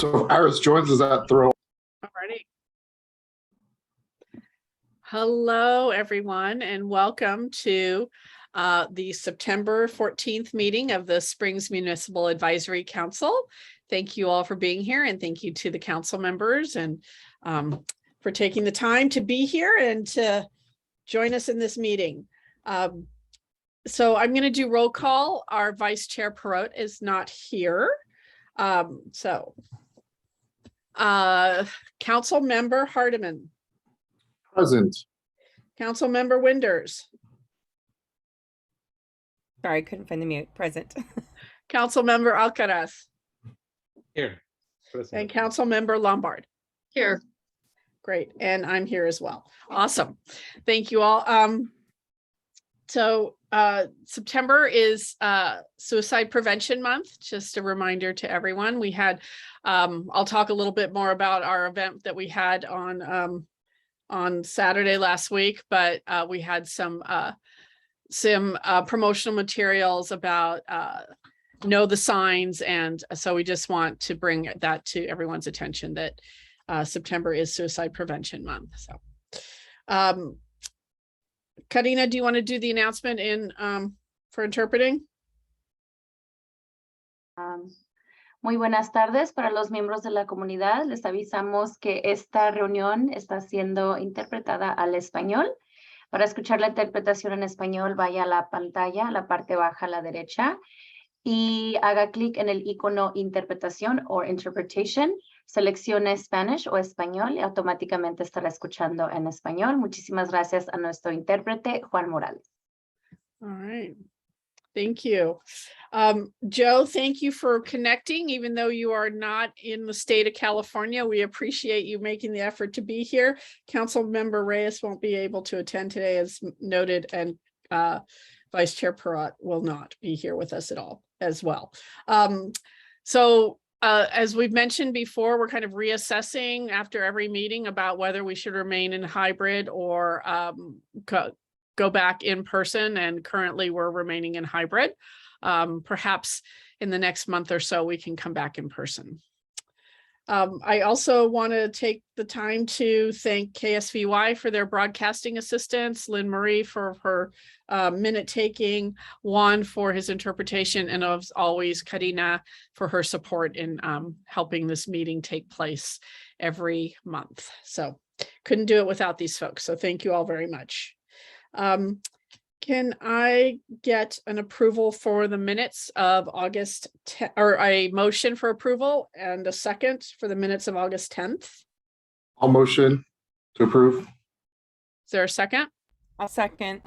So if Iris joins us, that throw. Alrighty. Hello, everyone, and welcome to the September 14th meeting of the Springs Municipal Advisory Council. Thank you all for being here, and thank you to the council members and for taking the time to be here and to join us in this meeting. So I'm going to do roll call. Our Vice Chair Perot is not here. Council Member Hardiman. Present. Council Member Winders. Sorry, couldn't find the mute. Present. Council Member Alcaraz. Here. Present. And Council Member Lombard. Here. Great. And I'm here as well. Awesome. Thank you all. September is Suicide Prevention Month. Just a reminder to everyone. We had, I'll talk a little bit more about our event that we had on Saturday last week, but we had some promotional materials about know the signs. And so we just want to bring that to everyone's attention that September is Suicide Prevention Month. So Karina, do you want to do the announcement for interpreting? Muy buenas tardes para los miembros de la comunidad. Les avisamos que esta reunión está siendo interpretada al español. Para escuchar la interpretación en español, vaya a la pantalla, a la parte baja a la derecha, y haga clic en el icono interpretación o interpretation. Seleccione Spanish o español y automáticamente estará escuchando en español. Muchísimas gracias a nuestro intérprete, Juan Morales. All right. Thank you. Joe, thank you for connecting, even though you are not in the state of California. We appreciate you making the effort to be here. Council Member Reyes won't be able to attend today, as noted, and Vice Chair Perot will not be here with us at all as well. As we've mentioned before, we're kind of reassessing after every meeting about whether we should remain in hybrid or go back in person. And currently we're remaining in hybrid. Perhaps in the next month or so, we can come back in person. I also want to take the time to thank KSVY for their broadcasting assistance, Lynn Marie for her minute taking, Juan for his interpretation, and as always, Karina for her support in helping this meeting take place every month. So couldn't do it without these folks. So thank you all very much. Can I get an approval for the minutes of August 10th, or a motion for approval and a second for the minutes of August 10th? I'll motion to approve. Is there a second? I'll second.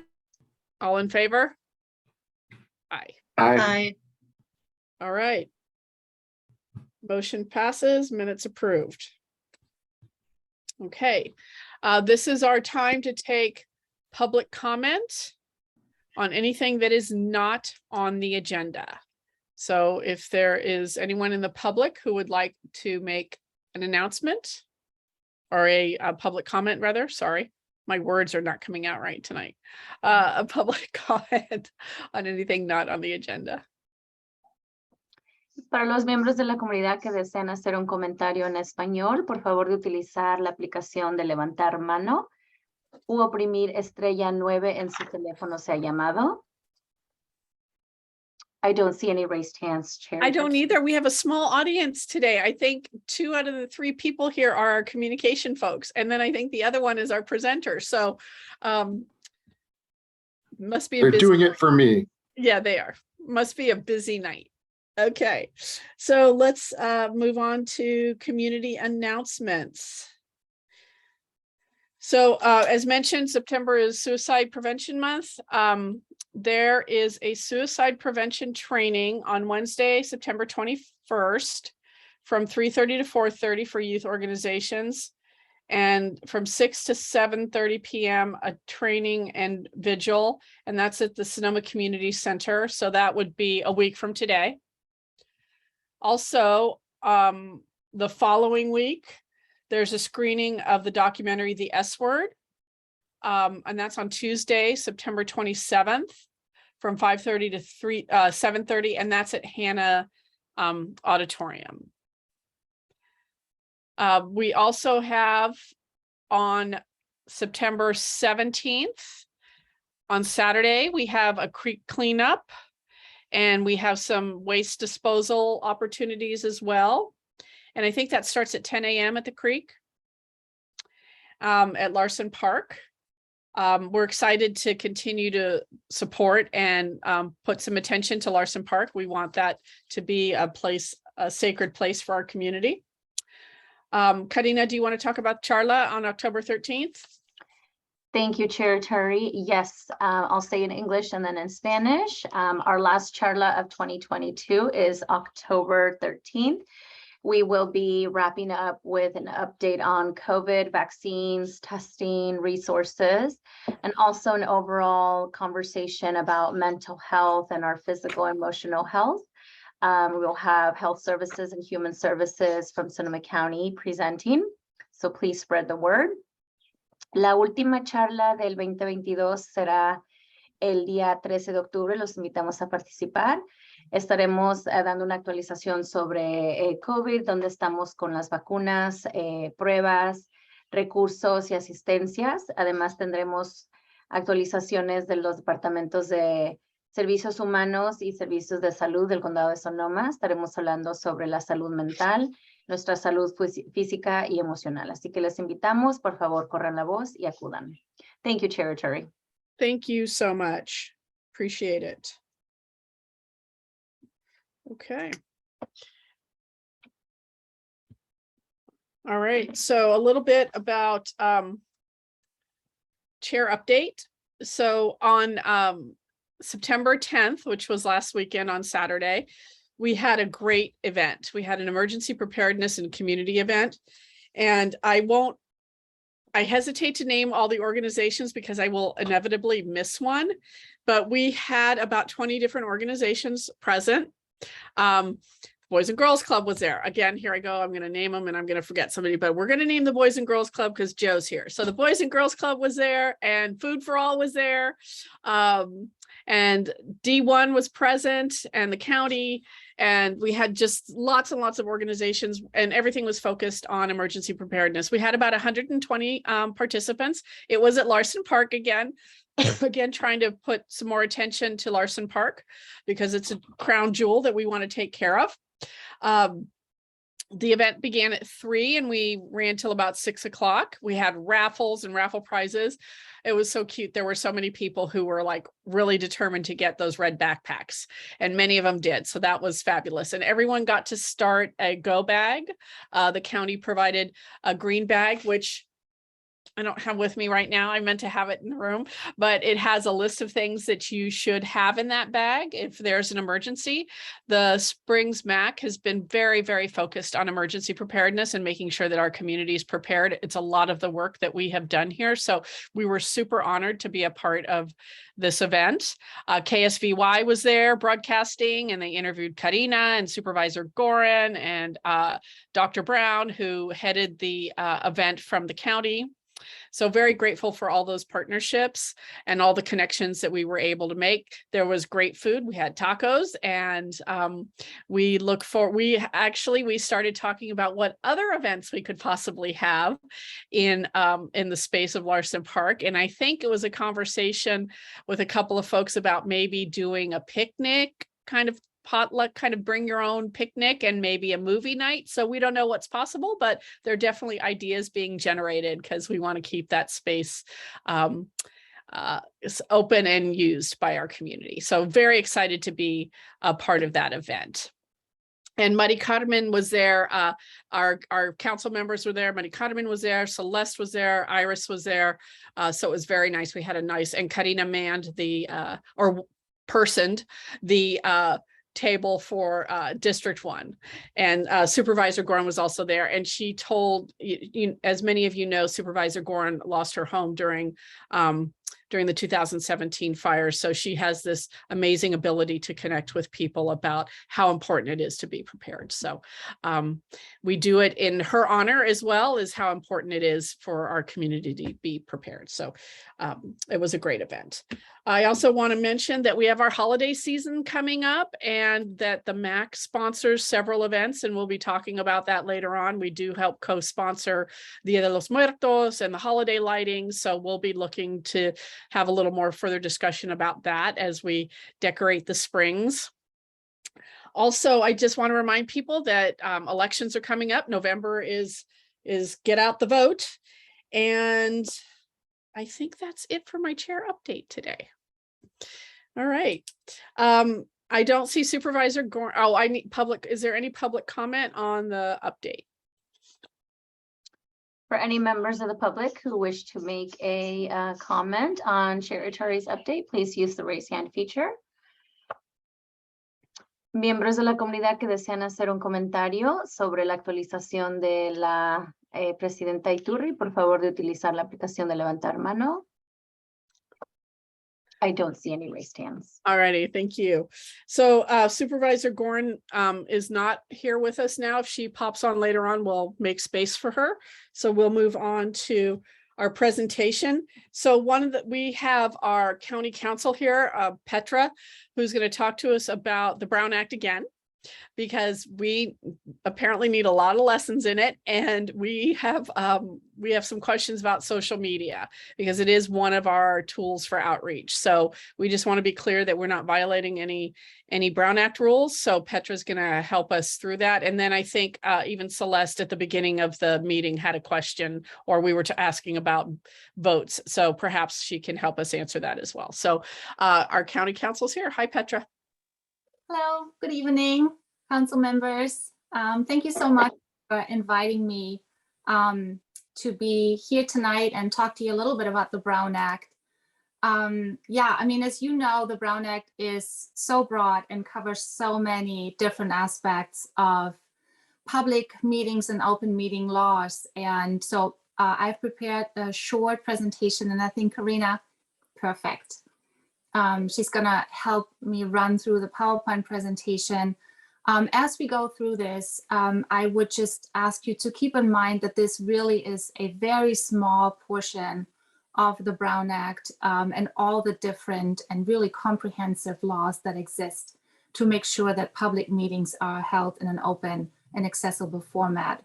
All in favor? Aye. Aye. All right. Motion passes, minutes approved. Okay. This is our time to take public comment on anything that is not on the agenda. So if there is anyone in the public who would like to make an announcement or a public comment, rather, sorry, my words are not coming out right tonight. A public comment on anything not on the agenda. Para los miembros de la comunidad que desean hacer un comentario en español, por favor de utilizar la aplicación de levantar mano u oprimir estrella 9 en su teléfono se ha llamado. I don't see any raised hands, Chair. I don't either. We have a small audience today. I think 2 out of the 3 people here are our communication folks. And then I think the other one is our presenter. So must be a They're busy doing it for me. Yeah, they are. Must be a busy night. Okay, so let's move on to community announcements. So as mentioned, September is Suicide Prevention Month. There is a suicide prevention training on Wednesday, September 21st from 3:30 to 4:30 for youth organizations, and from 6 to 7:30 p.m. a training and vigil, and that's at the Sonoma Community Center. So that would be a week from today. Also, the following week, there's a screening of the documentary, The S Word. And that's on Tuesday, September 27th from 5:30 to 7:30. And that's at Hannah Auditorium. We also have on September 17th, on Saturday, we have a creek cleanup, and we have some waste disposal opportunities as well. And I think that starts at 10 a.m. at the creek at Larson Park. We're excited to continue to support and put some attention to Larson Park. We want that to be a place, a sacred place for our community. Karina, do you want to talk about Charla on October 13th? Thank you, Chair Turi. Yes, I'll say in English and then in Spanish. Our last charla of 2022 is October 13th. We will be wrapping up with an update on COVID, vaccines, testing, resources, and also an overall conversation about mental health and our physical and emotional health. We will have Health Services and Human Services from Sonoma County presenting, so please spread the word. La última charla del 2022 será el día 13 de octubre, los invitamos a participar. Estaremos dando una actualización sobre COVID, donde estamos con las vacunas, pruebas, recursos y asistencias. Además tendremos actualizaciones de los departamentos de Servicios Humanos y Servicios de Salud del Condado de Sonoma. Estaremos hablando sobre la salud mental, nuestra salud física y emocional. Así que les invitamos, por favor, corran la voz y acudan. Thank you, Chair Turi. Thank you so much. Appreciate it. Okay. All right, so a little bit about chair update. So on September 10th, which was last weekend on Saturday, we had a great event. We had an emergency preparedness and community event. And I hesitate to name all the organizations because I will inevitably miss one, but we had about 20 different organizations present. Boys and Girls Club was there. Again, here I go. I'm going to name them and I'm going to forget somebody, but we're going to name the Boys and Girls Club because Joe's here. So the Boys and Girls Club was there, and Food for All was there. And D1 was present, and the county, and we had just lots and lots of organizations, and everything was focused on emergency preparedness. We had about 120 participants. It was at Larson Park again. Again, trying to put some more attention to Larson Park because it's a crown jewel that we want to take care of. The event began at 3 and we ran till about 6 o'clock. We had raffles and raffle prizes. It was so cute. There were so many people who were like really determined to get those red backpacks, and many of them did. So that was fabulous. And everyone got to start a go bag. The county provided a green bag, which I don't have with me right now. I meant to have it in the room, but it has a list of things that you should have in that bag if there's an emergency. The Springs MAC has been very, very focused on emergency preparedness and making sure that our community is prepared. It's a lot of the work that we have done here. So we were super honored to be a part of this event. KSVY was there broadcasting, and they interviewed Karina and Supervisor Gorin and Dr. Brown, who headed the event from the county. So very grateful for all those partnerships and all the connections that we were able to make. There was great food. We had tacos, and we started talking about what other events we could possibly have in the space of Larson Park. And I think it was a conversation with a couple of folks about maybe doing a picnic kind of potluck, kind of bring your own picnic, and maybe a movie night. So we don't know what's possible, but there are definitely ideas being generated because we want to keep that space open and used by our community. So very excited to be a part of that event. And Mari Carmen was there. Our council members were there. Mari Carmen was there. Celeste was there. Iris was there. So it was very nice. We had a nice, and Karina manned personed the table for District 1, and Supervisor Gorin was also there, and she told, as many of you know, Supervisor Gorin lost her home during during the 2017 fires. So she has this amazing ability to connect with people about how important it is to be prepared. So we do it in her honor as well as how important it is for our community to be prepared. So it was a great event. I also want to mention that we have our holiday season coming up and that the MAC sponsors several events, and we'll be talking about that later on. We do help co-sponsor Dia de los Muertos and the holiday lighting. So we'll be looking to have a little more further discussion about that as we decorate the springs. Also, I just want to remind people that elections are coming up. November is get out the vote. And I think that's it for my chair update today. All right. I don't see Supervisor Gorn. Oh, I need public. Is there any public comment on the update? For any members of the public who wish to make a comment on Chair Etari's update, please use the raise hand feature. Miembros de la comunidad que desean hacer un comentario sobre la actualización de la Presidenta Iturri, por favor de utilizar la aplicación de levantar mano. I don't see any raised hands. All righty, thank you. So Supervisor Gorn is not here with us now. If she pops on later on, we'll make space for her. So we'll move on to our presentation. So we have our county council here, Petra, who's going to talk to us about the Brown Act again, because we apparently need a lot of lessons in it. And we have some questions about social media because it is one of our tools for outreach. So we just want to be clear that we're not violating any Brown Act rules. So Petra's going to help us through that. And then I think even Celeste at the beginning of the meeting had a question, or we were asking about votes. So perhaps she can help us answer that as well. So our county council's here. Hi, Petra. Hello, good evening, council members. Thank you so much for inviting me to be here tonight and talk to you a little bit about the Brown Act. Yeah, I mean, as you know, the Brown Act is so broad and covers so many different aspects of public meetings and open meeting laws. And so I've prepared a short presentation, and I think Karina, perfect. She's gonna help me run through the PowerPoint presentation. As we go through this, I would just ask you to keep in mind that this really is a very small portion of the Brown Act and all the different and really comprehensive laws that exist to make sure that public meetings are held in an open and accessible format.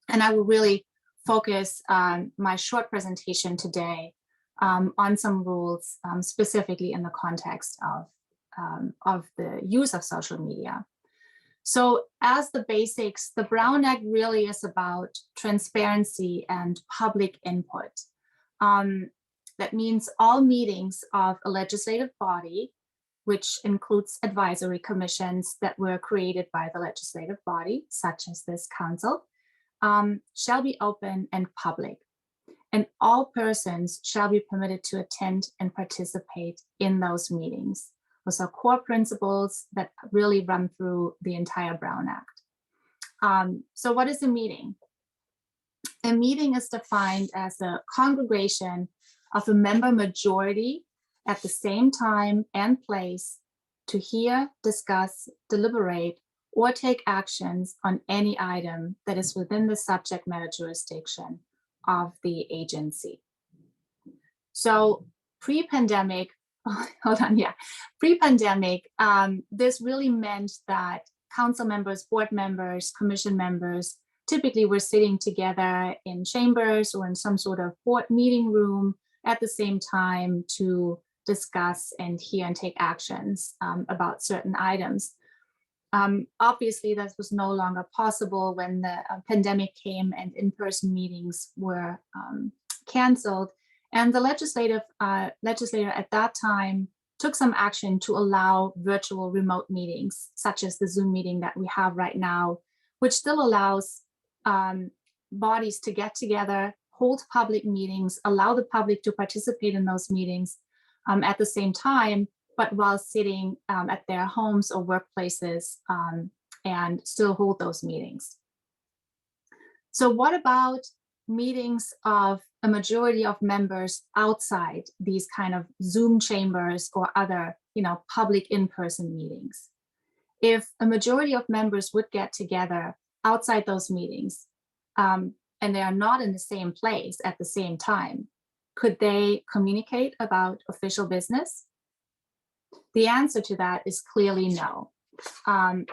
And I will really focus my short presentation today on some rules, specifically in the context of the use of social media. So as the basics, the Brown Act really is about transparency and public input. That means all meetings of a legislative body, which includes advisory commissions that were created by the legislative body, such as this council, shall be open and public. And all persons shall be permitted to attend and participate in those meetings. Those are core principles that really run through the entire Brown Act. So what is a meeting? A meeting is defined as a congregation of a member majority at the same time and place to hear, discuss, deliberate, or take actions on any item that is within the subject matter jurisdiction of the agency. So pre-pandemic, hold on, yeah, pre-pandemic, this really meant that council members, board members, commission members typically were sitting together in chambers or in some sort of board meeting room at the same time to discuss and hear and take actions about certain items. Obviously, that was no longer possible when the pandemic came and in-person meetings were canceled. And the legislator at that time took some action to allow virtual remote meetings, such as the Zoom meeting that we have right now, which still allows bodies to get together, hold public meetings, allow the public to participate in those meetings at the same time, but while sitting at their homes or workplaces and still hold those meetings. So what about meetings of a majority of members outside these kind of Zoom chambers or other, public in-person meetings. If a majority of members would get together outside those meetings, and they are not in the same place at the same time, could they communicate about official business? The answer to that is clearly no,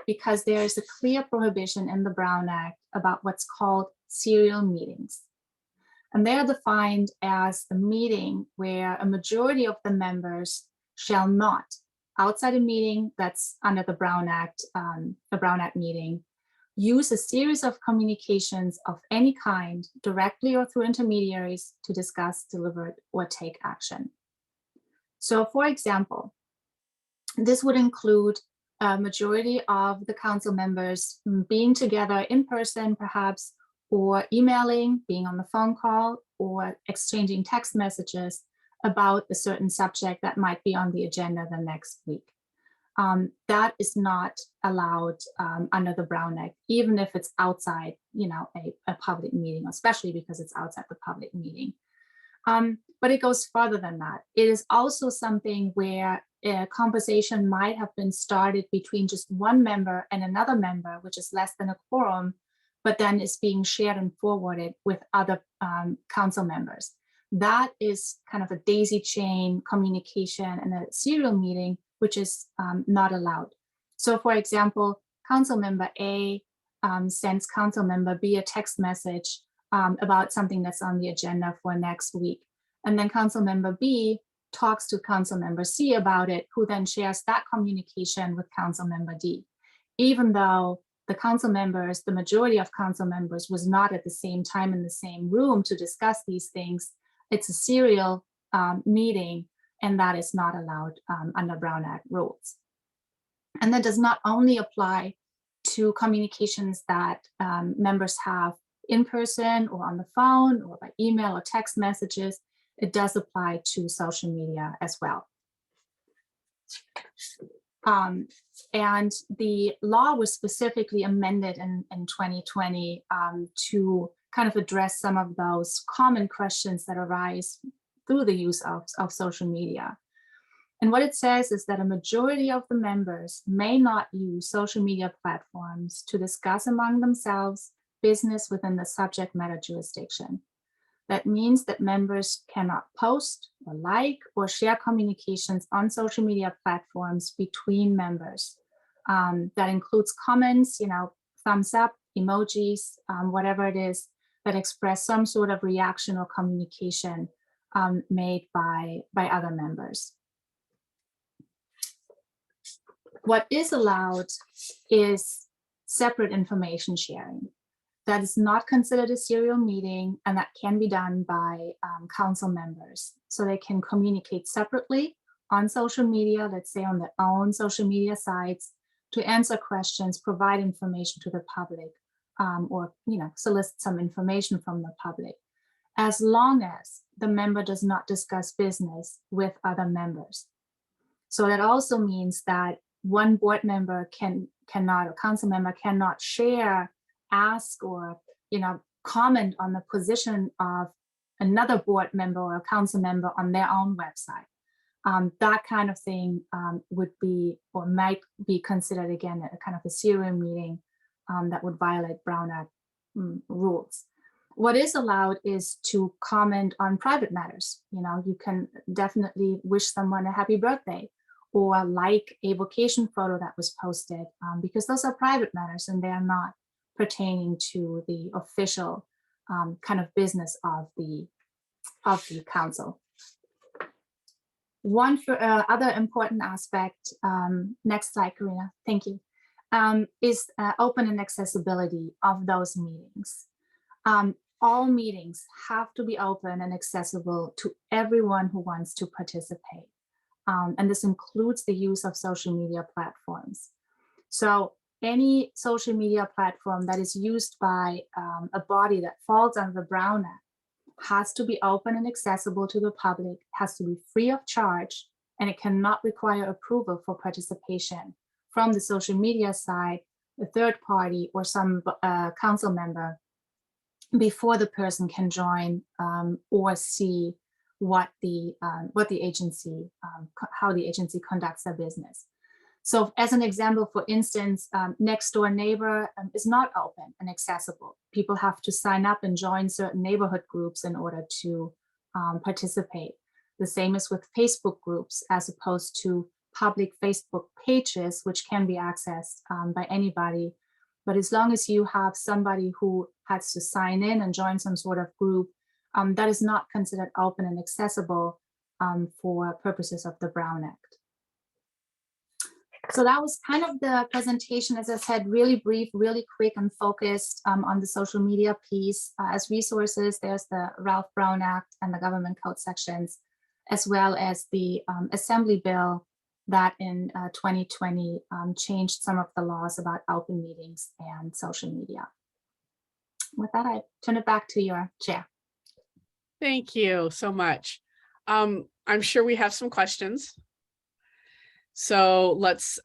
because there is a clear prohibition in the Brown Act about what's called serial meetings. And they are defined as a meeting where a majority of the members shall not, outside a meeting that's under the Brown Act meeting, use a series of communications of any kind, directly or through intermediaries, to discuss, deliberate, or take action. So, for example, this would include a majority of the council members being together in person, perhaps, or emailing, being on the phone call, or exchanging text messages about a certain subject that might be on the agenda the next week. That is not allowed under the Brown Act, even if it's outside, a public meeting, especially because it's outside the public meeting. But it goes further than that. It is also something where a conversation might have been started between just one member and another member, which is less than a quorum, but then is being shared and forwarded with other council members. That is kind of a daisy chain communication and a serial meeting, which is not allowed. So, for example, council member A sends council member B a text message about something that's on the agenda for next week. And then council member B talks to council member C about it, who then shares that communication with council member D. Even though the council members, the majority of council members, was not at the same time in the same room to discuss these things, it's a serial meeting, and that is not allowed under Brown Act rules. And that does not only apply to communications that members have in person or on the phone or by email or text messages. It does apply to social media as well. And the law was specifically amended in 2020 to kind of address some of those common questions that arise through the use of social media. And what it says is that a majority of the members may not use social media platforms to discuss among themselves business within the subject matter jurisdiction. That means that members cannot post or like or share communications on social media platforms between members. That includes comments, thumbs up, emojis, whatever it is that express some sort of reaction or communication made by other members. What is allowed is separate information sharing. That is not considered a serial meeting, and that can be done by council members. So they can communicate separately on social media, let's say on their own social media sites, to answer questions, provide information to the public, or solicit some information from the public, as long as the member does not discuss business with other members. So that also means that one board member cannot, or council member cannot share, ask, or comment on the position of another board member or a council member on their own website. That kind of thing would be, or might be considered, again, a kind of a serial meeting that would violate Brown Act rules. What is allowed is to comment on private matters. You can definitely wish someone a happy birthday, or like a vacation photo that was posted, because those are private matters and they are not pertaining to the official kind of business of the council. One other important aspect, next slide, Karina, thank you, is open and accessibility of those meetings. All meetings have to be open and accessible to everyone who wants to participate. And this includes the use of social media platforms. So any social media platform that is used by a body that falls under the Brown Act has to be open and accessible to the public, has to be free of charge, and it cannot require approval for participation from the social media side, a third party, or some council member before the person can join or see what the agency, how the agency conducts their business. So as an example, for instance, Next Door Neighbor is not open and accessible. People have to sign up and join certain neighborhood groups in order to participate. The same is with Facebook groups, as opposed to public Facebook pages, which can be accessed by anybody. But as long as you have somebody who has to sign in and join some sort of group, that is not considered open and accessible for purposes of the Brown Act. So that was kind of the presentation, as I said, really brief, really quick and focused on the social media piece. As resources, there's the Ralph Brown Act and the government code sections, as well as the Assembly bill that in 2020 changed some of the laws about open meetings and social media. With that, I turn it back to your chair. Thank you so much. I'm sure we have some questions. So let's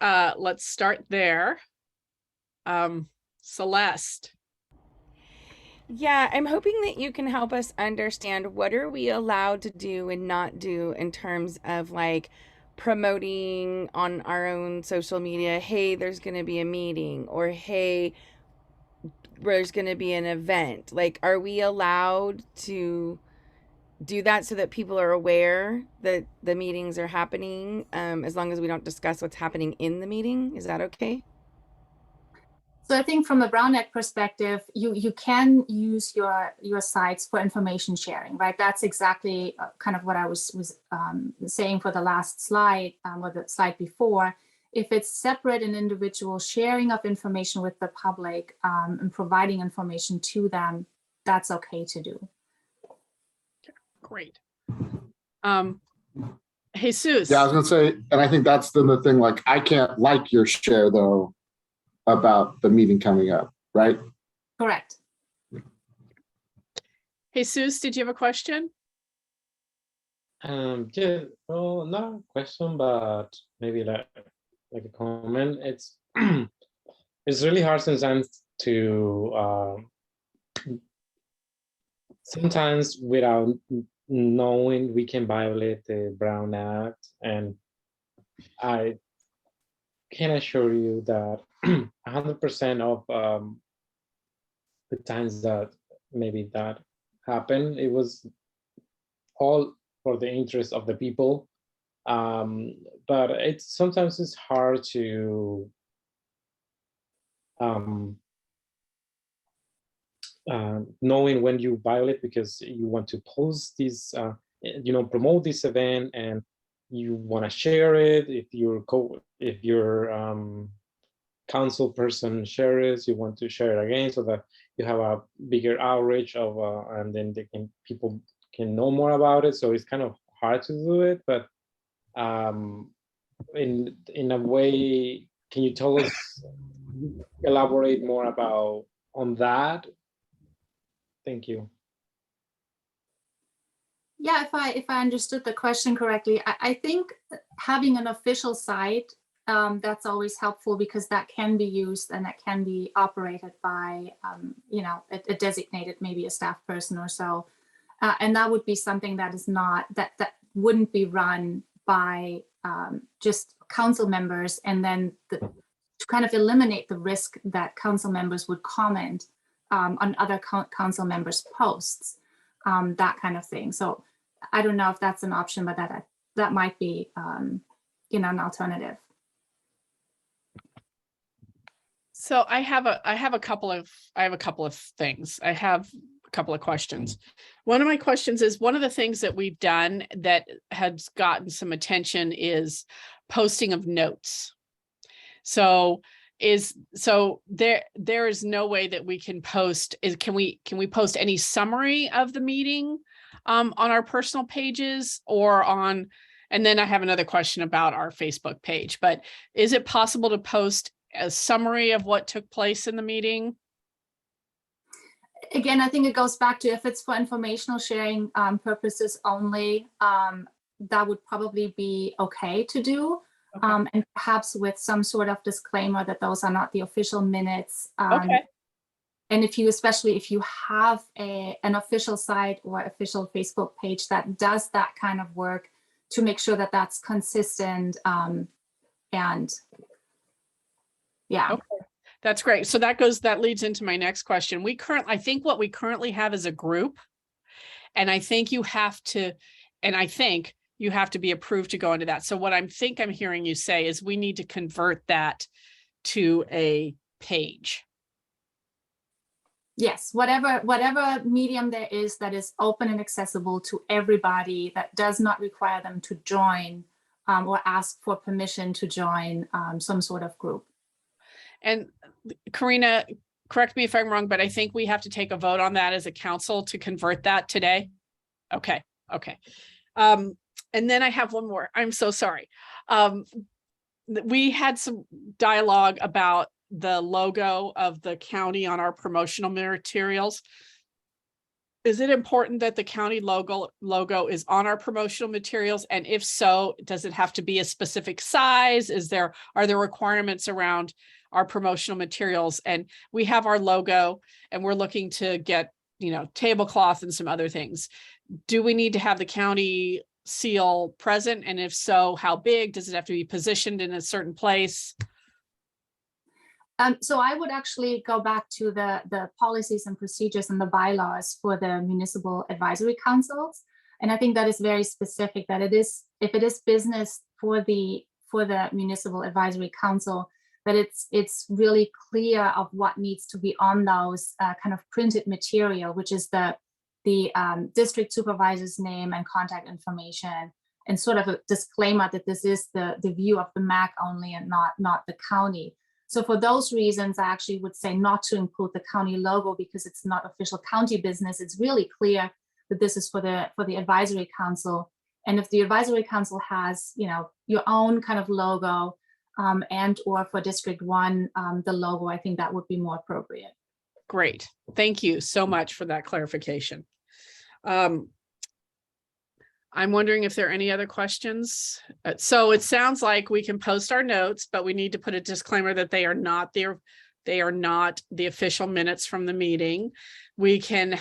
start there. Celeste. Yeah, I'm hoping that you can help us understand what are we allowed to do and not do in terms of like promoting on our own social media. Hey, there's going to be a meeting, or hey, there's going to be an event. Like, are we allowed to do that so that people are aware that the meetings are happening, as long as we don't discuss what's happening in the meeting? Is that okay? So I think from a Brown Act perspective, you can use your sites for information sharing, right? That's exactly kind of what I was saying for the last slide, or the slide before. If it's separate and individual sharing of information with the public and providing information to them, that's okay to do. Great. Jesus. Yeah, I was gonna say, and I think that's the thing, like, I can't like your share though about the meeting coming up, right? Correct. Jesus, did you have a question? Yeah, well, not a question, but maybe like a comment. It's it's really hard sometimes to sometimes without knowing we can violate the Brown Act, and I can assure you that 100% of the times that maybe that happened, it was all for the interest of the people. But it's sometimes it's hard to knowing when you violate, because you want to post this, promote this event, and you want to share it. If your council person shares, you want to share it again so that you have a bigger outreach of, and then people can know more about it. So it's kind of hard to do it, but in a way, can you tell us, elaborate more on that? Thank you. Yeah, if I understood the question correctly, I think having an official site, that's always helpful, because that can be used and that can be operated by, a designated, maybe a staff person or so. And that would be something that is not, that wouldn't be run by just council members, and then to kind of eliminate the risk that council members would comment on other council members' posts, that kind of thing. So I don't know if that's an option, but that might be, an alternative. So I have a couple of things. I have a couple of questions. One of my questions is, one of the things that we've done that has gotten some attention is posting of notes. So there is no way that we can post, can we post any summary of the meeting on our personal pages or on, and then I have another question about our Facebook page, but is it possible to post a summary of what took place in the meeting? Again, I think it goes back to, if it's for informational sharing purposes only, that would probably be okay to do. Okay. And perhaps with some sort of disclaimer that those are not the official minutes. Okay. And especially if you have an official site or official Facebook page that does that kind of work to make sure that that's consistent, and yeah. Okay. That's great. So that leads into my next question. I think what we currently have is a group. And I think you have to be approved to go into that. So what I'm hearing you say is we need to convert that to a page. Yes, whatever medium there is that is open and accessible to everybody, that does not require them to join or ask for permission to join some sort of group. And Karina, correct me if I'm wrong, but I think we have to take a vote on that as a council to convert that today. Okay. And then I have one more. I'm so sorry. We had some dialogue about the logo of the county on our promotional materials. Is it important that the county logo is on our promotional materials? And if so, does it have to be a specific size? Are there requirements around our promotional materials? And we have our logo and we're looking to get, tablecloth and some other things. Do we need to have the county seal present? And if so, how big? Does it have to be positioned in a certain place? So I would actually go back to the policies and procedures and the bylaws for the municipal advisory councils. And I think that is very specific, that if it is business for the municipal advisory council, that it's really clear of what needs to be on those kind of printed material, which is the district supervisor's name and contact information, and sort of a disclaimer that this is the view of the MAC only and not the county. So for those reasons, I actually would say not to include the county logo because it's not official county business. It's really clear that this is for the advisory council. And if the advisory council has, your own kind of logo, and or for District 1, the logo, I think that would be more appropriate. Great. Thank you so much for that clarification. I'm wondering if there are any other questions. So it sounds like we can post our notes, but we need to put a disclaimer that they are not the official minutes from the meeting. We can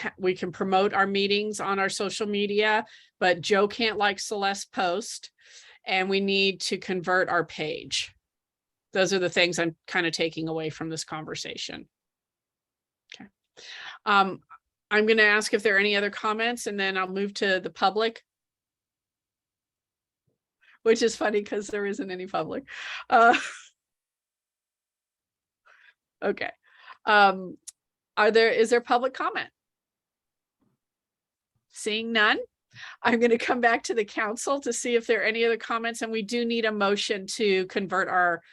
promote our meetings on our social media, but Joe can't like Celeste post, and we need to convert our page. Those are the things I'm kind of taking away from this conversation. Okay. I'm going to ask if there are any other comments, and then I'll move to the public. Which is funny because there isn't any public. Okay. Is there public comment? Seeing none, I'm going to come back to the council to see if there are any other comments, and we do need a motion to convert our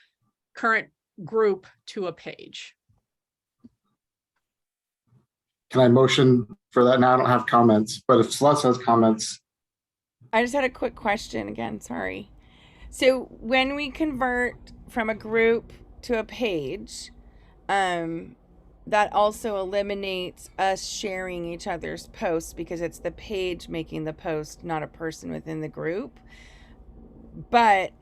current group to a page. Can I motion for that? Now I don't have comments, but if Celeste has comments. I just had a quick question again, sorry. So when we convert from a group to a page, that also eliminates us sharing each other's posts because it's the page making the post, not a person within the group. But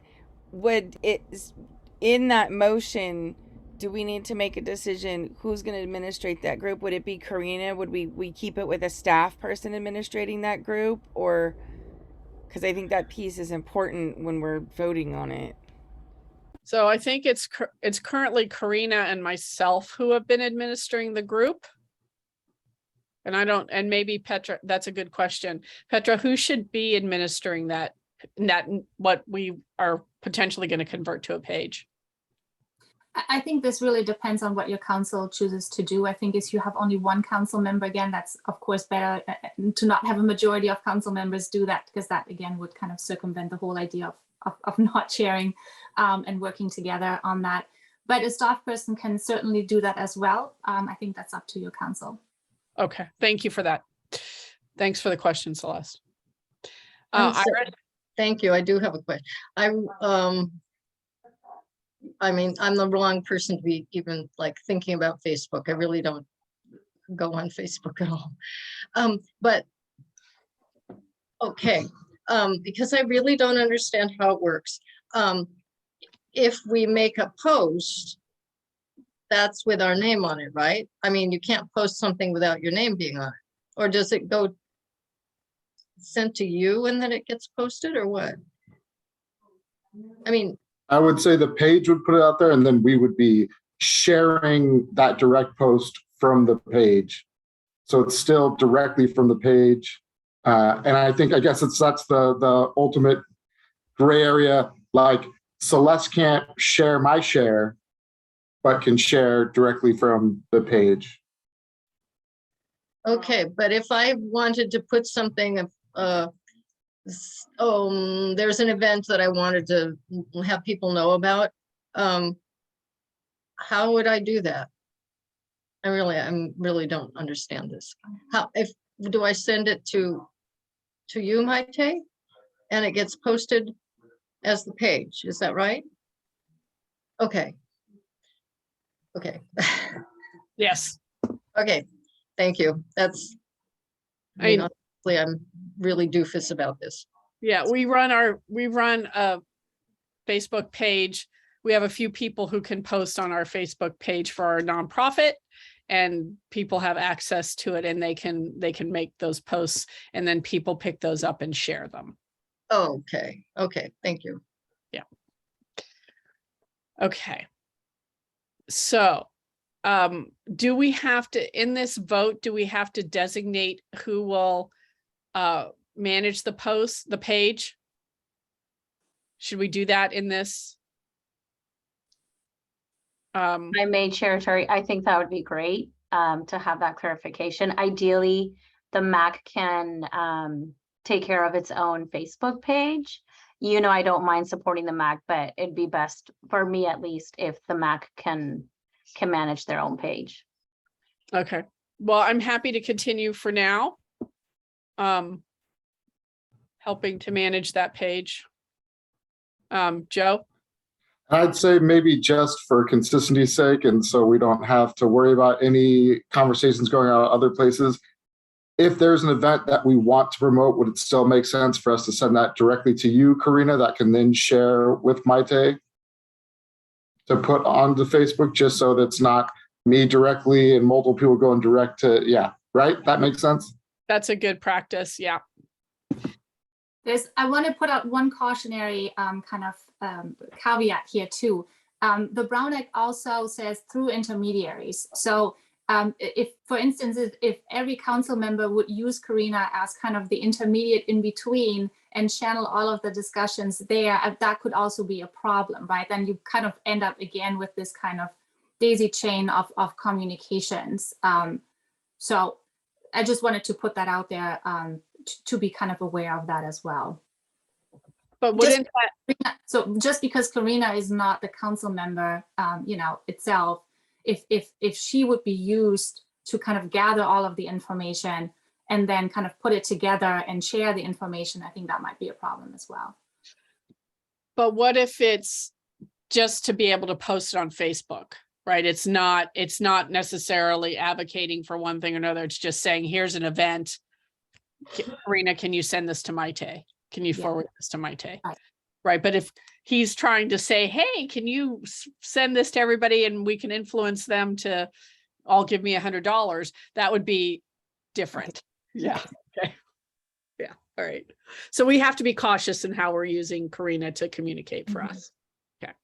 in that motion, do we need to make a decision who's going to administrate that group? Would it be Karina? Would we keep it with a staff person administrating that group? Or, because I think that piece is important when we're voting on it. So I think it's currently Karina and myself who have been administering the group. And maybe Petra, that's a good question. Petra, who should be administering that what we are potentially going to convert to a page? I think this really depends on what your council chooses to do. I think if you have only one council member, again, that's of course better to not have a majority of council members do that, because that again would kind of circumvent the whole idea of not sharing and working together on that. But a staff person can certainly do that as well. I think that's up to your council. Okay, thank you for that. Thanks for the question, Celeste. Thank you. I do have a question. I mean, I'm the wrong person to be even like thinking about Facebook. I really don't go on Facebook at all. But okay, because I really don't understand how it works. If we make a post that's with our name on it, right? I mean, you can't post something without your name being on it. Or does it go sent to you and then it gets posted or what? I mean, I would say the page would put it out there and then we would be sharing that direct post from the page. So it's still directly from the page. And I guess that's the ultimate gray area. Like Celeste can't share my share, but can share directly from the page. okay, but if I wanted to put something, there's an event that I wanted to have people know about. How would I do that? I really don't understand this. Do I send it to you, Maite? And it gets posted as the page, is that right? Okay. Okay. Yes. Okay, thank you. That's, I mean, honestly, I'm really doofus about this. Yeah, we run a Facebook page. We have a few people who can post on our Facebook page for our nonprofit, and people have access to it and they can make those posts, and then people pick those up and share them. Okay, okay, thank you. Yeah. Okay. So, do we have to, in this vote, do we have to designate who will manage the page? Should we do that in this? I may, Chair Terry, I think that would be great to have that clarification. Ideally, the MAC can take care of its own Facebook page. You know, I don't mind supporting the MAC, but it'd be best for me, at least, if the MAC can manage their own page. Okay, well, I'm happy to continue for now. Helping to manage that page. Joe? I'd say maybe just for consistency's sake, and so we don't have to worry about any conversations going on at other places. If there's an event that we want to promote, would it still make sense for us to send that directly to you, Karina, that can then share with Maite to put onto Facebook, just so that's not me directly and multiple people going direct to, yeah, right? That makes sense? That's a good practice, yeah. I want to put out one cautionary caveat here too. The Brown Act also says through intermediaries. So if, for instance, if every council member would use Karina as kind of the intermediate in between and channel all of the discussions there, that could also be a problem, right? Then you kind of end up again with this kind of daisy chain of communications. So I just wanted to put that out there to be kind of aware of that as well. But wouldn't that, so just because Karina is not the council member, itself, if she would be used to kind of gather all of the information and then kind of put it together and share the information, I think that might be a problem as well. but what if it's just to be able to post it on Facebook, right? It's not necessarily advocating for one thing or another. It's just saying, here's an event. Karina, can you send this to Maite? Can you forward this to Maite? Right. But if he's trying to say, hey, can you send this to everybody and we can influence them to all give me $100, that would be different. Yeah. Okay. Yeah. All right. So we have to be cautious in how we're using Karina to communicate for us. Okay.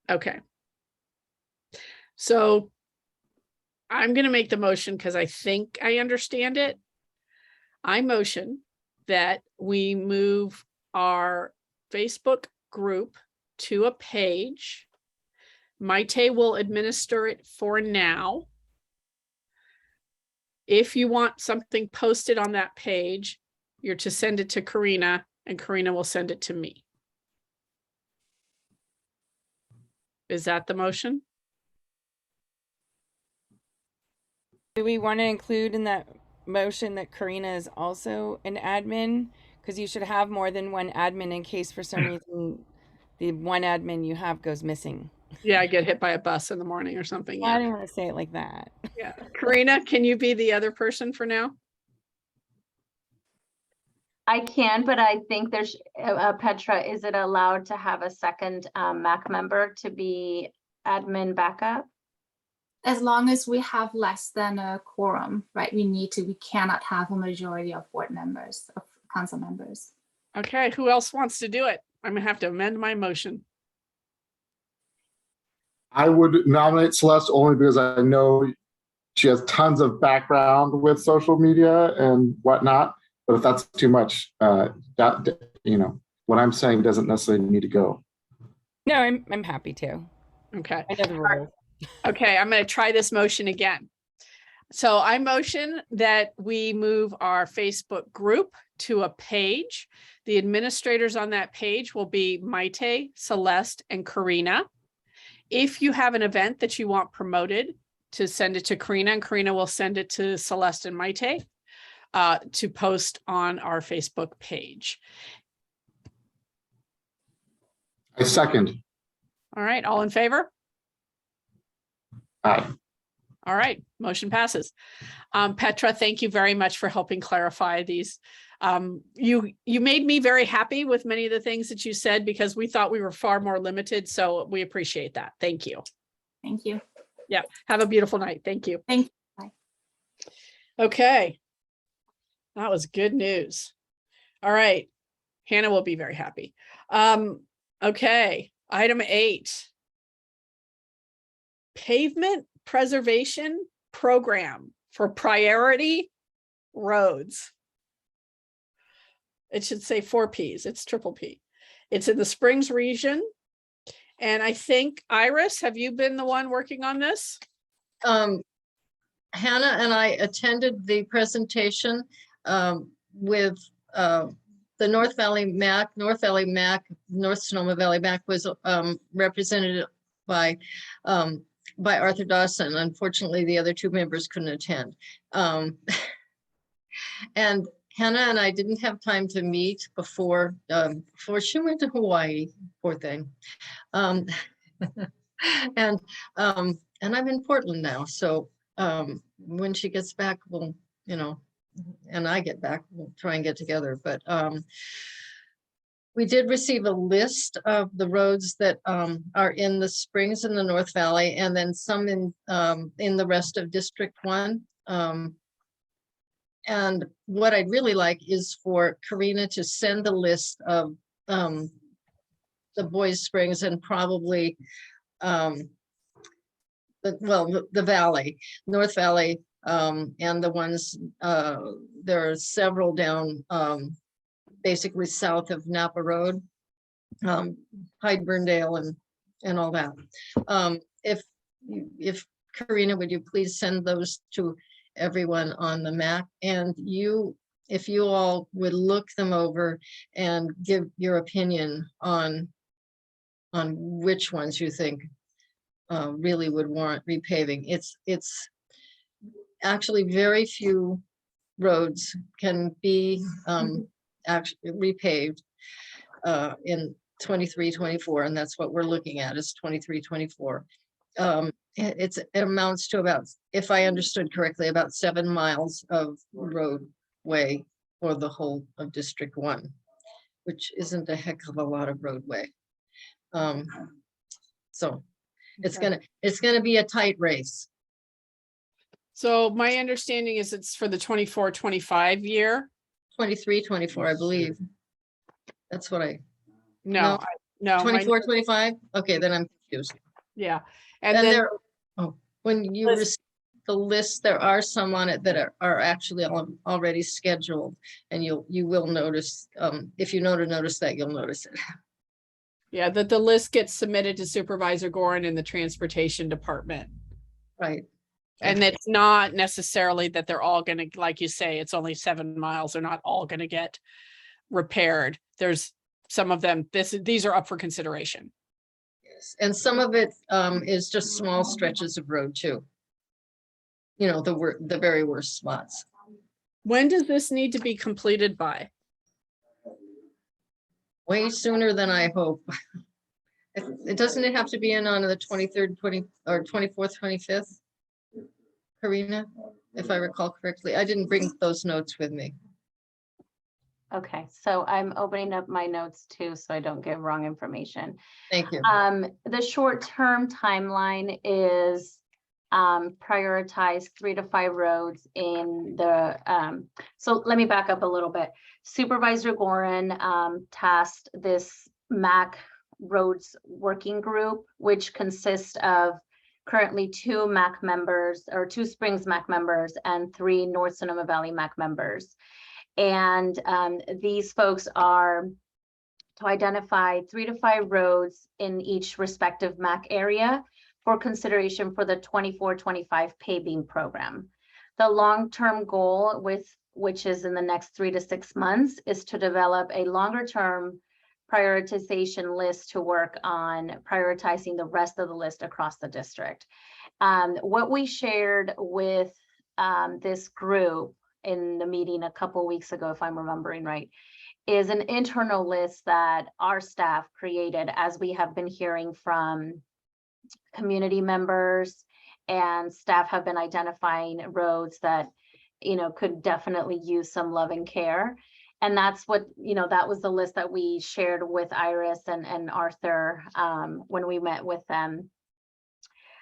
Okay. So I'm going to make the motion because I think I understand it. I motion that we move our Facebook group to a page. Maite will administer it for now. If you want something posted on that page, you're to send it to Karina and Karina will send it to me. Is that the motion? Do we want to include in that motion that Karina is also an admin? Because you should have more than one admin in case for some reason the one admin you have goes missing. Yeah, I get hit by a bus in the morning or something. I Yeah. didn't want to say it like that. Yeah. Karina, can you be the other person for now? I can, but I think there's, Petra, is it allowed to have a second MAC member to be admin backup? As long as we have less than a quorum, right? We cannot have a majority of board members, of council members. Okay, who else wants to do it? I'm gonna have to amend my motion. I would nominate Celeste only because I know she has tons of background with social media and whatnot. But if that's too much, what I'm saying doesn't necessarily need to go. No, I'm happy to. Okay. I know the rules. Okay, I'm going to try this motion again. So I motion that we move our Facebook group to a page. The administrators on that page will be Maite, Celeste, and Karina. If you have an event that you want promoted, to send it to Karina, and Karina will send it to Celeste and Maite to post on our Facebook page. I second. All right, all in favor? Aye. All right, motion passes. Petra, thank you very much for helping clarify these. You made me very happy with many of the things that you said because we thought we were far more limited. So we appreciate that. Thank you. Thank you. Yeah, have a beautiful night. Thank you. Thank you. Bye. Okay. That was good news. All right. Hannah will be very happy. Okay, item 8. Pavement preservation program for priority roads. It should say 4 Ps. It's triple P. It's in the Springs region. And I think, Iris, have you been the one working on this? Hannah and I attended the presentation with the North Valley MAC. North Sonoma Valley MAC was represented by Arthur Dawson. Unfortunately, the other 2 members couldn't attend. And Hannah and I didn't have time to meet before she went to Hawaii, poor thing. And I'm in Portland now. So when she gets back, we'll, and I get back, we'll try and get together. But we did receive a list of the roads that are in the Springs in the North Valley, and then some in the rest of District 1. And what I'd really like is for Karina to send the list of the Boys Springs and probably the Valley, North Valley, and the ones, there are several down basically south of Napa Road, Hyde Burndale and all that. If Karina, would you please send those to everyone on the MAC, and if you all would look them over and give your opinion on which ones you think really would warrant repaving. It's actually very few roads can be actually repaved in 23-24, and that's what we're looking at is 23-24. It amounts to about, if I understood correctly, about 7 miles of roadway for the whole of District 1, which isn't a heck of a lot of roadway. So it's gonna be a tight race. So my understanding is it's for the 24-25 year. 23-24, I believe. That's what No. 24-25. Okay, then I'm confused. Yeah. And And then there, when you List. receive the list, there are some on it that are actually already scheduled, and you will notice, if you know to notice that, you'll notice it. yeah, that the list gets submitted to Supervisor Gorin in the Transportation Department. Right. And it's not necessarily that they're all gonna, like you say, it's only 7 miles. They're not all gonna get repaired. There's some of them, these are up for consideration. Yes. And some of it is just small stretches of road too. The very worst spots. When does this need to be completed by? Way sooner than I hope. It doesn't have to be in on the 23rd, 24th, 25th. Karina, if I recall correctly. I didn't bring those notes with me. Okay, so I'm opening up my notes too, so I don't give wrong information. Thank you. The short-term timeline is prioritize 3 to 5 roads in the, so let me back up a little bit. Supervisor Gorin tasked this MAC roads working group, which consists of currently 2 MAC members, or 2 Springs MAC members and 3 North Sonoma Valley MAC members. And these folks are to identify 3 to 5 roads in each respective MAC area for consideration for the 24-25 paving program. The long-term goal, which is in the next 3 to 6 months, is to develop a longer-term prioritization list to work on prioritizing the rest of the list across the district. What we shared with this group in the meeting a couple weeks ago, if I'm remembering right, is an internal list that our staff created as we have been hearing from community members, and staff have been identifying roads that, you know, could definitely use some love and care. And that's what, you know, that was the list that we shared with Iris and Arthur when we met with them.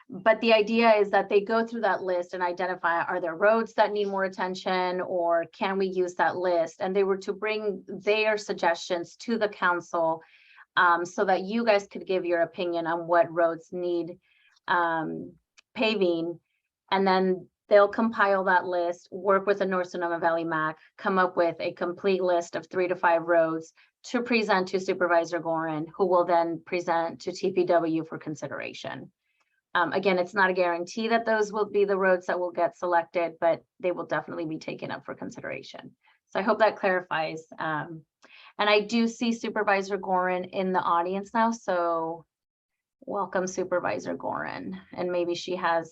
But the idea is that they go through that list and identify, are there roads that need more attention, or can we use that list? And they were to bring their suggestions to the council so that you guys could give your opinion on what roads need paving. And then they'll compile that list, work with the North Sonoma Valley MAC, come up with a complete list of 3 to 5 roads to present to Supervisor Gorin, who will then present to TPW for consideration. Again, it's not a guarantee that those will be the roads that will get selected, but they will definitely be taken up for consideration. So I hope that clarifies. And I do see Supervisor Gorin in the audience now, so welcome Supervisor Gorin. And maybe she has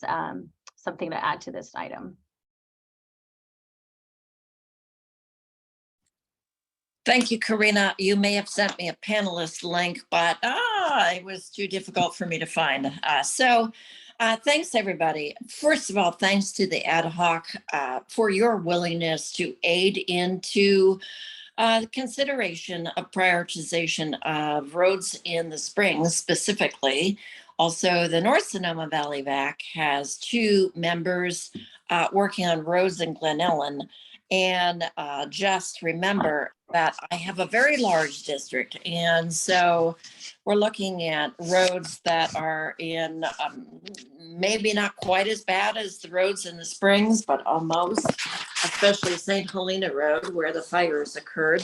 something to add to this item. Thank you, Karina. You may have sent me a panelist link, but it was too difficult for me to find. Thanks, everybody. First of all, thanks to the ad hoc for your willingness to aid into consideration of prioritization of roads in the Springs specifically. Also, the North Sonoma Valley VAC has 2 members working on roads in Glen Ellen. And just remember that I have a very large district. And so we're looking at roads that are in maybe not quite as bad as the roads in the Springs, but almost, especially St. Helena Road where the fires occurred.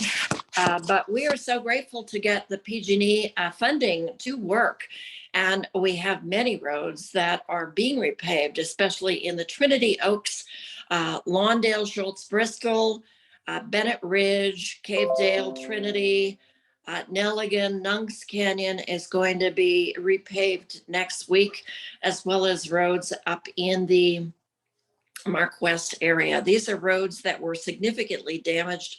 But we are so grateful to get the PG&E funding to work. And we have many roads that are being repaved, especially in the Trinity Oaks, Lawndale, Schultz, Bristol, Bennett Ridge, Cavedale, Trinity, Nelligan, Nunks Canyon is going to be repaved next week, as well as roads up in the Mark West area. These are roads that were significantly damaged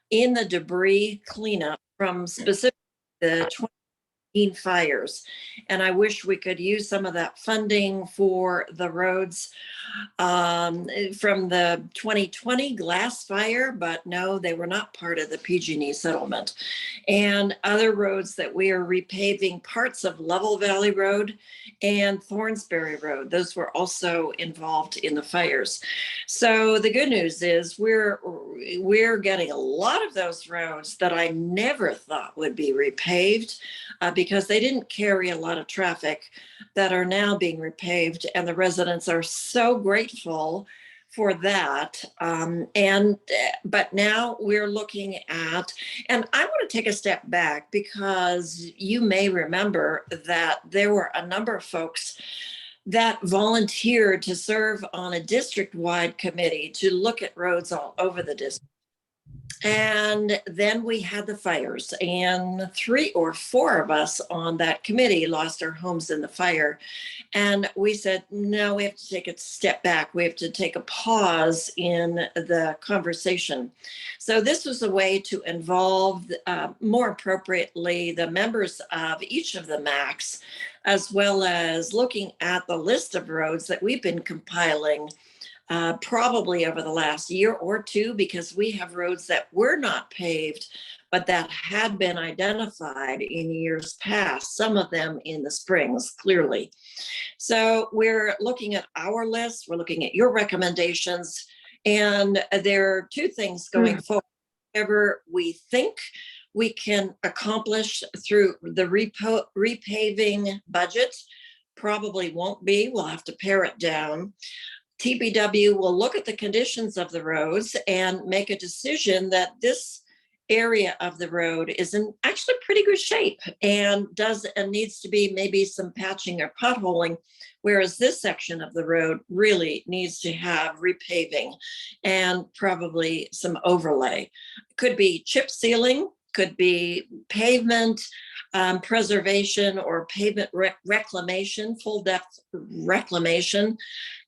in the debris cleanup from specifically the 20 fires. And I wish we could use some of that funding for the roads from the 2020 Glass fire, but no, they were not part of the PG&E settlement. And other roads that we are repaving, parts of Level Valley Road and Thornsbury Road. Those were also involved in the fires. So the good news is we're getting a lot of those roads that I never thought would be repaved because they didn't carry a lot of traffic that are now being repaved, and the residents are so grateful for that. But now we're looking at, and I want to take a step back because you may remember that there were a number of folks that volunteered to serve on a district-wide committee to look at roads all over the district. And then we had the fires, and 3 or 4 of us on that committee lost our homes in the fire. And we said, no, we have to take a step back. We have to take a pause in the conversation. So this was a way to involve more appropriately the members of each of the MACs, as well as looking at the list of roads that we've been compiling probably over the last year or two, because we have roads that were not paved, but that had been identified in years past, some of them in the springs, clearly. So we're looking at our list, we're looking at your recommendations, and there are two things going forward. Whatever we think we can accomplish through the repaving budget probably won't be. We'll have to pare it down. TPW will look at the conditions of the roads and make a decision that this area of the road is in actually pretty good shape and needs to be maybe some patching or potholing, whereas this section of the road really needs to have repaving and probably some overlay. Could be chip sealing, could be pavement preservation or pavement reclamation, full depth reclamation.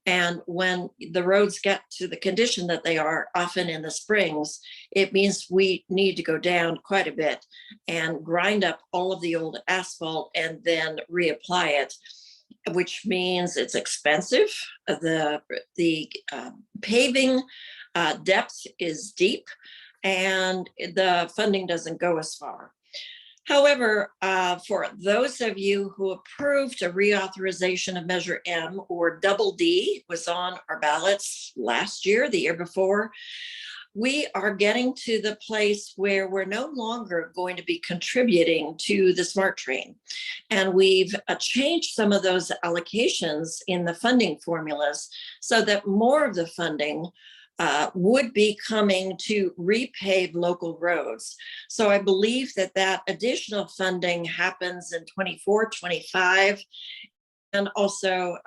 And when the roads get to the condition that they are often in the springs, it means we need to go down quite a bit and grind up all of the old asphalt and then reapply it, which means it's expensive. The paving depth is deep and the funding doesn't go as far. However, for those of you who approved a reauthorization of Measure M, or Double D, was on our ballots last year, the year before, we are getting to the place where we're no longer going to be contributing to the SMART train. And we've changed some of those allocations in the funding formulas so that more of the funding would be coming to repave local roads. So I believe that that additional funding happens in 24, 25. And also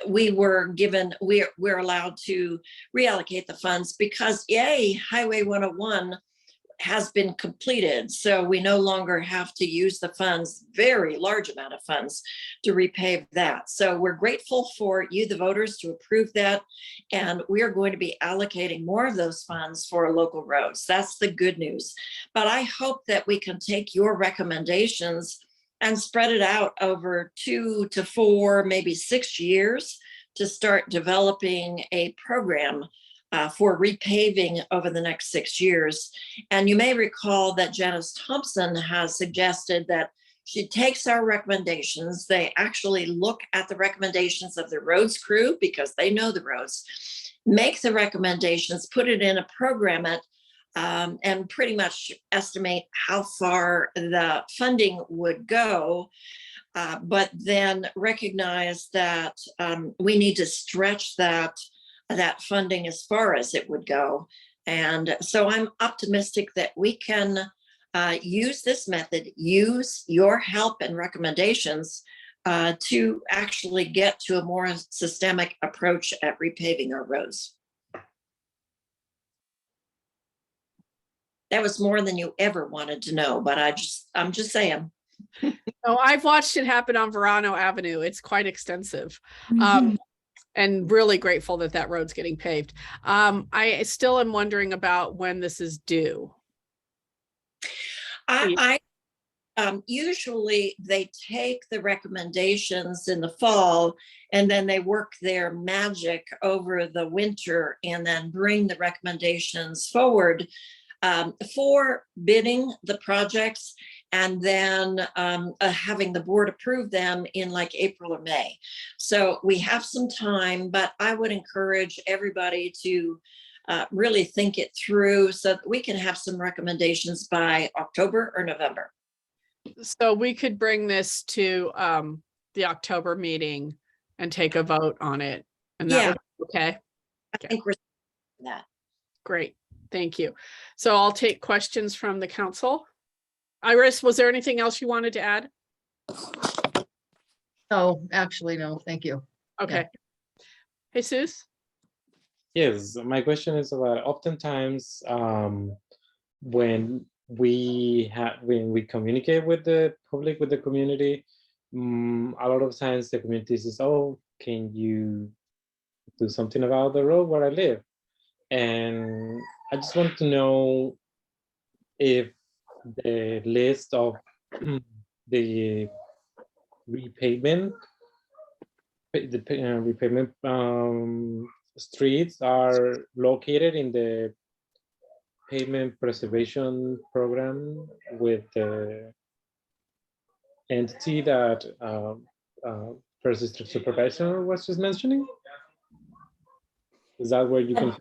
we're allowed to reallocate the funds because Highway 101 has been completed. So we no longer have to use the funds, very large amount of funds, to repave that. So we're grateful for you, the voters, to approve that. And we are going to be allocating more of those funds for local roads. That's the good news. But I hope that we can take your recommendations and spread it out over 2 to 4, maybe 6 years to start developing a program for repaving over the next 6 years. And you may recall that Janice Thompson has suggested that she takes our recommendations. They actually look at the recommendations of the roads crew because they know the roads, make the recommendations, put it in a program and pretty much estimate how far the funding would go, but then recognize that we need to stretch that funding as far as it would go. And so I'm optimistic that we can use this method, use your help and recommendations to actually get to a more systemic approach at repaving our roads. That was more than you ever wanted to know, but I'm just saying. Oh, I've watched it happen on Verano Avenue. It's quite extensive. And really grateful that that road's getting paved. I still am wondering about when this is due. Usually they take the recommendations in the fall and then they work their magic over the winter and then bring the recommendations forward for bidding the projects and then having the board approve them in like April or May. So we have some time, but I would encourage everybody to really think it through so that we can have some recommendations by October or November. So we could bring this to the October meeting and take a vote on it. And that would be okay. I think we're that. Great, thank you. So I'll take questions from the council. Iris, was there anything else you wanted to add? Oh, actually, no, thank you. Okay. Jesus? Yes, my question is about oftentimes when we communicate with the public, with the community, a lot of times the community says, "Oh, can you do something about the road where I live?" And I just want to know if the list of the repayment streets are located in the pavement preservation program with the entity that First District Supervisor was just mentioning? Is that where you can?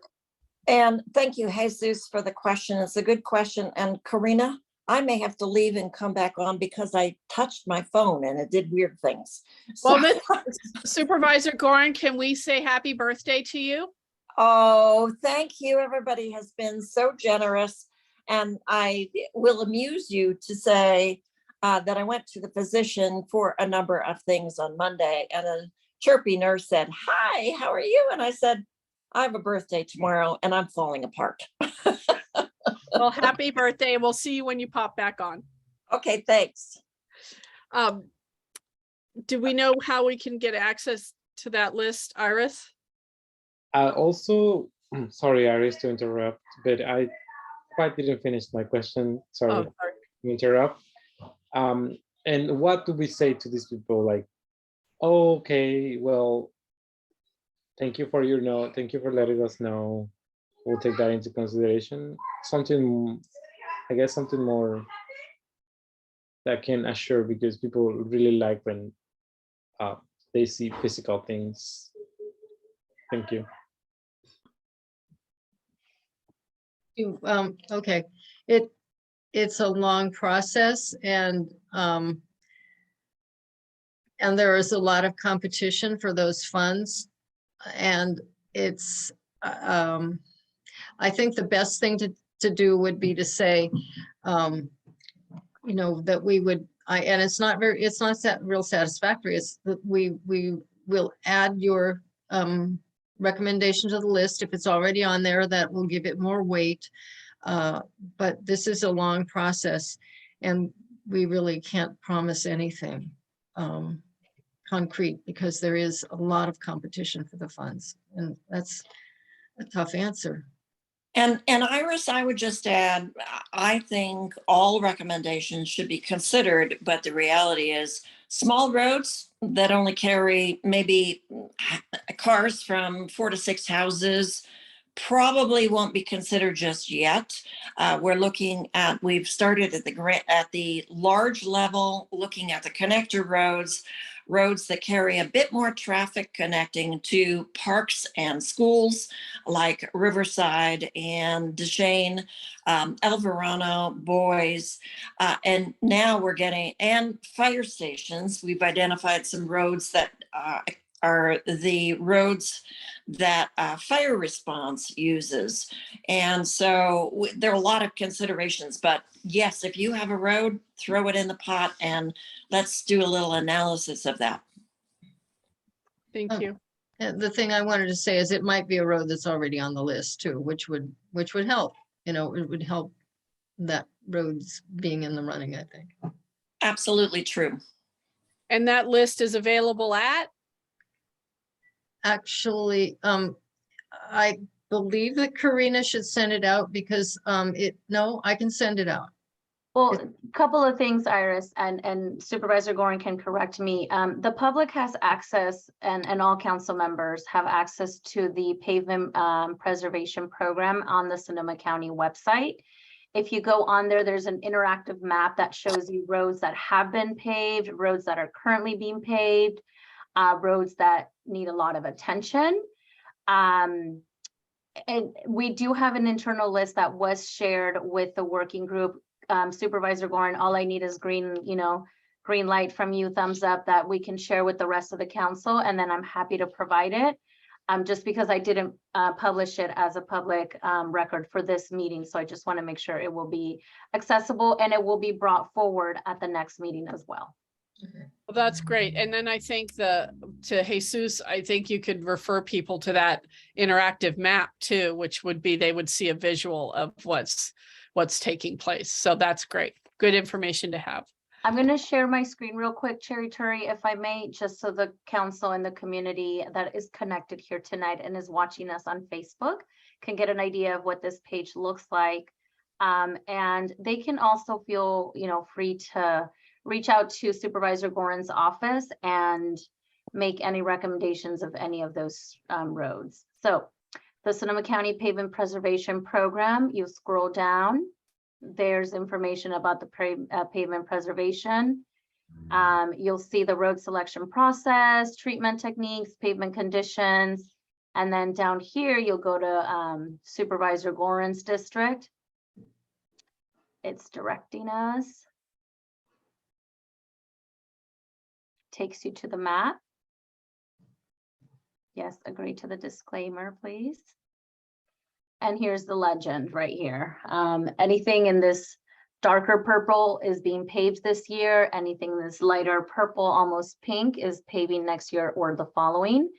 And thank you, Jesus, for the question. It's a good question. And Karina, I may have to leave and come back on because I touched my phone and it did weird things. Well, So- Supervisor Gorin, can we say happy birthday to you? Oh, thank you. Everybody has been so generous. And I will amuse you to say that I went to the physician for a number of things on Monday, and a chirpy nurse said, "Hi, how are you?" And I said, "I have a birthday tomorrow and I'm falling apart." Well, happy birthday. We'll see you when you pop back on. Okay, thanks. Do we know how we can get access to that list, Iris? Also, sorry, Iris, to interrupt, but I quite didn't finish my question. Sorry Oh, to sorry. interrupt. And what do we say to these people? Like, oh, okay, well, thank you for your note. Thank you for letting us know. We'll take that into consideration. Something, I guess, something more that can assure, because people really like when they see physical things. Thank you. Okay, it's a long process, and there is a lot of competition for those funds, and it's I think the best thing to do would be to say, you know, that we would, and it's not real satisfactory. It's that we will add your recommendation to the list. If it's already on there, that will give it more weight. But this is a long process, and we really can't promise anything concrete, because there is a lot of competition for the funds, and that's a tough answer. And Iris, I would just add, I think all recommendations should be considered, but the reality is small roads that only carry maybe cars from 4 to 6 houses probably won't be considered just yet. We've started at the large level, looking at the connector roads that carry a bit more traffic connecting to parks and schools like Riverside and Duchesne, El Verano, Boys, and now we're getting, and fire stations. We've identified some roads that are the roads that fire response uses. And so there are a lot of considerations, but yes, if you have a road, throw it in the pot and let's do a little analysis of that. Thank you. And the thing I wanted to say is it might be a road that's already on the list too, which would help. You know, it would help that roads being in the running, I think. Absolutely true. And that list is available at? Actually, I believe that Karina should send it out, because no, I can send it out. Well, a couple of things, Iris, and Supervisor Gorin can correct me. The public has access, and all council members have access to the pavement preservation program on the Sonoma County website. If you go on there, there's an interactive map that shows you roads that have been paved, roads that are currently being paved, roads that need a lot of attention. And we do have an internal list that was shared with the working group. Supervisor Gorin, all I need is green light from you, thumbs up, that we can share with the rest of the council, and then I'm happy to provide it. Just because I didn't publish it as a public record for this meeting, so I just want to make sure it will be accessible, and it will be brought forward at the next meeting as well. Well, that's great. And then I think to Jesus, I think you could refer people to that interactive map too, which would be, they would see a visual of what's taking place. So that's great. Good information to have. I'm going to share my screen real quick, Cherry Turi, if I may, just so the council and the community that is connected here tonight and is watching us on Facebook can get an idea of what this page looks like. And they can also feel, free to reach out to Supervisor Gorin's office and make any recommendations of any of those roads. So the Sonoma County Pavement Preservation Program, you scroll down, there's information about the pavement preservation. You'll see the road selection process, treatment techniques, pavement conditions. And then down here, you'll go to Supervisor Gorin's district. It's directing us. Takes you to the map. Yes, agree to the disclaimer, please. And here's the legend right here. Anything in this darker purple is being paved this year. Anything this lighter purple, almost pink, is paving next year or the following.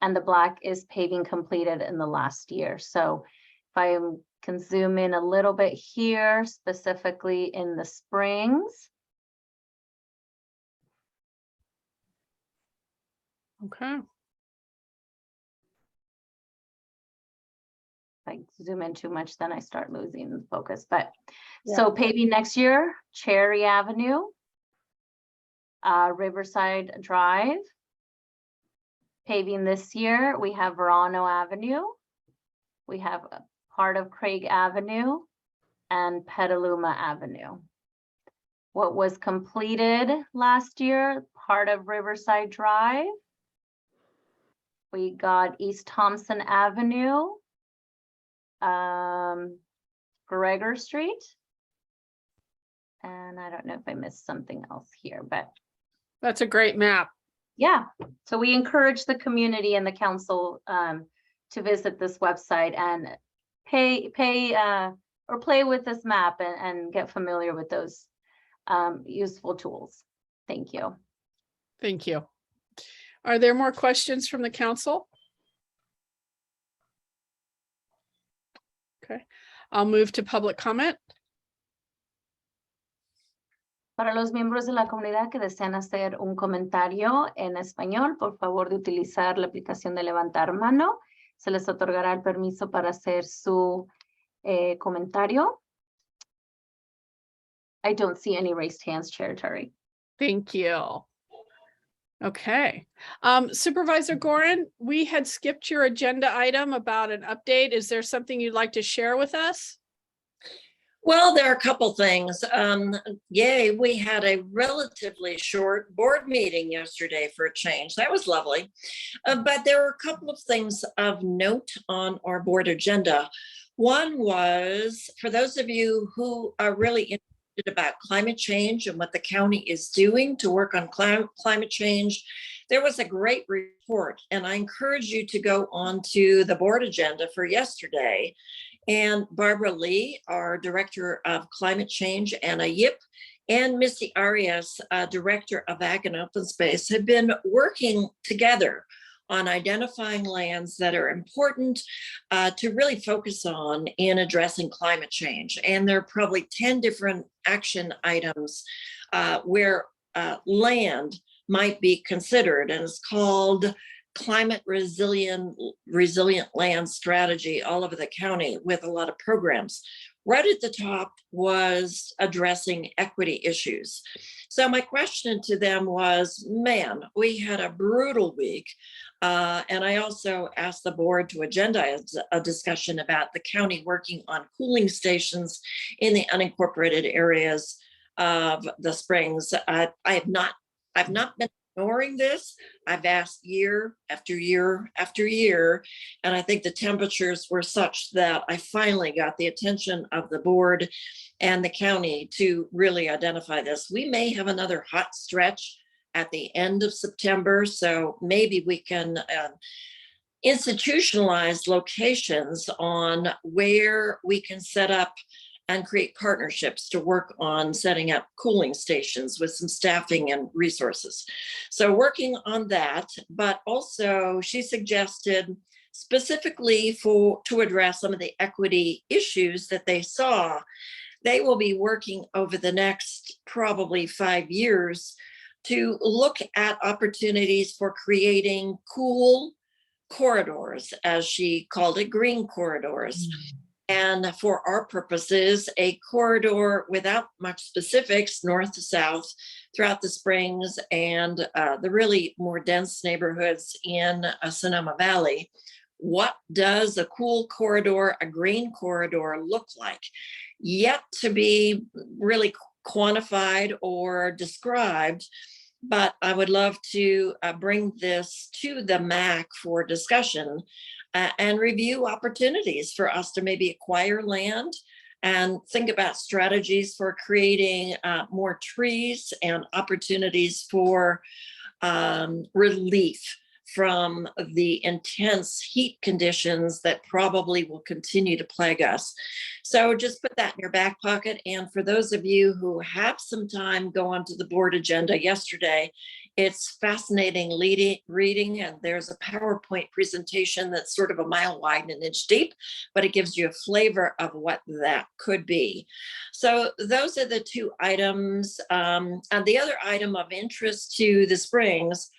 And the black is paving completed in the last year. So if I can zoom in a little bit here, specifically in the Springs. Okay. If I zoom in too much, then I start losing focus. But Yeah. so paving next year, Cherry Avenue, Riverside Drive. Paving this year, we have Verano Avenue. We have a part of Craig Avenue and Petaluma Avenue. What was completed last year, part of Riverside Drive. We got East Thompson Avenue, Gregor Street. And I don't know if I missed something else here, but That's a great map. yeah. So we encourage the community and the council to visit this website and pay or play with this map and get familiar with those useful tools. Thank you. Thank you. Are there more questions from the council? Okay, I'll move to public comment. Para los miembros de la comunidad que desean hacer un comentario en español, por favor de utilizar la aplicación de levantar mano. Se les otorgará el permiso para hacer su comentario. I don't see any raised hands, Chair Turi. Thank you. Okay. Supervisor Gorin, we had skipped your agenda item about an update. Is there something you'd like to share with us? Well, there are a couple things. Yay, we had a relatively short board meeting yesterday for a change. That was lovely. But there were a couple of things of note on our board agenda. One was, for those of you who are really interested about climate change and what the county is doing to work on climate change, there was a great report, and I encourage you to go on to the board agenda for yesterday. And Barbara Lee, our Director of Climate Change, Anna Yip, and Misty Arias, Director of Ag and Open Space, have been working together on identifying lands that are important to really focus on in addressing climate change. And there are probably 10 different action items where land might be considered, and it's called Climate Resilient Land Strategy all over the county with a lot of programs. Right at the top was addressing equity issues. So my question to them was, man, we had a brutal week. And I also asked the board to agendize a discussion about the county working on cooling stations in the unincorporated areas of the Springs. I've not been ignoring this. I've asked year after year after year, and I think the temperatures were such that I finally got the attention of the board and the county to really identify this. We may have another hot stretch at the end of September, so maybe we can institutionalize locations on where we can set up and create partnerships to work on setting up cooling stations with some staffing and resources. So working on that, but also she suggested specifically to address some of the equity issues that they saw, they will be working over the next probably 5 years to look at opportunities for creating cool corridors, as she called it, green corridors. And for our purposes, a corridor without much specifics, north to south, throughout the Springs and the really more dense neighborhoods in Sonoma Valley, what does a cool corridor, a green corridor look like? Yet to be really quantified or described, but I would love to bring this to the MAC for discussion and review opportunities for us to maybe acquire land and think about strategies for creating more trees and opportunities for relief from the intense heat conditions that probably will continue to plague us. So just put that in your back pocket. And for those of you who have some time, go onto the board agenda yesterday. It's fascinating reading, and there's a PowerPoint presentation that's sort of a mile wide and an inch deep, but it gives you a flavor of what that could be. So those are the two items. And the other item of interest to the Springs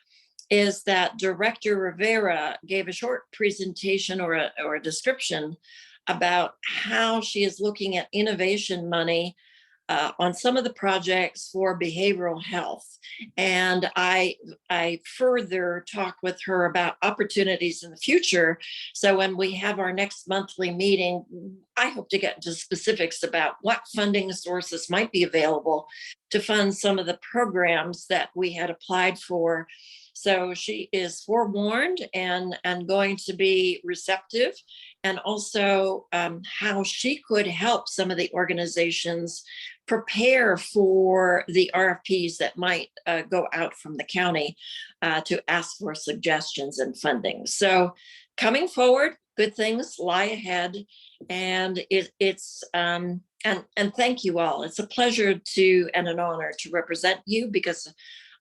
is that Director Rivera gave a short presentation or a description about how she is looking at innovation money on some of the projects for behavioral health. And I further talked with her about opportunities in the future. So when we have our next monthly meeting, I hope to get into specifics about what funding sources might be available to fund some of the programs that we had applied for. So she is forewarned and going to be receptive, and also how she could help some of the organizations prepare for the RFPs that might go out from the county to ask for suggestions and funding. So coming forward, good things lie ahead, and it's and thank you all. It's a pleasure to and an honor to represent you, because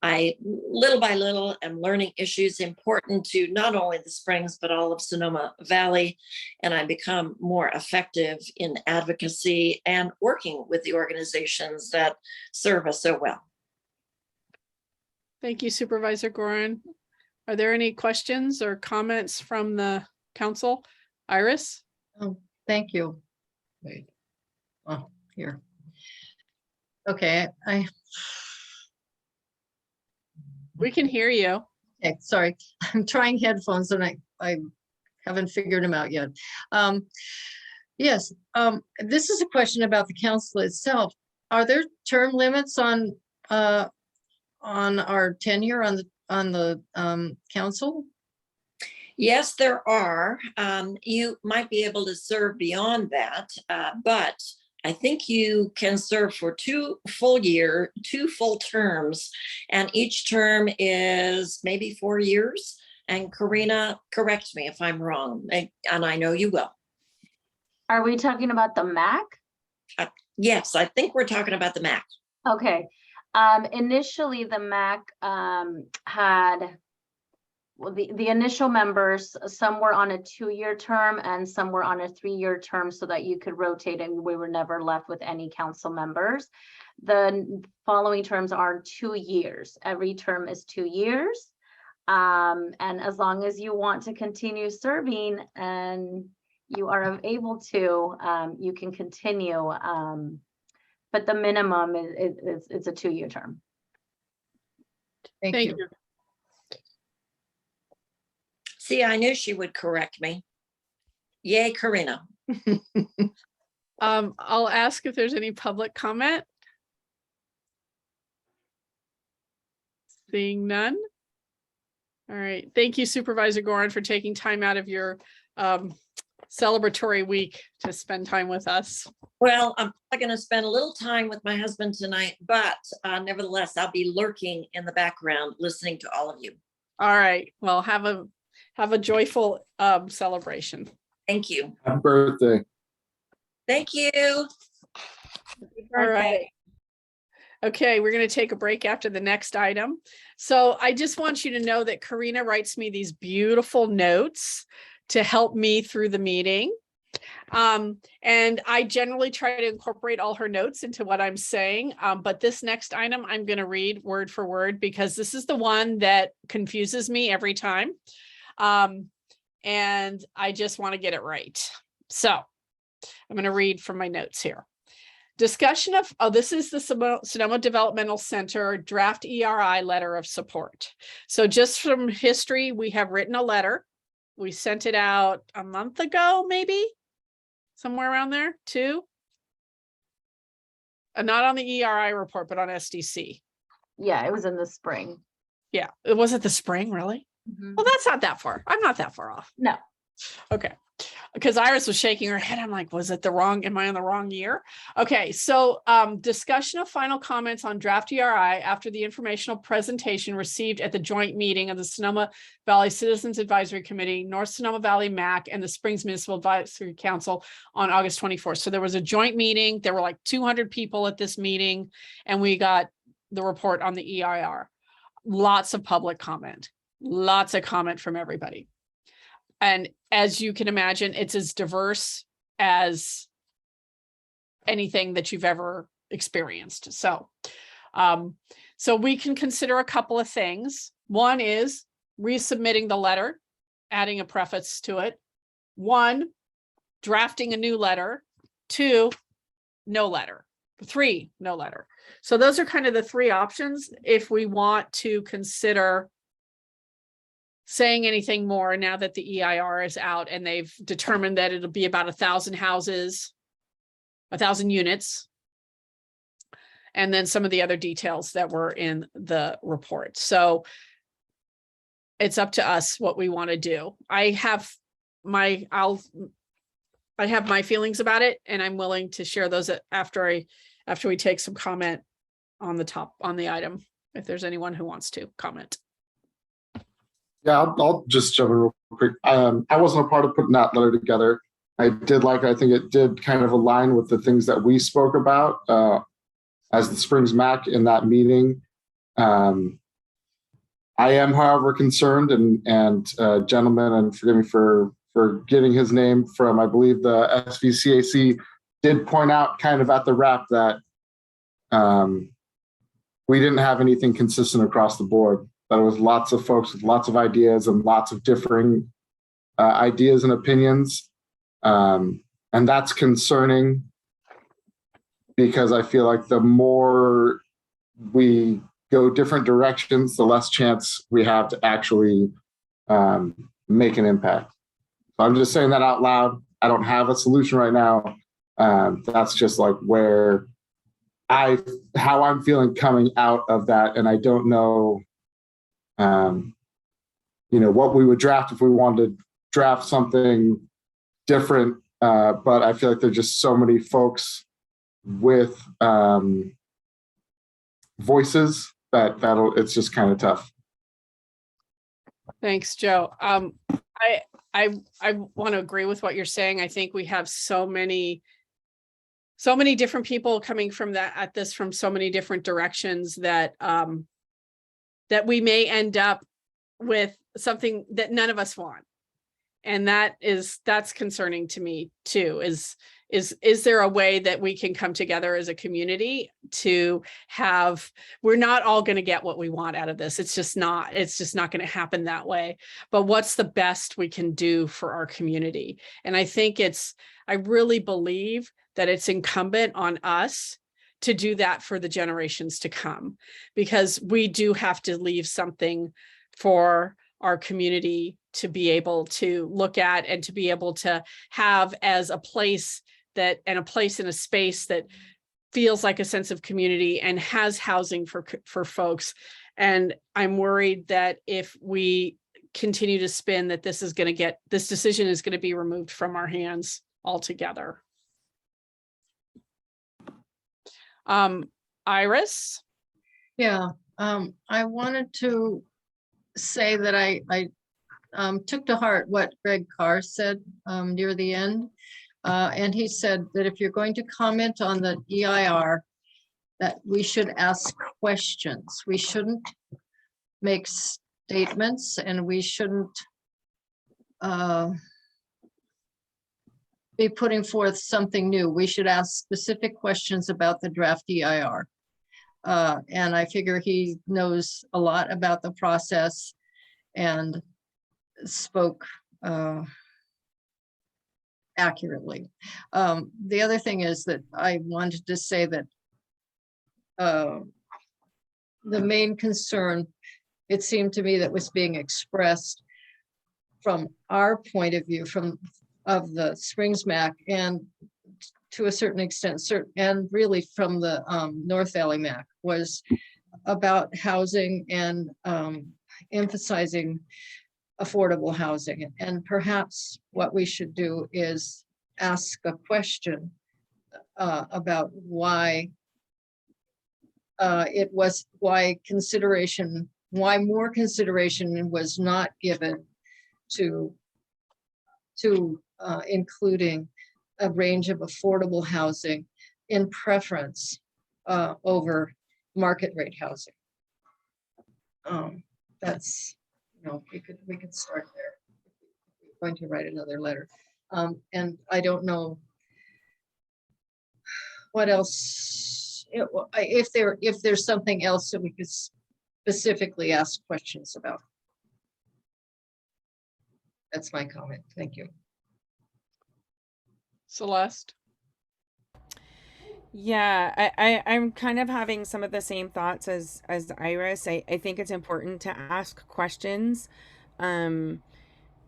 I, little by little, am learning issues important to not only the Springs, but all of Sonoma Valley. And I become more effective in advocacy and working with the organizations that serve us so well. Thank you, Supervisor Gorin. Are there any questions or comments from the council? Iris? Oh, thank you. Wait. Oh, here. Okay, We can hear you. okay, sorry. I'm trying headphones and I haven't figured them out yet. Yes, this is a question about the council itself. Are there term limits on our tenure on the council? Yes, there are. You might be able to serve beyond that, but I think you can serve for 2 full terms, and each term is maybe 4 years. And Karina, correct me if I'm wrong, and I know you will. Are we talking about the MAC? Yes, I think we're talking about the MAC. Okay. Initially, the MAC had, well, the initial members, some were on a 2-year term and some were on a 3-year term, so that you could rotate and we were never left with any council members. The following terms are 2 years. Every term is 2 years. And as long as you want to continue serving and you are able to, you can continue. But the minimum it's a 2-year term. Thank you. See, I knew she would correct me. Yay, Karina. I'll ask if there's any public comment. Seeing none. All right. Thank you, Supervisor Gorin, for taking time out of your celebratory week to spend time with us. Well, I'm going to spend a little time with my husband tonight, but nevertheless, I'll be lurking in the background listening to all of you. All right. Well, have a joyful celebration. Thank you. Happy birthday. Thank you. All right. Okay, we're going to take a break after the next item. So I just want you to know that Karina writes me these beautiful notes to help me through the meeting. And I generally try to incorporate all her notes into what I'm saying. But this next item I'm going to read word for word, because this is the one that confuses me every time. And I just want to get it right. So I'm going to read from my notes here. Discussion of, this is the Sonoma Developmental Center draft ERI letter of support. So just from history, we have written a letter We sent it out a month ago, maybe somewhere around there, 2. Not on the ERI report, but on SDC. Yeah, it was in the spring. Yeah, it wasn't the spring, really. Mhm. Well, that's not that far. I'm not that far off. No. Okay. Because Iris was shaking her head. I'm like, was it the wrong? Am I in the wrong year? Okay. So discussion of final comments on draft ERI after the informational presentation received at the joint meeting of the Sonoma Valley Citizens Advisory Committee, North Sonoma Valley MAC, and the Springs Municipal Advisory Council on August 24th. So there was a joint meeting. There were like 200 people at this meeting, and we got the report on the EIR. Lots of public comment, lots of comment from everybody. And as you can imagine, it's as diverse as anything that you've ever experienced. So we can consider a couple of things. One is resubmitting the letter, adding a preface to it. 1, drafting a new letter. 2, no letter. 3, no letter. So those are kind of the 3 options if we want to consider saying anything more now that the EIR is out and they've determined that it'll be about 1,000 houses, 1,000 units, and then some of the other details that were in the report. So it's up to us what we want to do. I have my feelings about it, and I'm willing to share those after we take some comment on the item, if there's anyone who wants to comment. Yeah, I'll just jump in real quick. I wasn't a part of putting that letter together. I think it did kind of align with the things that we spoke about as the Springs MAC in that meeting. I am, however, concerned, and gentleman, and forgive me for getting his name from, I believe the SVCAC did point out kind of at the wrap that we didn't have anything consistent across the board. There was lots of folks with lots of ideas and lots of differing ideas and opinions. And that's concerning because I feel like the more we go different directions, the less chance we have to actually make an impact. So I'm just saying that out loud. I don't have a solution right now. That's just like how I'm feeling coming out of that. And I don't know, what we would draft if we wanted to draft something different. But I feel like there's just so many folks with voices that it's just kind of tough. Thanks, Joe. I want to agree with what you're saying. I think we have so many different people coming from from so many different directions that that we may end up with something that none of us want. And that's concerning to me too, is there a way that we can come together as a community to we're not all going to get what we want out of this. It's just not going to happen that way. But what's the best we can do for our community? And I think I really believe that it's incumbent on us to do that for the generations to come, because we do have to leave something for our community to be able to look at and to be able to have as a place in a space that feels like a sense of community and has housing for folks. And I'm worried that if we continue to spin that this decision is going to be removed from our hands altogether. Iris? Yeah, I wanted to say that I took to heart what Greg Carr said near the end. And he said that if you're going to comment on the EIR, that we should ask questions. We shouldn't make statements, and we shouldn't be putting forth something new. We should ask specific questions about the draft EIR. And I figure he knows a lot about the process and spoke accurately. The other thing is that I wanted to say that the main concern, it seemed to me, that was being expressed from our point of view, of the Springs MAC, and to a certain extent, and really from the North Valley MAC, was about housing and emphasizing affordable housing. And perhaps what we should do is ask a question about why why more consideration was not given to including a range of affordable housing in preference over market rate housing. That's, we could start there. We're going to write another letter. And I don't know what else, if there's something else that we could specifically ask questions about. That's my comment. Thank you. Celeste? Yeah, I'm kind of having some of the same thoughts as Iris. I think it's important to ask questions,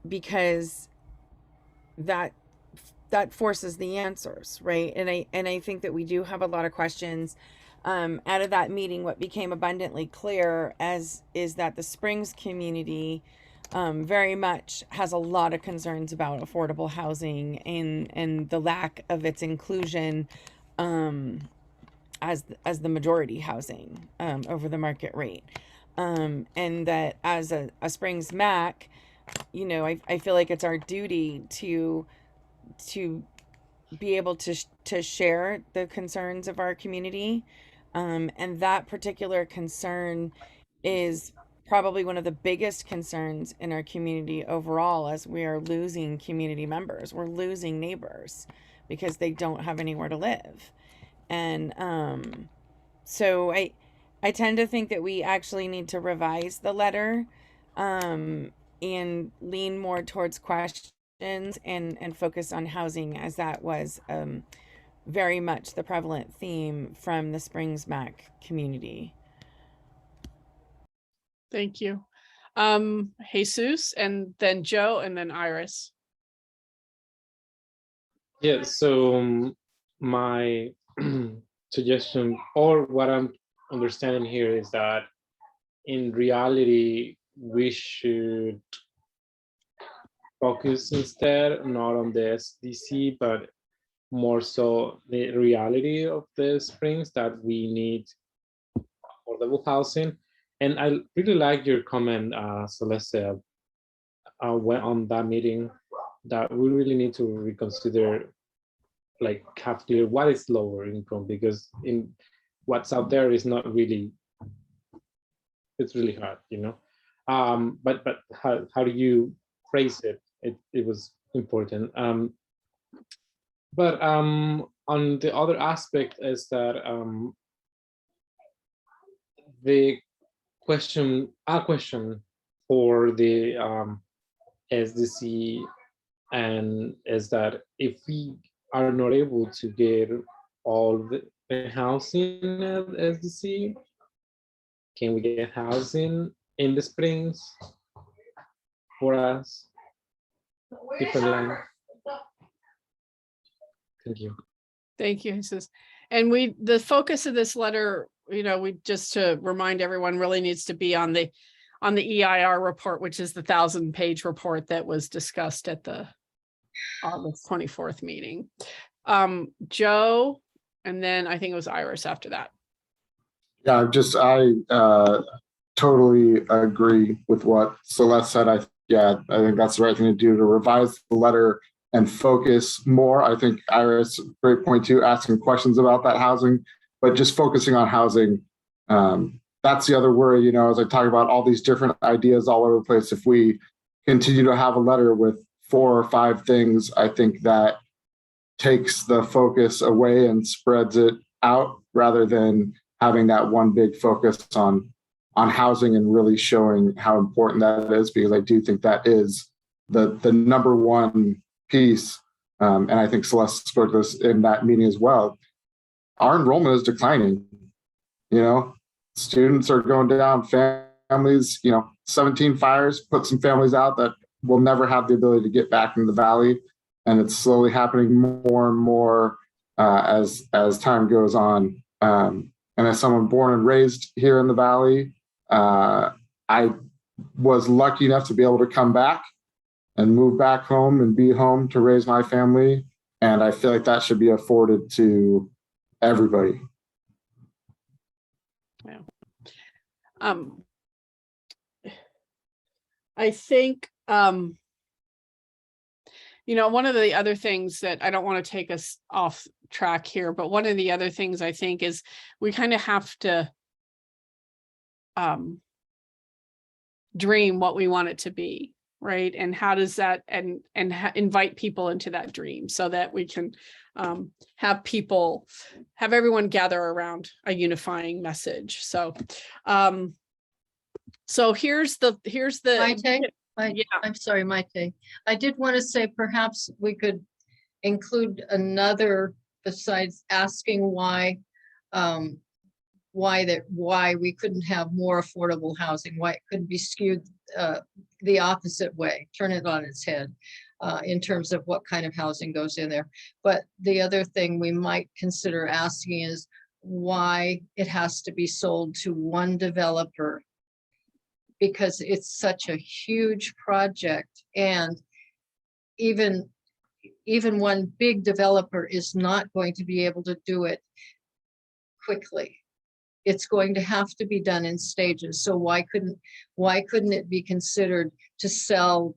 because that forces the answers, right? And I think that we do have a lot of questions. Out of that meeting, what became abundantly clear is that the Springs community very much has a lot of concerns about affordable housing and the lack of its inclusion as the majority housing over the market rate, and that as a Springs MAC, I feel like it's our duty to be able to share the concerns of our community, and that particular concern is probably one of the biggest concerns in our community overall, as we are losing community members. We're losing neighbors because they don't have anywhere to live. And so I tend to think that we actually need to revise the letter and lean more towards questions and focus on housing, as that was very much the prevalent theme from the Springs MAC community. Thank you. Jesus, and then Joe, and then Iris. Yeah, so my suggestion, or what I'm understanding here, is that in reality, we should focus instead not on the SDC, but more so the reality of the Springs, that we need affordable housing. And I really like your comment, Celeste, went on that meeting, that we really need to reconsider, like, have clear what is lower income, because in what's out there is not really, it's really hard, but how do you phrase it? It was important. But on the other aspect is that the question for the SDC and is that if we are not able to get all the housing at SDC, can we get housing in the Springs for us? Different land. Thank you. Thank you, Jesus. And the focus of this letter, we just to remind everyone, really needs to be on the EIR report, which is the 1,000-page report that was discussed at the August 24th meeting. Joe, and then I think it was Iris after that. Yeah, I totally agree with what Celeste said. I think that's the right thing to do, to revise the letter and focus more. I think Iris, great point too, asking questions about that housing, but just focusing on housing. That's the other worry, as I talk about all these different ideas all over the place. If we continue to have a letter with 4 or 5 things, I think that takes the focus away and spreads it out, rather than having that one big focus on housing and really showing how important that is, because I do think that is the number one piece. And I think Celeste spoke to this in that meeting as well. Our enrollment is declining. Students are going down, families, 17 fires put some families out that will never have the ability to get back into the valley, and it's slowly happening more and more as time goes on. And as someone born and raised here in the valley, I was lucky enough to be able to come back and move back home and be home to raise my family. And I feel like that should be afforded to everybody. I think, one of the other things that I don't want to take us off track here, but one of the other things I think is we kind of have to dream what we want it to be, right? And how does that invite people into that dream so that we can have everyone gather around a unifying message. So here's the Maite, I'm sorry, Maite. I did want to say perhaps we could include another, besides asking why we couldn't have more affordable housing, why it could be skewed the opposite way, turn it on its head in terms of what kind of housing goes in there. But the other thing we might consider asking is why it has to be sold to one developer, because it's such a huge project, and even one big developer is not going to be able to do it quickly. It's going to have to be done in stages. So why couldn't it be considered to sell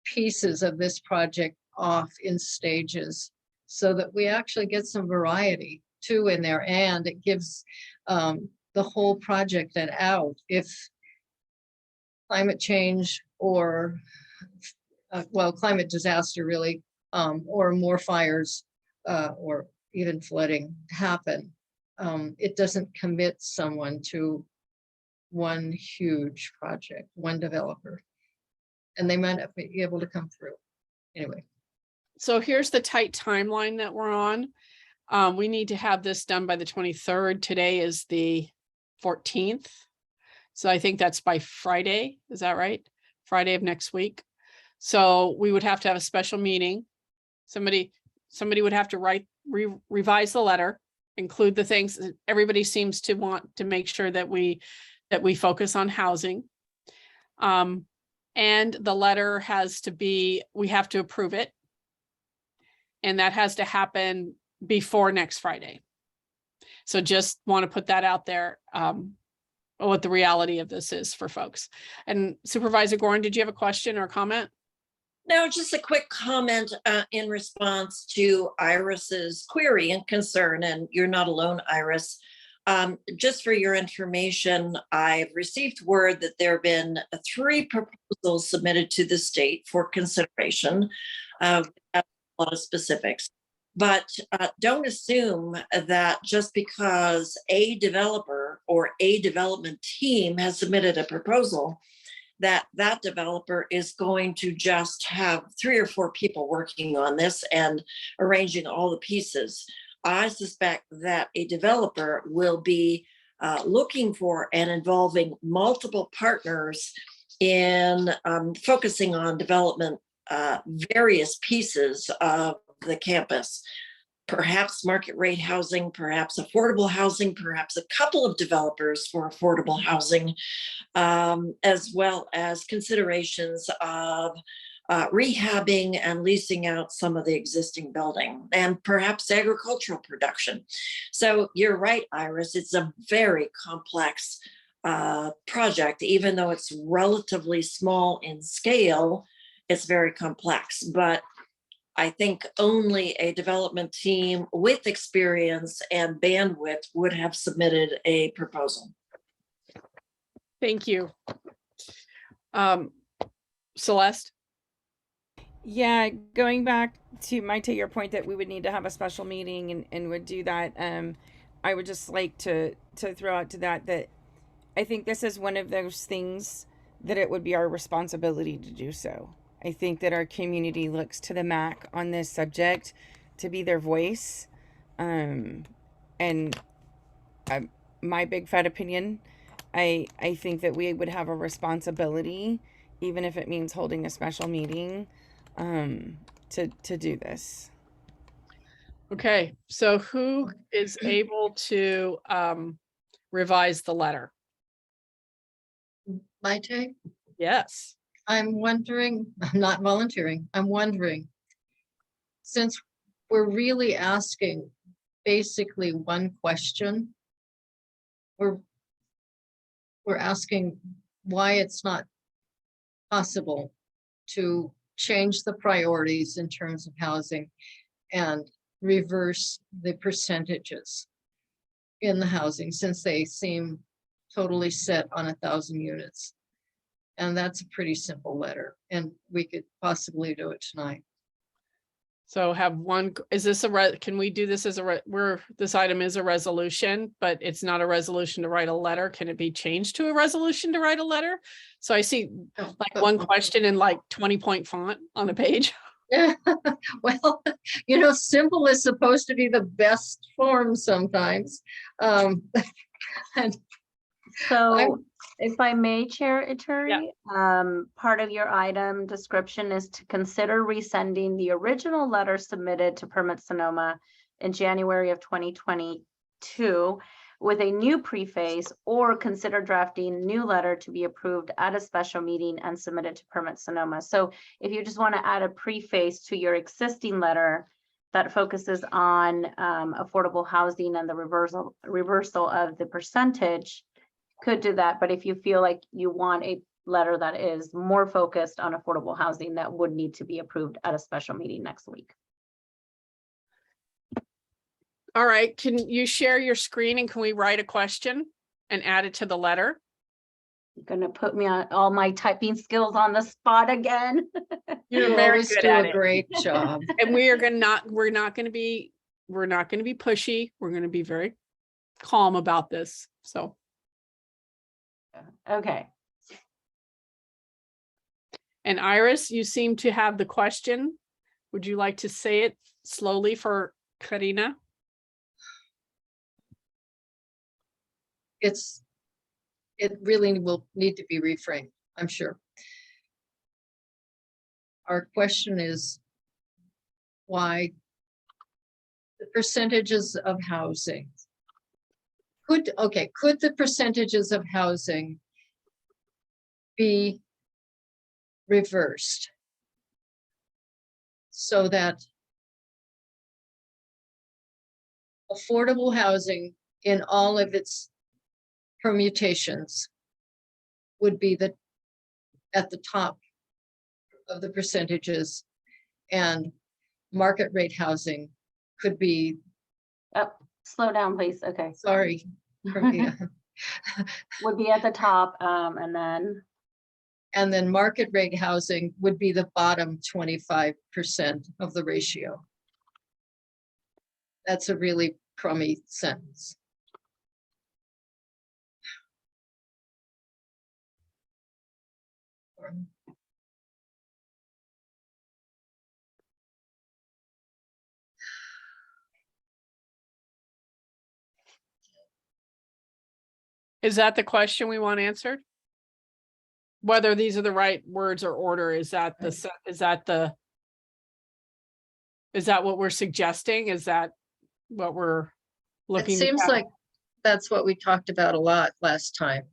pieces of this project off in stages so that we actually get some variety too in there, and it gives the whole project an out if climate change or climate disaster really, or more fires or even flooding happen. It doesn't commit someone to one huge project, one developer, and they might not be able to come through. Anyway. So here's the tight timeline that we're on. We need to have this done by the 23rd. Today is the 14th. So I think that's by Friday. Is that right? Friday of next week. So we would have to have a special meeting. Somebody would have to revise the letter, include the things that everybody seems to want to make sure that we focus on housing. And the letter we have to approve it. And that has to happen before next Friday. So just want to put that out there, what the reality of this is for folks. And Supervisor Gorin, did you have a question or comment? No, just a quick comment in response to Iris's query and concern, and you're not alone, Iris. Just for your information, I've received word that there have been 3 proposals submitted to the state for consideration. A lot of specifics, but don't assume that just because a developer or a development team has submitted a proposal, that developer is going to just have 3 or 4 people working on this and arranging all the pieces. I suspect that a developer will be looking for and involving multiple partners in focusing on development, various pieces of the campus. Perhaps market rate housing, perhaps affordable housing, perhaps a couple of developers for affordable housing, as well as considerations of rehabbing and leasing out some of the existing building, and perhaps agricultural production. So you're right, Iris, it's a very complex project. Even though it's relatively small in scale, it's very complex. But I think only a development team with experience and bandwidth would have submitted a proposal. Thank you. Celeste? Yeah, going back to your point that we would need to have a special meeting and would do that. I would just like to throw out to that I think this is one of those things that it would be our responsibility to do so. I think that our community looks to the MAC on this subject to be their voice. And my big fat opinion, I think that we would have a responsibility even if it means holding a special meeting to do this. Okay, so who is able to revise the letter? My take, Yes. I'm wondering, I'm not volunteering, I'm wondering, since we're really asking basically one question, we're asking why it's not possible to change the priorities in terms of housing and reverse the percentages in the housing, since they seem totally set on 1,000 units. And that's a pretty simple letter, and we could possibly do it tonight. So have one, is this can we do this as this item is a resolution, but it's not a resolution to write a letter. Can it be changed to a resolution to write a letter? So I see like one question in like 20-point font on a page. Yeah, well, you know, simple is supposed to be the best form sometimes. And So if I may, Chair Eturi, part of your item description is to consider resending the original letter submitted to Permit Sonoma in January of 2022 with a new preface, or consider drafting new letter to be approved at a special meeting and submitted to Permit Sonoma. So if you just want to add a preface to your existing letter that focuses on affordable housing and the reversal of the percentage, could do that. But if you feel like you want a letter that is more focused on affordable housing, that would need to be approved at a special meeting next week. All right, can you share your screen and can we write a question and add it to the letter? You're gonna put me on all my typing skills on the spot again. You're you very always good do at a it. great job. And we're not gonna be pushy. We're gonna be very calm about this. So, Okay. and Iris, you seem to have the question. Would you like to say it slowly for Karina? It really will need to be reframed, I'm sure. Our question is why the percentages of housing could the percentages of housing be reversed so that affordable housing in all of its permutations would be at the top of the percentages, and market rate housing could be, Oh, slow down, please. Okay. sorry, Would be at the top, and then market rate housing would be the bottom 25% of the ratio. That's a really crummy sentence. Is that the question we want answered? Whether these are the right words or order, is that what we're suggesting? Is that what we're It looking? seems at? like that's what we talked about a lot last time.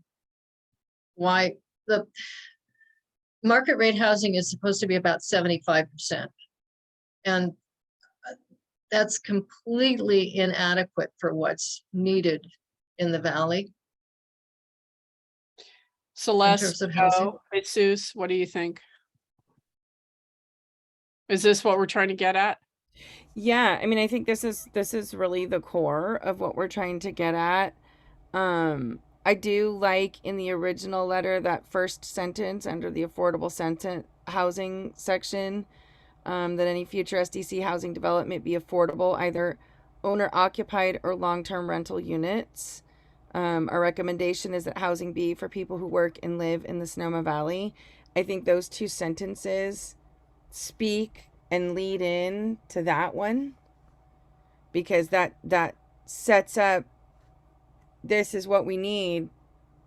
Why the market rate housing is supposed to be about 75%. And that's completely inadequate for what's needed in the valley. Celeste, terms of housing. Jesus, what do you think? Is this what we're trying to get at? Yeah, I mean, I think this is really the core of what we're trying to get at. I do like in the original letter that first sentence under the affordable housing section, that any future SDC housing development be affordable, either owner occupied or long-term rental units. Our recommendation is that housing be for people who work and live in the Sonoma Valley. I think those two sentences speak and lead in to that one, because that sets up, this is what we need,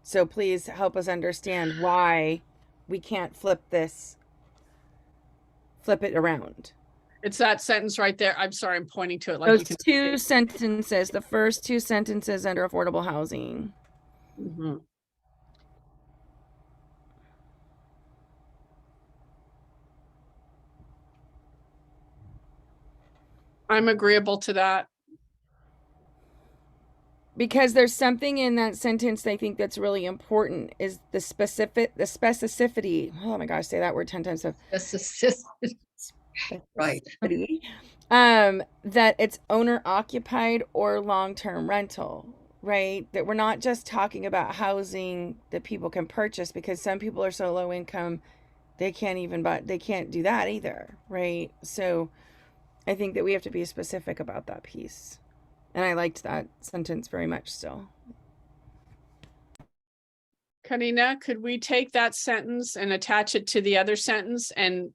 so please help us understand why we can't flip it around. It's that sentence right there. I'm sorry, I'm pointing to it like you Those can. two sentences, the first two sentences under affordable housing. Mhm. I'm agreeable to that. Because there's something in that sentence I think that's really important is the specificity. Oh my gosh, say that word 10 times. This is just, right. That it's owner occupied or long-term rental, right? That we're not just talking about housing that people can purchase, because some people are so low income they can't do that either, right? So I think that we have to be specific about that piece. And I liked that sentence very much still. Karina, could we take that sentence and attach it to the other sentence and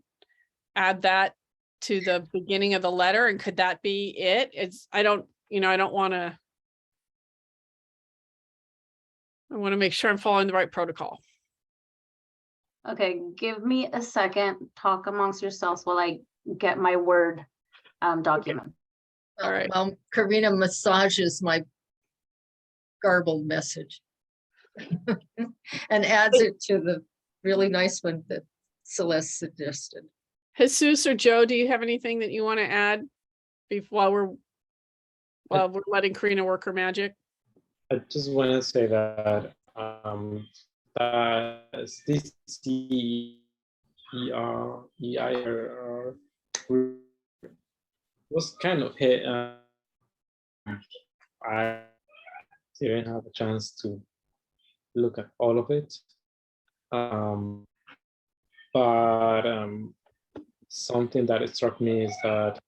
add that to the beginning of the letter? And could that be it? I want to make sure I'm following the right protocol. Okay, give me a second. Talk amongst yourselves while I get my Word document. All right. Karina massages my garbled message and adds it to the really nice one that Celeste suggested. Jesus or Joe, do you have anything that you want to add while we're letting Karina work her magic? I just want to say that this CEIR was kind of hit. I didn't have a chance to look at all of it, but something that struck me is that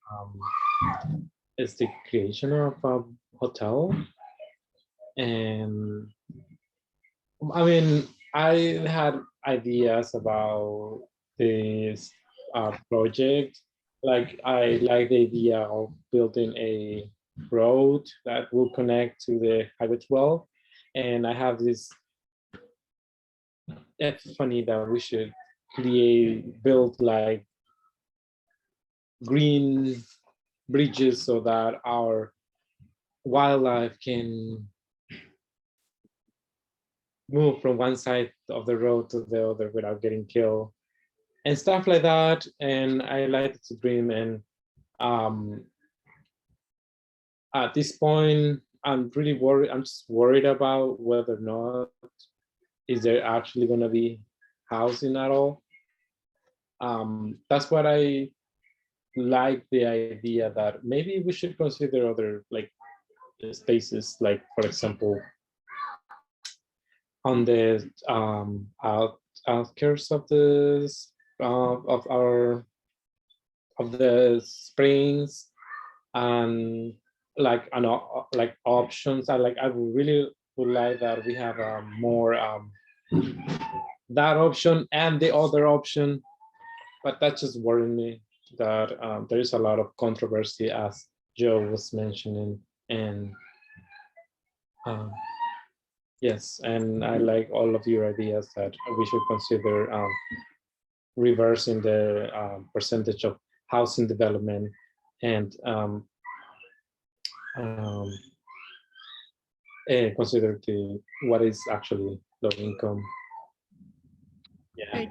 it's the creation of a hotel. And I mean, I had ideas about this project. Like, I like the idea of building a road that will connect to the Highway 12. And I have this epiphany that we should build like green bridges so that our wildlife can move from one side of the road to the other without getting killed and stuff like that. And I like to dream. And at this point, I'm really worried. I'm just worried about whether or not is there actually going to be housing at all. That's what I like, the idea that maybe we should consider other like spaces, like for example, on the outskirts of the springs, and like options. I really would like that we have more that option and the other option, but that's just worrying me that there is a lot of controversy, as Joe was mentioning, and yes, and I like all of your ideas that we should consider reversing the percentage of housing development and consider what is actually low income. Yeah. Okay.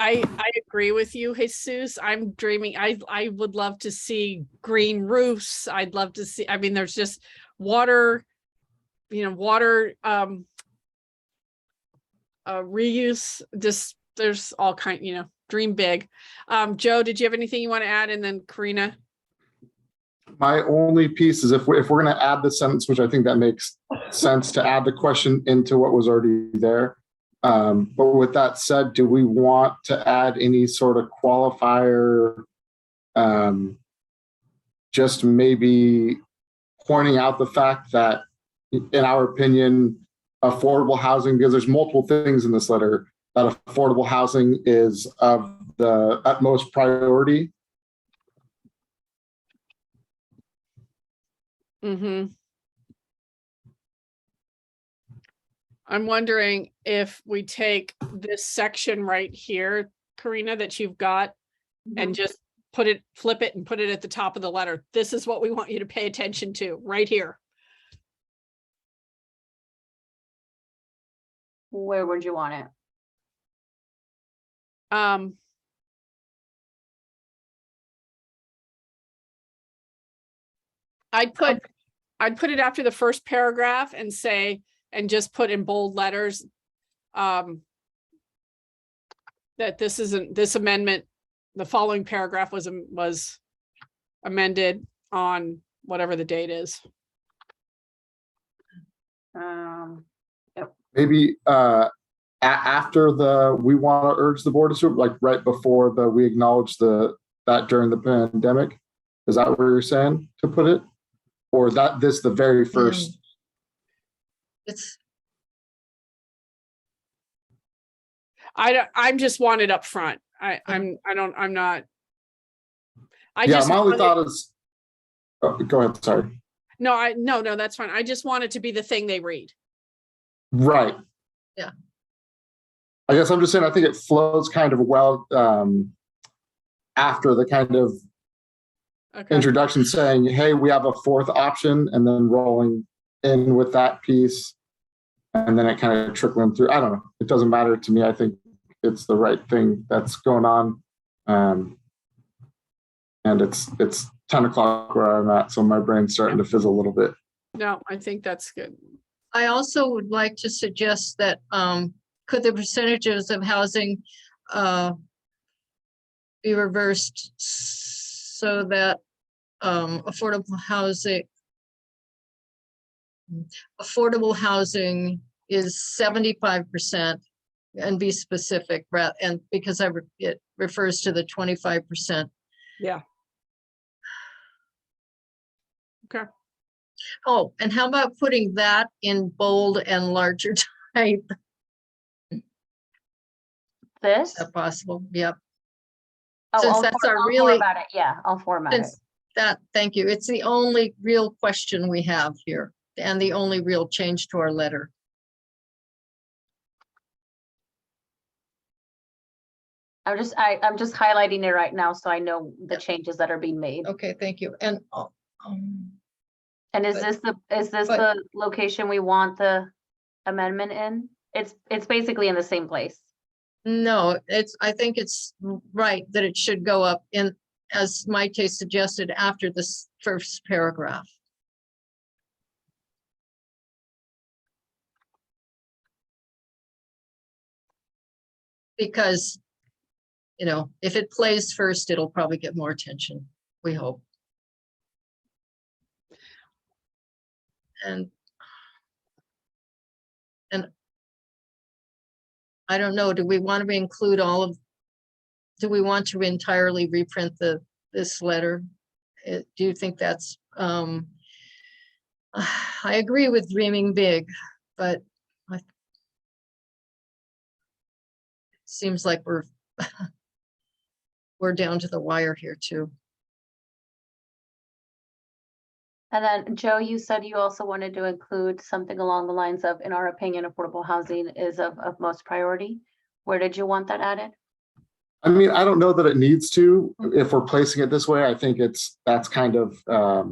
I agree with you, Jesus. I'm dreaming. I would love to see green roofs. I'd love to see, I mean, there's just water, reuse, just there's all kind, dream big. Joe, did you have anything you want to add? And then Karina? My only piece is if we're going to add the sentence, which I think that makes sense to add the question into what was already there. But with that said, do we want to add any sort of qualifier, just maybe pointing out the fact that, in our opinion, affordable housing, because there's multiple things in this letter, that affordable housing is of the utmost priority. Mm-hmm. I'm wondering if we take this section right here, Karina, that you've got, and just flip it and put it at the top of the letter. This is what we want you to pay attention to right here. Where would you want it? I'd put it after the first paragraph and say, and just put in bold letters, that this amendment, the following paragraph was amended on whatever the date is. Maybe after we want to urge the board to super, like right before we acknowledge that during the pandemic. Is that where you're saying to put it? Or the very first? It's, I'm just want it up front. I'm not. Yeah, my only thought is, oh, go ahead, sorry. No, that's fine. I just want it to be the thing they read. Right. Yeah. I guess I'm just saying, I think it flows kind of well after the kind of introduction saying, hey, we have a fourth option, and then rolling in with that piece. And then it kind of trickling through. I don't know. It doesn't matter to me. I think it's the right thing that's going on. And it's 10 o'clock where I'm at, so my brain's starting to fizzle a little bit. No, I think that's good. I also would like to suggest that could the percentages of housing be reversed so that affordable housing is 75% and be specific, and because it refers to the 25%. Yeah. Okay. Oh, and how about putting that in bold and larger type? This? Is that possible? Yep. Oh, Since I'll that's our I'll really, format it. Yeah, I'll format it. since thank you. It's the only real question we have here and the only real change to our letter. I'm just highlighting it right now so I know the changes that are being made. Okay, thank you. And And is but- this but- the location we want the amendment in? It's basically in the same place. no, I think it's right that it should go up in, as Maite suggested, after this first paragraph. Because, if it plays first, it'll probably get more attention, we hope. And I don't know, do we want to include do we want to entirely reprint this letter? Do you think that's, I agree with dreaming big, but it seems like we're down to the wire here too. And then Joe, you said you also wanted to include something along the lines of, in our opinion, affordable housing is of most priority. Where did you want that added? I mean, I don't know that it needs to. If we're placing it this way, I think that's kind of, I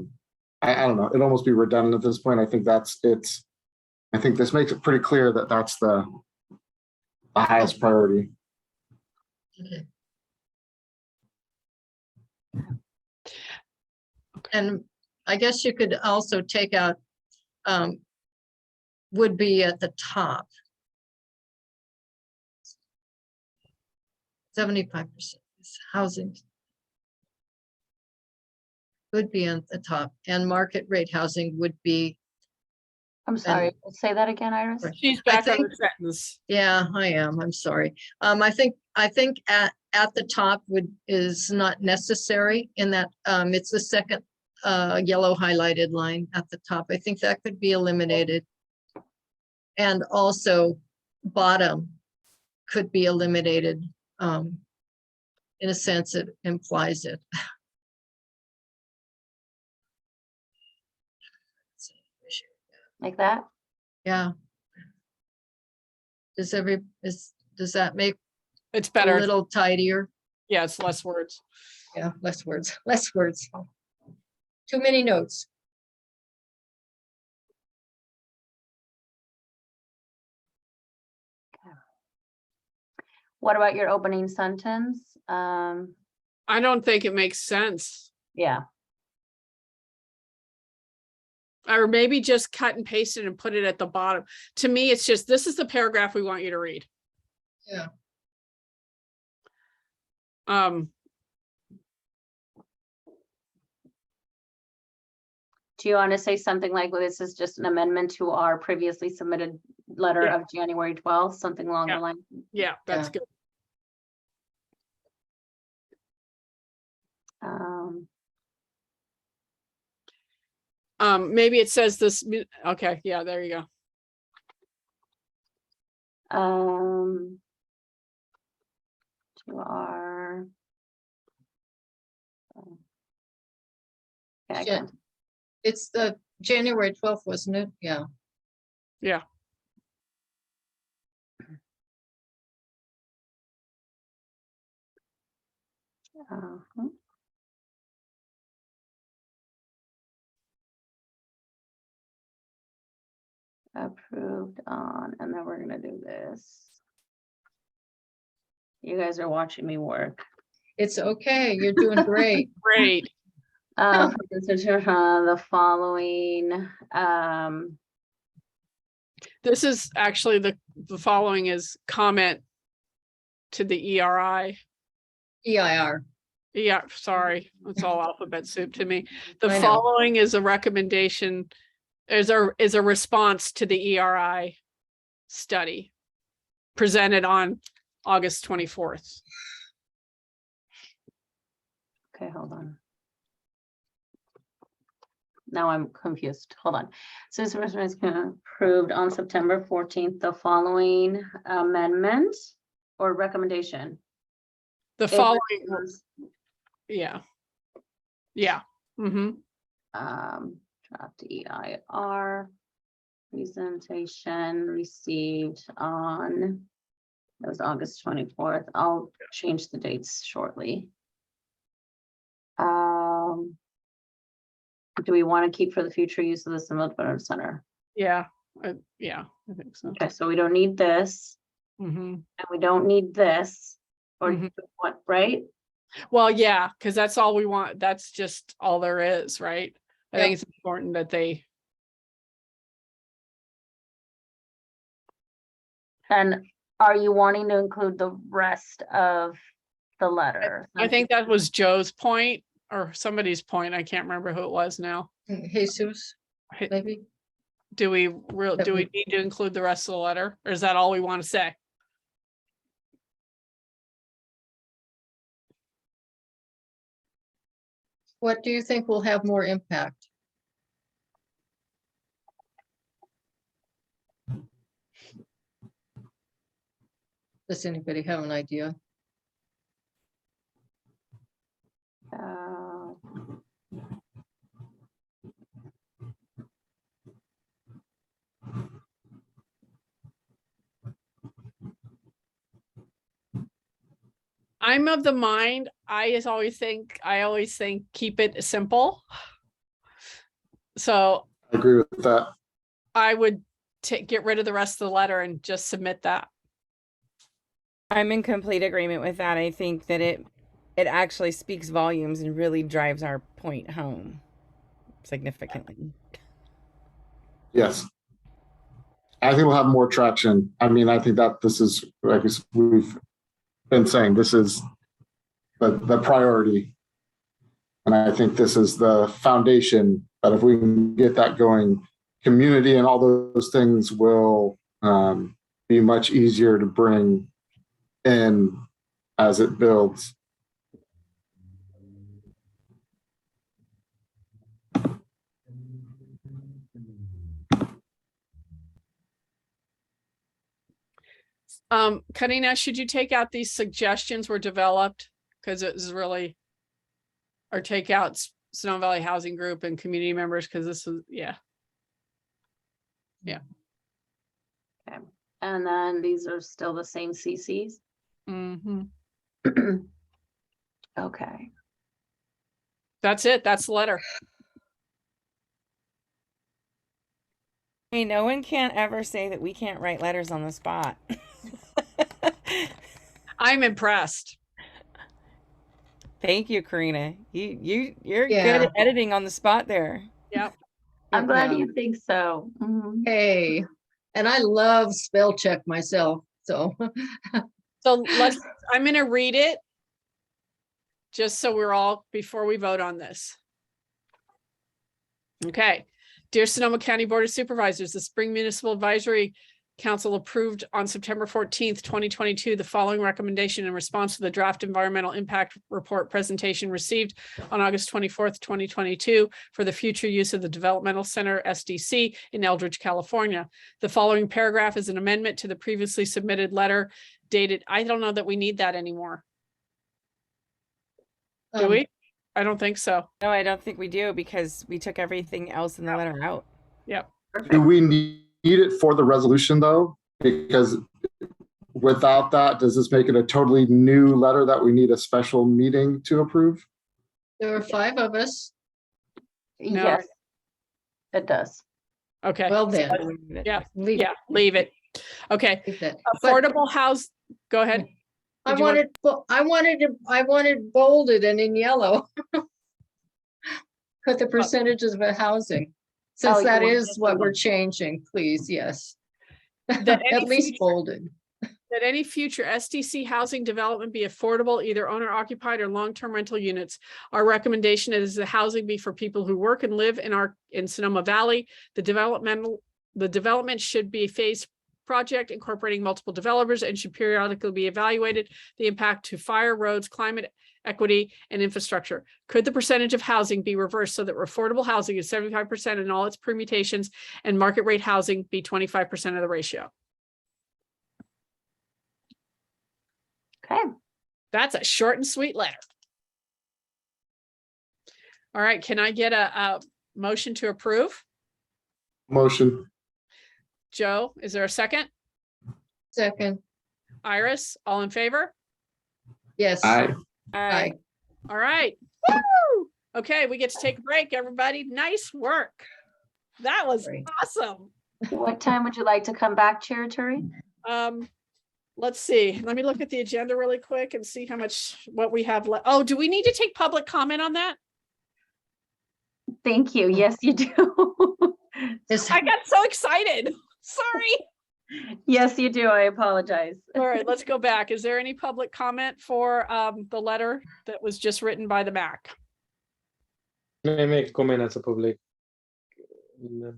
don't know, it'd almost be redundant at this point. I think I think this makes it pretty clear that that's the highest priority. Okay. And I guess you could also take out would be at the top. 75% is housing. Would be at the top, and market rate housing would be. I'm sorry, say that again, Iris. She's back on the sentence. Yeah, I am. I'm sorry. I think at the top is not necessary in that it's the second yellow highlighted line at the top. I think that could be eliminated. And also bottom could be eliminated. In a sense, it implies it. Like that? Yeah. Does that make It's a better. little tidier? Yeah, it's less words. Yeah, less words, less words. Too many notes. What about your opening sentence? I don't think it makes sense. Yeah, Or maybe just cut and paste it and put it at the bottom. To me, it's just, this is the paragraph we want you to read. Yeah. do you want to say something like, well, this is just an amendment to our previously submitted letter Yeah. of January 12th, something along Yeah. the line? Yeah, that's Yeah. good. Maybe it says this, okay, yeah, there you go. To our. Okay, I Yeah. can't- It's the January 12th, wasn't it? Yeah. Yeah. uh-huh. Approved on, and then we're gonna do this. You guys are watching me work. It's okay. You're doing great. Great. The following, This is actually the following is comment to the ERI. EIR. Yeah, sorry, it's all alphabet soup to me. The I know. following is a recommendation, is a response to the ERI study presented on August 24th. okay, hold on. Now I'm confused. Hold on. So this was approved on September 14th, the following amendment or recommendation. The It following, was, yeah. Yeah. Mm-hmm. Draft EIR presentation received on, that was August 24th. I'll change the dates shortly. Do we want to keep for the future use of the Summit Center? Yeah, yeah, I think so. Okay, so we don't need this Mm-hmm. and we don't need this or Mhm. what, right? Well, yeah, because that's all we want. That's just all there is, right? I think it's important that they, And are you wanting to include the rest of the letter? I think that was Joe's point or somebody's point. I can't remember who it was now. Jesus, Hey, maybe. do we That do we we- need to include the rest of the letter? Or is that all we want to say? What do you think will have more impact? Does anybody have an idea? Uh, I'm of the mind, I always think keep it simple. So I agree with that. I would get rid of the rest of the letter and just submit that. I'm in complete agreement with that. I think that it actually speaks volumes and really drives our point home significantly. Yes. I think we'll have more traction. I mean, I think that this is, like we've been saying, this is the priority. And I think this is the foundation that if we can get that going, community and all those things will be much easier to bring in as it builds. Karina, should you take out these suggestions were developed? Because it is really, or take out Sonoma Valley Housing Group and community members, because this is, yeah. Yeah. Okay. And then these are still the same CCs. Mhm. Okay. That's it. That's the letter. Hey, no one can ever say that we can't write letters on the spot. I'm impressed. Thank you, Karina. You're good Yeah. at editing on the spot there. Yep. I'm glad Yeah. you think so. Mhm. Hey, and I love spell check myself, so. So I'm going to read it just so we're all, before we vote on this. Okay. Dear Sonoma County Board of Supervisors, the Spring Municipal Advisory Council approved on September 14th, 2022, the following recommendation in response to the draft environmental impact report presentation received on August 24th, 2022 for the future use of the Developmental Center SDC in Eldridge, California. The following paragraph is an amendment to the previously submitted letter dated. I don't know that we need that anymore. Do um, we? I don't think so. No, I don't think we do because we took everything else in the letter out. Yep. Do we need it for the resolution though? Because without that, does this make it a totally new letter that we need a special meeting to approve? There are 5 of us. No. Yes, it does. Okay. Well then, Yeah. leave Yeah. Leave it. Okay. leave that. But Affordable house. Go ahead. I Did you want- wanted bolded and in yellow. Put the percentages of housing, Oh, since you that want is this what one. we're changing, please, yes. That any At least future- bolded. That any future SDC housing development be affordable, either owner occupied or long-term rental units. Our recommendation is the housing be for people who work and live in Sonoma Valley. The development should be a phased project incorporating multiple developers and should periodically be evaluated. The impact to fire, roads, climate equity, and infrastructure. Could the percentage of housing be reversed so that affordable housing is 75% in all its permutations and market rate housing be 25% of the ratio? Okay. That's a short and sweet letter. All right, can I get a motion to approve? Motion. Joe, is there a second? Second, Iris, all in favor? yes. Aye. Aye. All right. Woo! Okay, we get to take a break, everybody. Nice work. That was Great. awesome. What time would you like to come back, Chair Turi? Let's see. Let me look at the agenda really quick and see how much, what we have left. Oh, do we need to take public comment on that? Thank you. Yes, you do. Is- I got so excited. Sorry. Yes, you do. I apologize. All right, let's go back. Is there any public comment for the letter that was just written by the MAC? Can I make a comment as a public member?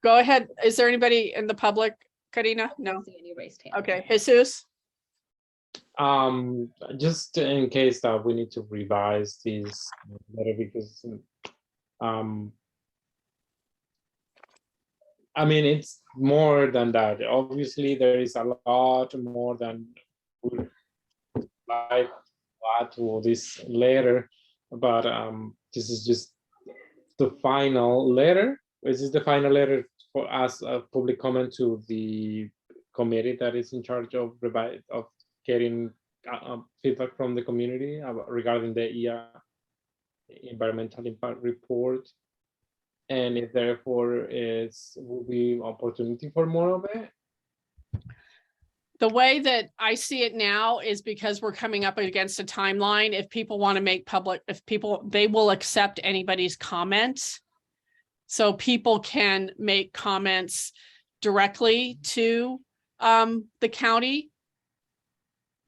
Go ahead. Is there anybody in the public, Karina? No. See any raised hand. Okay, Jesus. Just in case that we need to revise this letter because I mean, it's more than that. Obviously, there is a lot more than we like to add to this letter, but this is just the final letter. This is the final letter for us, a public comment to the committee that is in charge of getting feedback from the community regarding the environmental impact report. And if therefore will be opportunity for more of it. The way that I see it now is because we're coming up against a timeline. If people want to make public, they will accept anybody's comments. So people can make comments directly to the county.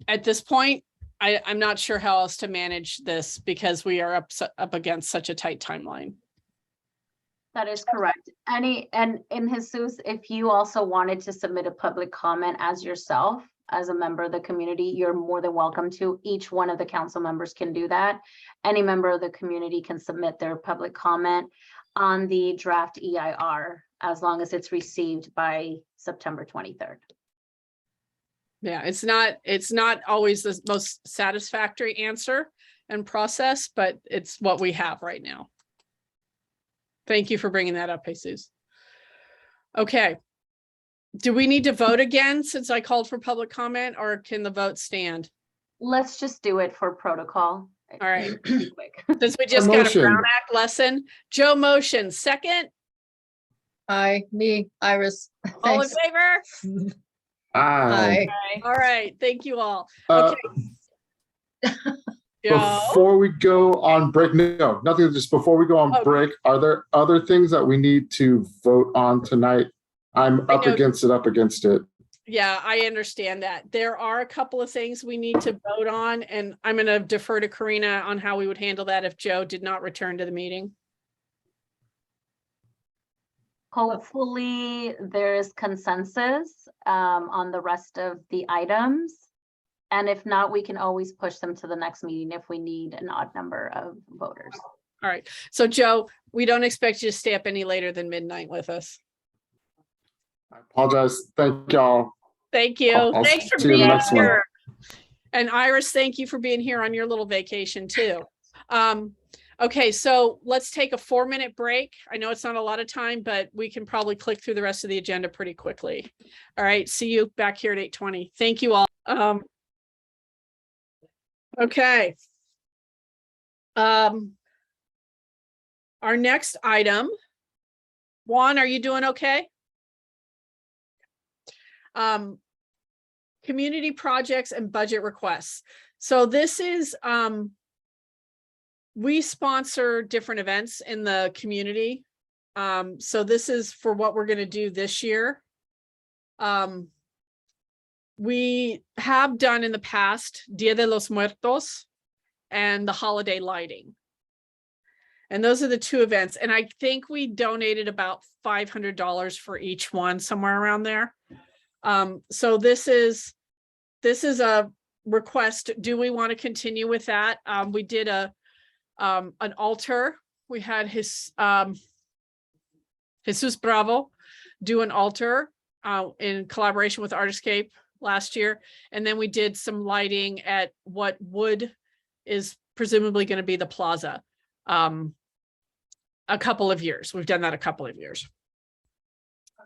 At this point, I'm not sure how else to manage this because we are up against such a tight timeline. That is correct. And in Jesus, if you also wanted to submit a public comment as yourself, as a member of the community, you're more than welcome to. Each one of the council members can do that. Any member of the community can submit their public comment on the draft EIR as long as it's received by September 23rd. Yeah, it's not always the most satisfactory answer and process, but it's what we have right now. Thank you for bringing that up, Jesus. Okay. Do we need to vote again since I called for public comment, or can the vote stand? Let's just do it for protocol. All right. Pretty quick. Since we just got a motion. Brown Act lesson. Joe motion, second, Me, Iris. all in Thanks. favor? Aye. Aye. All right, thank you all. Uh, Joe, Before we go on break, no, nothing, just before we go on Okay. break, are there other things that we need to vote on tonight? I'm up know. against it. yeah, I understand that. There are a couple of things we need to vote on, and I'm gonna defer to Karina on how we would handle that if Joe did not return to the meeting. Hopefully there's consensus on the rest of the items. And if not, we can always push them to the next meeting if we need an odd number of voters. All right, so Joe, we don't expect you to stay up any later than midnight with us. I apologize. Thank y'all. Thank you. I'll Thanks for see you in the being next one. here. And Iris, thank you for being here on your little vacation too. Okay, so let's take a 4-minute break. I know it's not a lot of time, but we can probably click through the rest of the agenda pretty quickly. All right, see you back here at 8:20. Thank you all. Okay. Our next item, Juan, are you doing okay? Community projects and budget requests. So this is, we sponsor different events in the community. So this is for what we're going to do this year. We have done in the past Dia de los Muertos and the holiday lighting. And those are the two events. And I think we donated about $500 for each one, somewhere around there. So this is a request. Do we want to continue with that? We did an altar. We had Jesus Bravo do an altar in collaboration with Artiscape last year. And then we did some lighting at what is presumably going to be the plaza. A couple of years. We've done that a couple of years.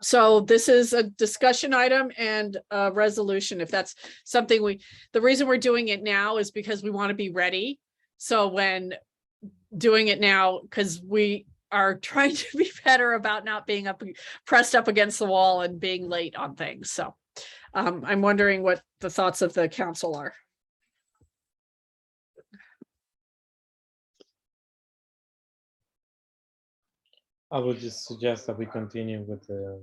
So this is a discussion item and a resolution. If that's something the reason we're doing it now is because we want to be ready. So when doing it now, because we are trying to be better about not being pressed up against the wall and being late on things. So I'm wondering what the thoughts of the council are. I would just suggest that we continue with the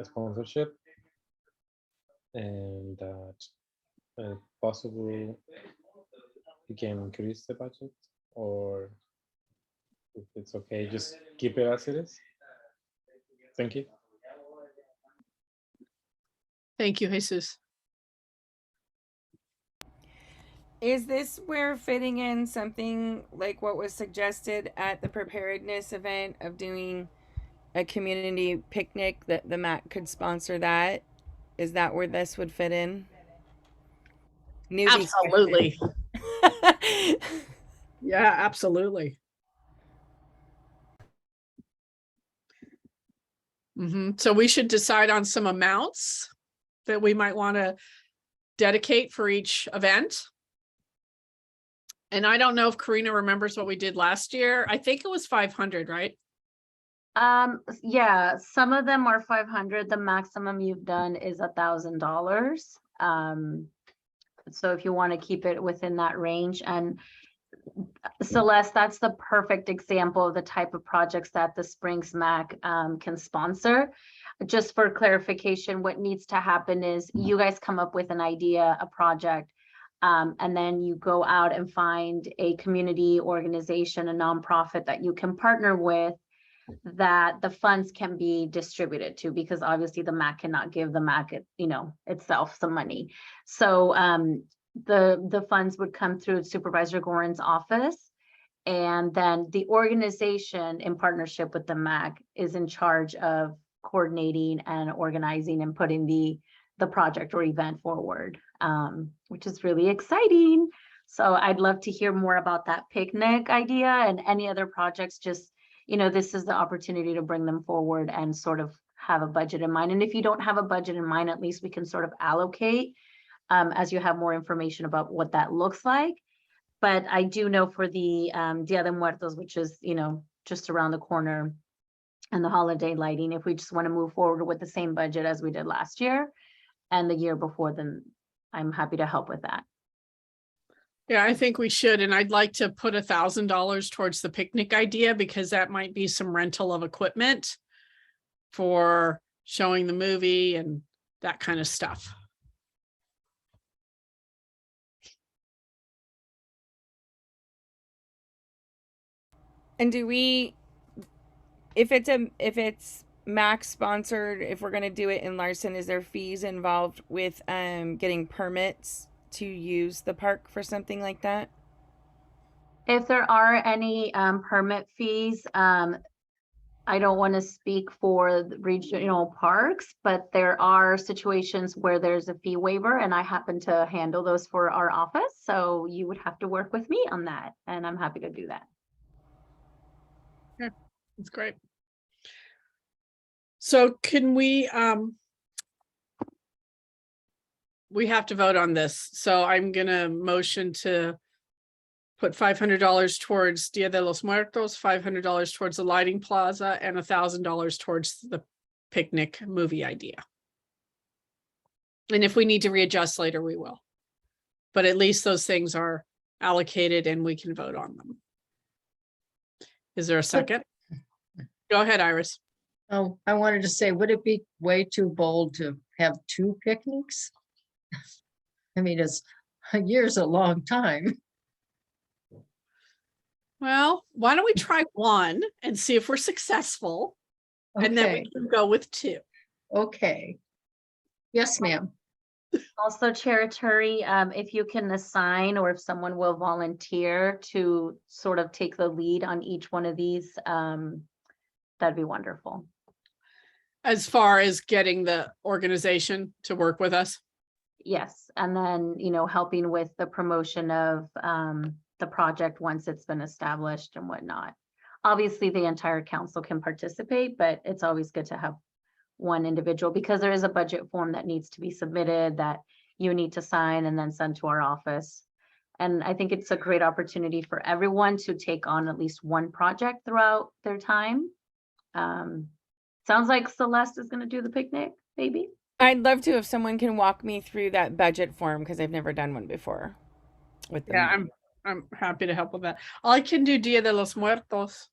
sponsorship and that possibly we can increase the budget, or if it's okay, just keep it as it is. Thank you. Thank you, Jesus. Is this where fitting in something like what was suggested at the preparedness event of doing a community picnic, that the MAC could sponsor that? Is that where this would fit in? Newbie Absolutely. Yeah, absolutely. So we should decide on some amounts that we might want to dedicate for each event. And I don't know if Karina remembers what we did last year. I think it was 500, right? Yeah, some of them are 500. The maximum you've done is $1,000. So if you want to keep it within that range, and Celeste, that's the perfect example of the type of projects that the Springs MAC can sponsor. Just for clarification, what needs to happen is you guys come up with an idea, a project, and then you go out and find a community organization, a nonprofit that you can partner with, that the funds can be distributed to, because obviously the MAC cannot give the MAC, itself some money. So the funds would come through Supervisor Gorin's office, and then the organization in partnership with the MAC is in charge of coordinating and organizing and putting the project or event forward, which is really exciting. So I'd love to hear more about that picnic idea and any other projects. Just, this is the opportunity to bring them forward and sort of have a budget in mind. And if you don't have a budget in mind, at least we can sort of allocate as you have more information about what that looks like. But I do know for the Dia de Muertos, which is, you know, just around the corner, and the holiday lighting, if we just want to move forward with the same budget as we did last year and the year before, then I'm happy to help with that. Yeah, I think we should, and I'd like to put $1,000 towards the picnic idea, because that might be some rental of equipment for showing the movie and that kind of stuff. And do we, if it's Max sponsored, if we're gonna do it in Larson, is there fees involved with getting permits to use the park for something like that? If there are any permit fees, I don't want to speak for the regional parks, but there are situations where there's a fee waiver, and I happen to handle those for our office. So you would have to work with me on that, and I'm happy to do that. That's great. So can we have to vote on this. So I'm gonna motion to put $500 towards Dia de los Muertos, $500 towards the lighting plaza, and $1,000 towards the picnic movie idea. And if we need to readjust later, we will. But at least those things are allocated and we can vote on them. Is there a second? Go ahead, Iris. Oh, I wanted to say, would it be way too bold to have 2 picnics? I mean, a year's a long time. Well, why don't we try one and see if we're successful? And then we Okay, can go with 2. okay. Yes, ma'am. Also, Chair Turi, if you can assign, or if someone will volunteer to sort of take the lead on each one of these, that'd be wonderful. As far as getting the organization to work with us. Yes, and then, you know, helping with the promotion of the project once it's been established and whatnot. Obviously, the entire council can participate, but it's always good to have one individual, because there is a budget form that needs to be submitted that you need to sign and then send to our office. And I think it's a great opportunity for everyone to take on at least one project throughout their time. Sounds like Celeste is going to do the picnic, maybe. I'd love to if someone can walk me through that budget form, because I've never done one before. With them. Yeah, I'm happy to help with that. I can do Dia de los Muertos.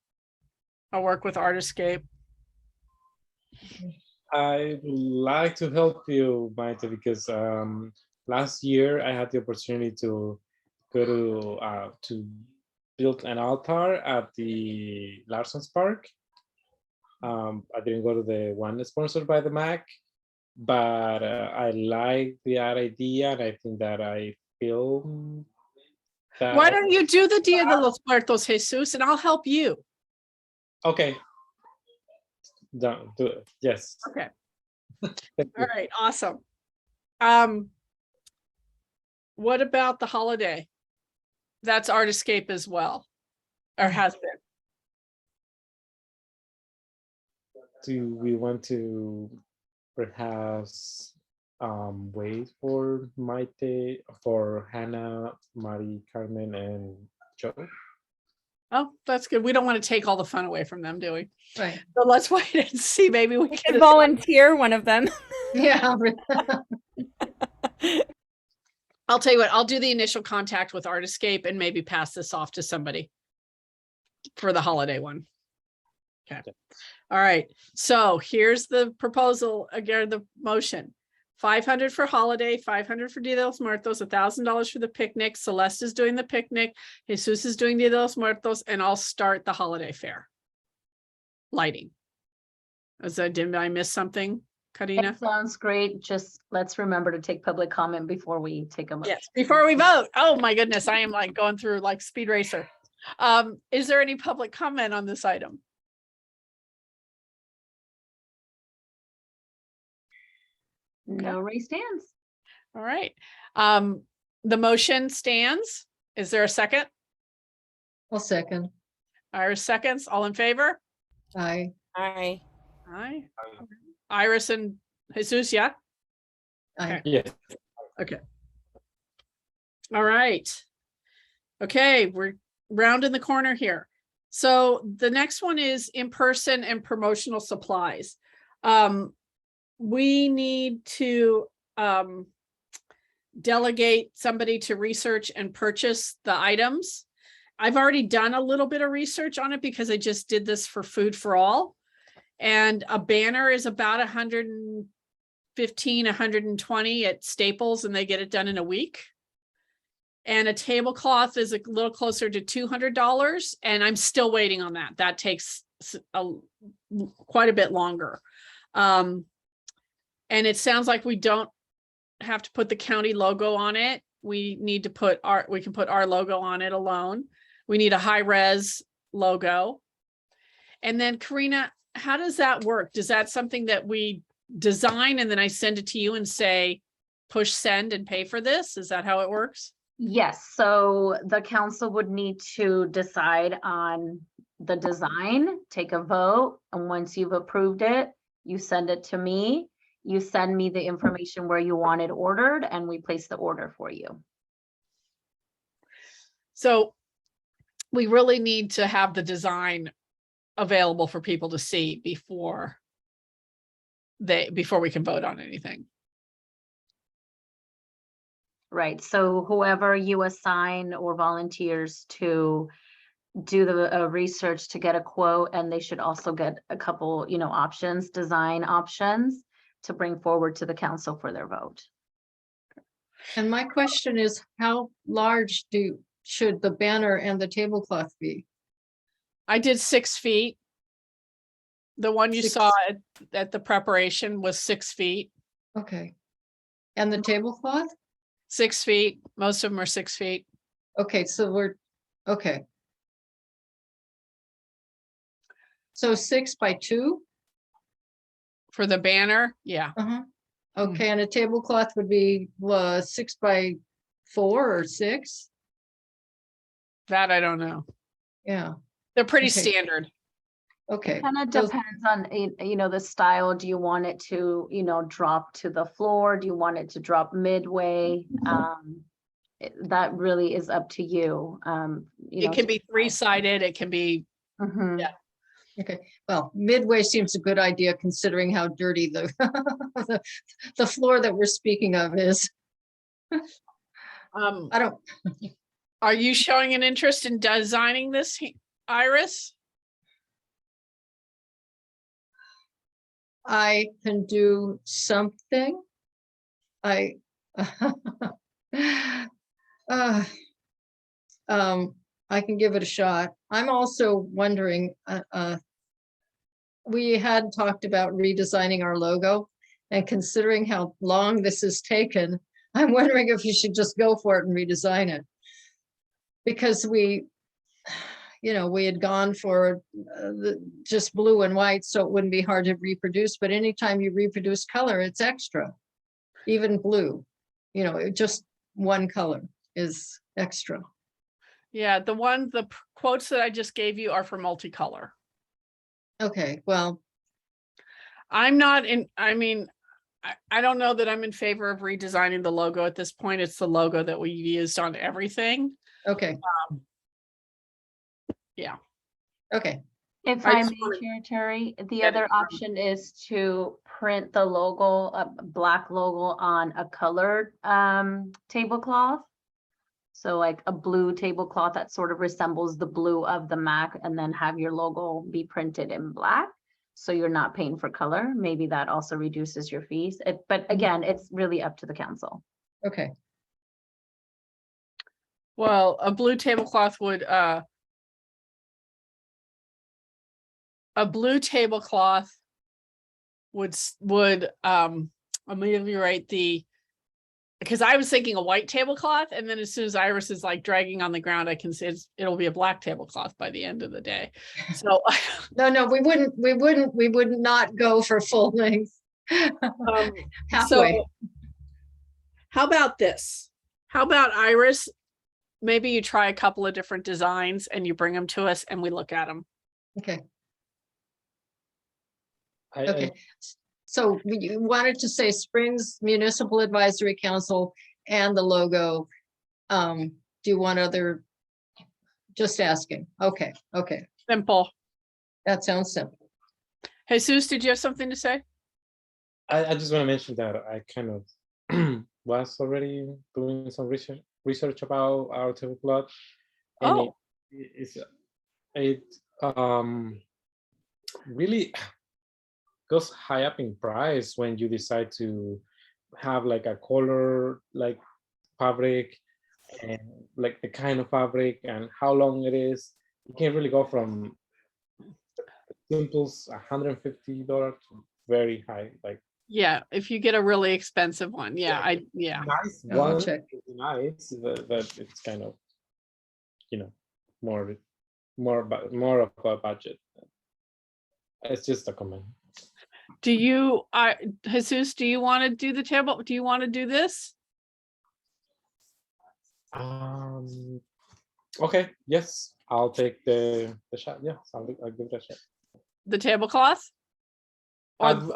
I'll work with Artiscape. I'd like to help you, Maite, because last year I had the opportunity to go to build an altar at the Larson's Park. I didn't go to the one sponsored by the MAC, but I like that idea, and I think that I feel that. Why don't you do the Dia de los Muertos, Jesus, and I'll help you. Okay. Don't do it. Yes. Okay. Thank All you. right, awesome. What about the holiday? That's Artiscape as well, or has been. Do we want to perhaps wait for Maite, for Hannah, Mari, Carmen, and Joe? Oh, that's good. We don't want to take all the fun away from them, do we? Right. So let's wait and see. Maybe we Can can. volunteer one of them. Yeah. I'll tell you what, I'll do the initial contact with Artiscape and maybe pass this off to somebody for the holiday one. Okay. All right. So here's the proposal, again, the motion. 500 for holiday, 500 for Dia de los Muertos, $1,000 for the picnic. Celeste is doing the picnic. Jesus is doing Dia de los Muertos, and I'll start the holiday fair. Lighting. Did I miss something, Karina? It sounds great. Just let's remember to take public comment before we take a motion. Yes, before we vote. Oh my goodness, I am like going through like Speed Racer. Is there any public comment on this item? No raised hands. All right. The motion stands. Is there a second? I'll second. Iris seconds. All in favor? Aye. Aye. Aye. Iris and Jesus, yeah? I- Yes. All right. Okay, we're rounding the corner here. So the next one is in-person and promotional supplies. We need to delegate somebody to research and purchase the items. I've already done a little bit of research on it because I just did this for Food for All. And a banner is about 115, 120 at Staples, and they get it done in a week. And a tablecloth is a little closer to $200, and I'm still waiting on that. That takes quite a bit longer. And it sounds like we don't have to put the county logo on it. We need to put we can put our logo on it alone. We need a high res logo. And then Karina, how does that work? Does that something that we design and then I send it to you and say, push send and pay for this? Is that how it works? Yes, so the council would need to decide on the design, take a vote, and once you've approved it, you send it to me. You send me the information where you want it ordered, and we place the order for you. So we really need to have the design available for people to see before we can vote on anything. Right, so whoever you assign or volunteers to do the research to get a quote, and they should also get a couple, options, design options to bring forward to the council for their vote. And my question is, how large should the banner and the tablecloth be? I did 6 feet. The one you 6 saw at the preparation was 6 feet. Okay. And the tablecloth? 6 feet. Most of them are 6 feet. Okay, so okay. So 6 by 2? For the banner, yeah. Uh-huh. Okay, and a tablecloth would be 6 by 4 or 6? That I don't know. Yeah, They're pretty Okay. standard. okay. Kind of So- depends on, the style. Do you want it to, drop to the floor? Do you want it to drop midway? That really is up to you. It can be 3-sided. It can be, Mhm. yeah. Okay, well, midway seems a good idea considering how dirty the the floor that we're speaking of is. I don't, are you showing an interest in designing this, Iris? I can do something. I I can give it a shot. I'm also wondering, we had talked about redesigning our logo, and considering how long this has taken, I'm wondering if you should just go for it and redesign it. Because we had gone for just blue and white, so it wouldn't be hard to reproduce, but anytime you reproduce color, it's extra. Even blue, just one color is extra. Yeah, the quotes that I just gave you are for multicolor. Okay, well, I don't know that I'm in favor of redesigning the logo at this point. It's the logo that we used on everything. okay. Yeah. Okay, If I I just may, wanna Chair Terry, the get it other from- option is to print the logo, a black logo on a colored tablecloth. So like a blue tablecloth that sort of resembles the blue of the MAC, and then have your logo be printed in black. So you're not paying for color. Maybe that also reduces your fees. But again, it's really up to the council. okay. Well, a blue tablecloth would ameliorate because I was thinking a white tablecloth, and then as soon as Iris is like dragging on the ground, I can see it'll be a black tablecloth by the end of the day. So No, we would not go for full length. Halfway. so how about this? How about Iris? Maybe you try a couple of different designs and you bring them to us and we look at them. Okay, I- okay. So you wanted to say Springs Municipal Advisory Council and the logo. Do you want other? Just asking. Okay, okay. Simple. That sounds simple. Jesus, did you have something to say? I just want to mention that I kind of was already doing some research about our tablecloth. And Oh, it really goes high up in price when you decide to have like a color like fabric and like the kind of fabric and how long it is. You can really go from simple's $150 to very high, like yeah. If you get a really expensive one, yeah, yeah. nice I'll one check. is nice, but it's kind of, you know, more of a budget. It's just a comment. Do you, Jesus, do you want to do the table? Do you want to do this? Okay, yes, I'll take the shot. Yeah, I'll give it a shot. The tablecloth? Or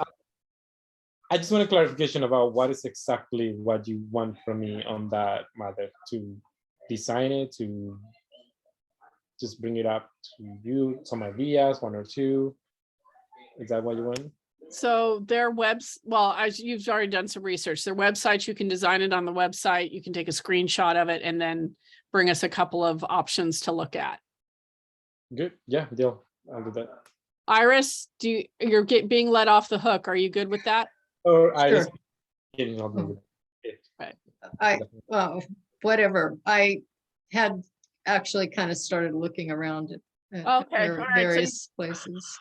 I just want a clarification about what is exactly what you want from me on that matter, to design it, to just bring it up to you, some ideas, one or two. Is that what you want? so their well, as you've already done some research, their website, you can design it on the website. You can take a screenshot of it and then bring us a couple of options to look at. Good. Yeah, deal. I'll do that. Iris, you're being let off the hook. Are you good with that? Or I Sure. just getting on with it. Well, whatever. I had actually kind of started looking around at Okay, all right, so- various places.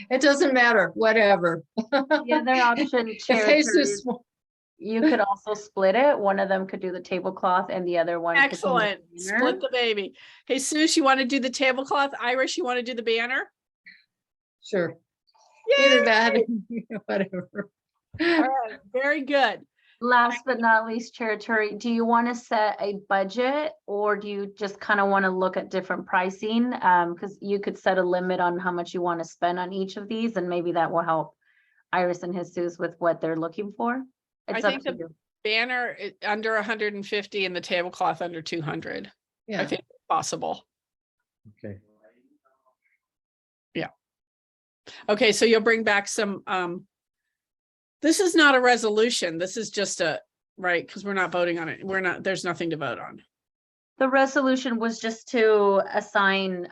It doesn't matter, whatever. The other option, If Chair, Terry, Jesus, you could also split it. One of them could do the tablecloth and the other one. could do the Excellent. banner. Split the baby. Jesus, you want to do the tablecloth? Iris, you want to do the banner? sure, Yay! either that, whatever. All right, very good. Last but not least, Chair Turi, do you want to set a budget or do you just kind of want to look at different pricing? Because you could set a limit on how much you want to spend on each of these and maybe that will help Iris and Jesus with what they're looking for. It's up think to the- you. Banner under 150 and the tablecloth under 200. I Yeah, think it's possible. Okay. Okay, so you'll bring back some, this is not a resolution. This is just right, because we're not voting on it. There's nothing to vote on. The resolution was just to assign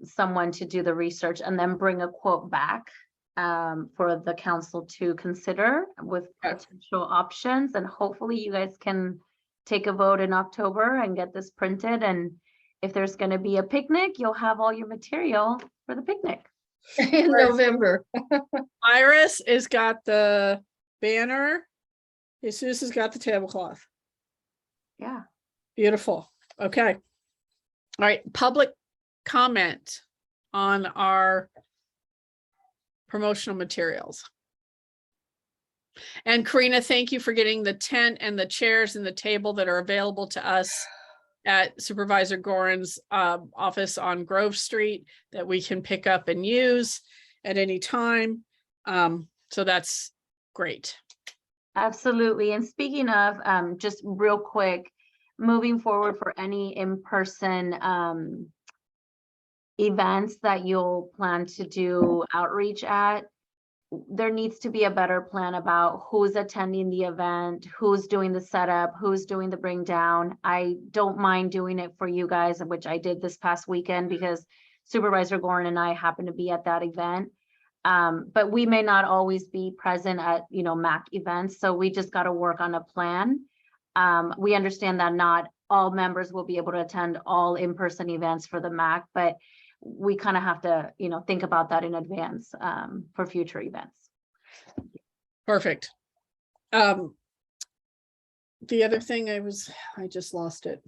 someone to do the research and then bring a quote back for the council to consider with Okay. potential options. And hopefully you guys can take a vote in October and get this printed. And if there's going to be a picnic, you'll have all your material for the picnic. in November. Iris has got the banner. Jesus has got the tablecloth. Yeah. Beautiful. Okay. All right, public comment on our promotional materials. And Karina, thank you for getting the tent and the chairs and the table that are available to us at Supervisor Gorin's office on Grove Street that we can pick up and use at any time. So that's great. Absolutely. And speaking of, just real quick, moving forward for any in-person events that you'll plan to do outreach at, there needs to be a better plan about who's attending the event, who's doing the setup, who's doing the bring down. I don't mind doing it for you guys, which I did this past weekend because Supervisor Gorin and I happened to be at that event. But we may not always be present at, MAC events. So we just got to work on a plan. We understand that not all members will be able to attend all in-person events for the MAC, but we kind of have to, think about that in advance for future events. Perfect. The other thing I just lost it.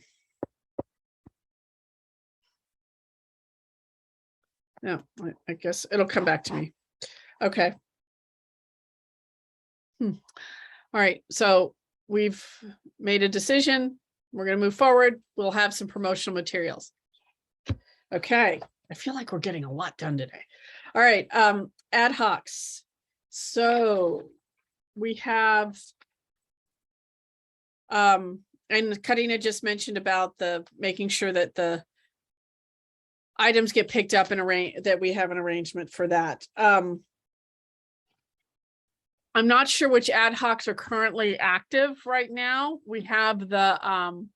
No, I guess it'll come back to me. Okay. All right, so we've made a decision. We're going to move forward. We'll have some promotional materials. Okay, I feel like we're getting a lot done today. All right, ad hocs. So we have and Karina just mentioned about the making sure that the items get picked up and that we have an arrangement for that. I'm not sure which ad hocs are currently active right now. We have the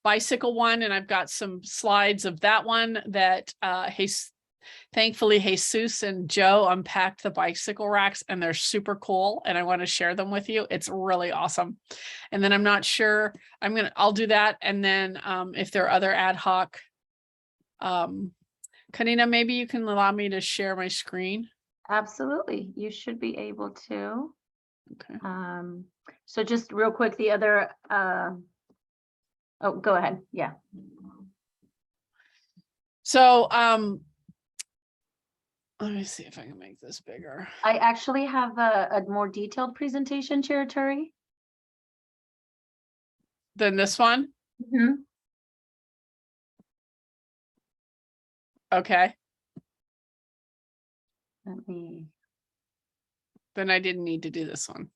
bicycle one, and I've got some slides of that one that thankfully Jesus and Joe unpacked the bicycle racks, and they're super cool, and I want to share them with you. It's really awesome. And then I'm not sure, I'll do that. And then if there are other ad hoc, Karina, maybe you can allow me to share my screen. Absolutely, you should be able to. Okay. So just real quick, the other, oh, go ahead, yeah. So let me see if I can make this bigger. I actually have a more detailed presentation, Chair Turi. Then this one. Okay. Let me. Then I didn't need to do this one.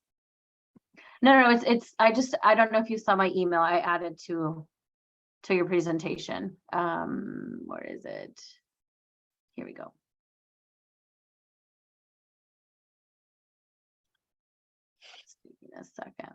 No, I don't know if you saw my email I added to your presentation. Where is it? Here we go. Just give me a second.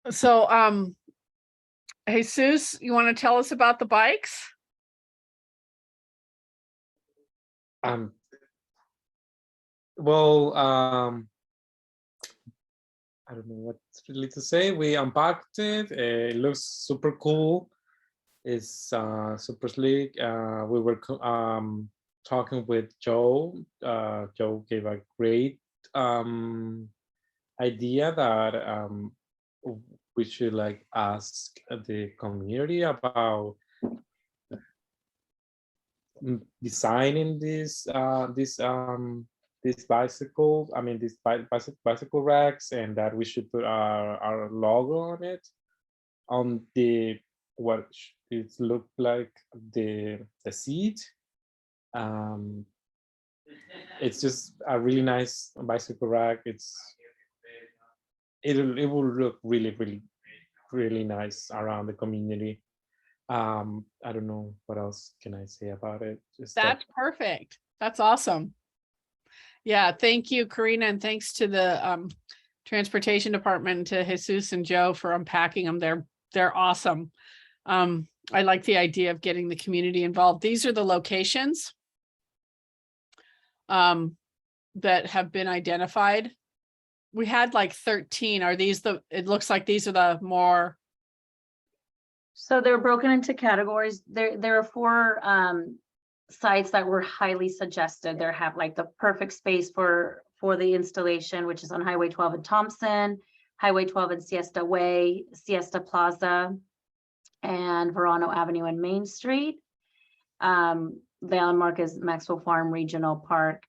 So Jesus, you want to tell us about the bikes? Well, I don't know what really to say. We unpacked it. It looks super cool. It's super sleek. We were talking with Joe. Joe gave a great idea that we should like ask the community about designing these bicycles. I mean, these bicycle racks, and that we should put our logo on it, on the what it looked like the seat. It's just a really nice bicycle rack. It will look really nice around the community. I don't know what else can I say about it. Just That's perfect. That's awesome. Yeah, thank you, Karina, and thanks to the transportation department, to Jesus and Joe for unpacking them. They're awesome. I like the idea of getting the community involved. These are the locations that have been identified. We had like 13. Are these it looks like these are the more. So they're broken into categories. There are 4 sites that were highly suggested. They have like the perfect space for the installation, which is on Highway 12 in Thompson, Highway 12 in Siesta Way, Siesta Plaza, and Verano Avenue and Main Street. The landmark is Maxwell Farm Regional Park.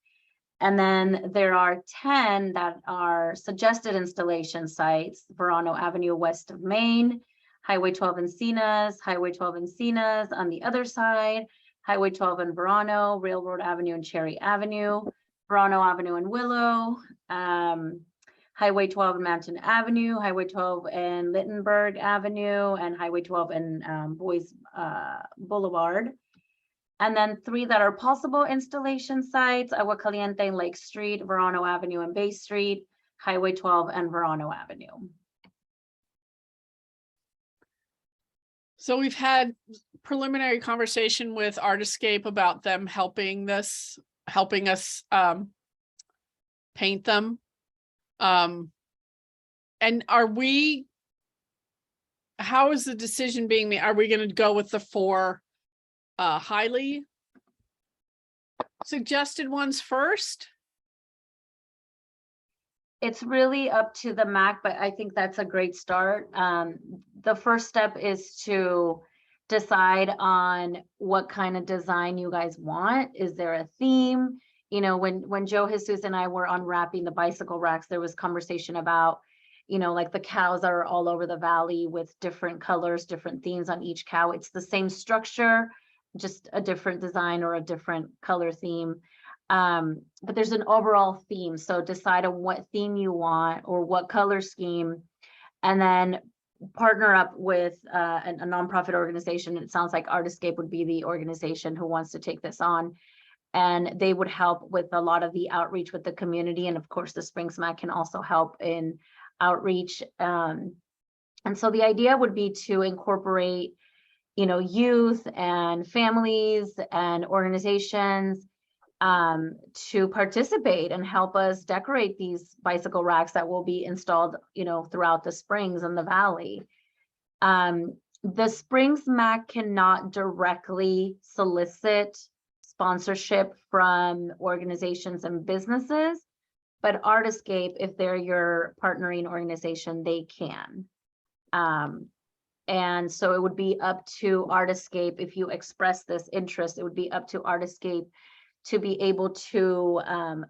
And then there are 10 that are suggested installation sites: Verano Avenue west of Main, Highway 12 in Encinas, Highway 12 in Encinas on the other side, Highway 12 in Verano, Railroad Avenue and Cherry Avenue, Verano Avenue and Willow, Highway 12 in Mountain Avenue, Highway 12 in Littenberg Avenue, and Highway 12 in Boys Boulevard. And then 3 that are possible installation sites: Agua Caliente and Lake Street, Verano Avenue and Bay Street, Highway 12 and Verano Avenue. So we've had preliminary conversation with Artscape about them helping us paint them. And how is the decision being made? Are we going to go with the 4 highly suggested ones first? It's really up to the MAC, but I think that's a great start. The first step is to decide on what kind of design you guys want. Is there a theme? You know, when Joe Jesus and I were unwrapping the bicycle racks, there was conversation about, you know, like the cows that are all over the valley with different colors, different themes on each cow. It's the same structure, just a different design or a different color theme. But there's an overall theme. So decide on what theme you want or what color scheme, and then partner up with a nonprofit organization. It sounds like Artiscape would be the organization who wants to take this on. And they would help with a lot of the outreach with the community. And of course, the Spring Smack can also help in outreach. And so the idea would be to incorporate, you know, youth and families and organizations to participate and help us decorate these bicycle racks that will be installed, you know, throughout the springs and the valley. The Springs MAC cannot directly solicit sponsorship from organizations and businesses, but Artiscape, if they're your partnering organization, they can. And so it would be up to Artiscape, if you express this interest, it would be up to Artiscape to be able to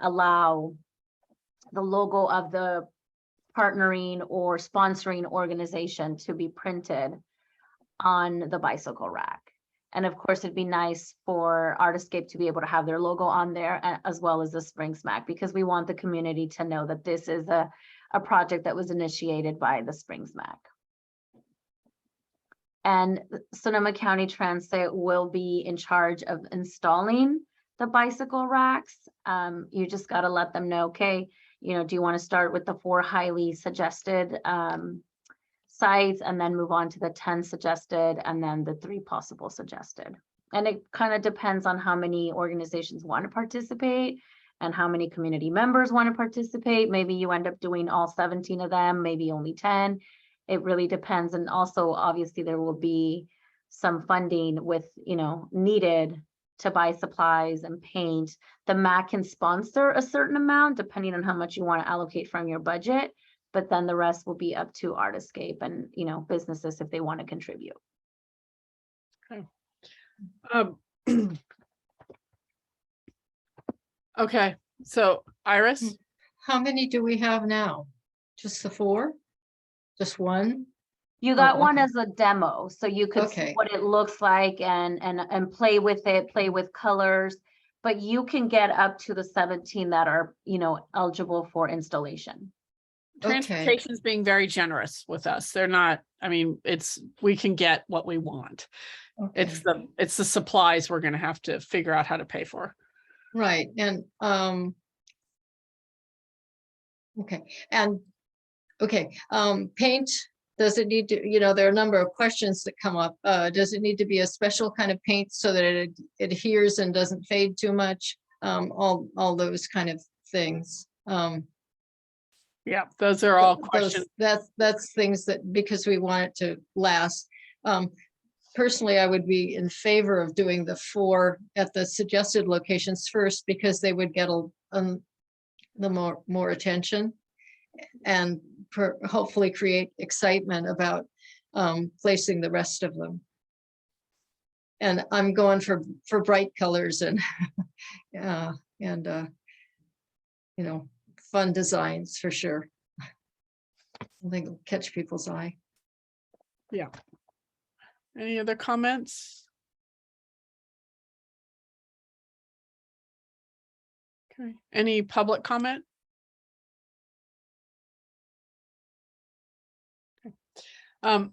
allow the logo of the partnering or sponsoring organization to be printed on the bicycle rack. And of course, it'd be nice for Artiscape to be able to have their logo on there, as well as the Spring Smack, because we want the community to know that this is a project that was initiated by the Spring Smack. And Sonoma County Transit will be in charge of installing the bicycle racks. You just got to let them know, okay, you know, do you want to start with the 4 highly suggested sites and then move on to the 10 suggested and then the 3 possible suggested? And it kind of depends on how many organizations want to participate and how many community members want to participate. Maybe you end up doing all 17 of them, maybe only 10. It really depends. And also, obviously, there will be some funding with, you know, needed to buy supplies and paint. The MAC can sponsor a certain amount depending on how much you want to allocate from your budget, but then the rest will be up to Artiscape and, you know, businesses if they want to contribute. Okay. Okay, so Iris? How many do we have now? Just the 4? Just one? You got one okay. as a demo, so you could see Okay. what it looks like and play with it, play with colors, but you can get up to the 17 that are, you know, eligible for installation. Transportation's being very generous with us. They're not, I mean, we can get what we want. Okay. It's the supplies we're gonna have to figure out how to pay for. Right, and paint, does it need to, you know, there are a number of questions that come up. Does it need to be a special kind of paint so that it adheres and doesn't fade too much? All those kind of things. Yeah, those are all questions. That's things that, because we want it to last. Personally, I would be in favor of doing the 4 at the suggested locations first, because they would get the more attention and hopefully create excitement about placing the rest of them. And I'm going for bright colors and you know, fun designs for sure. I think it'll catch people's eye. Yeah. Any other comments? Okay, any public comment? Okay. I'm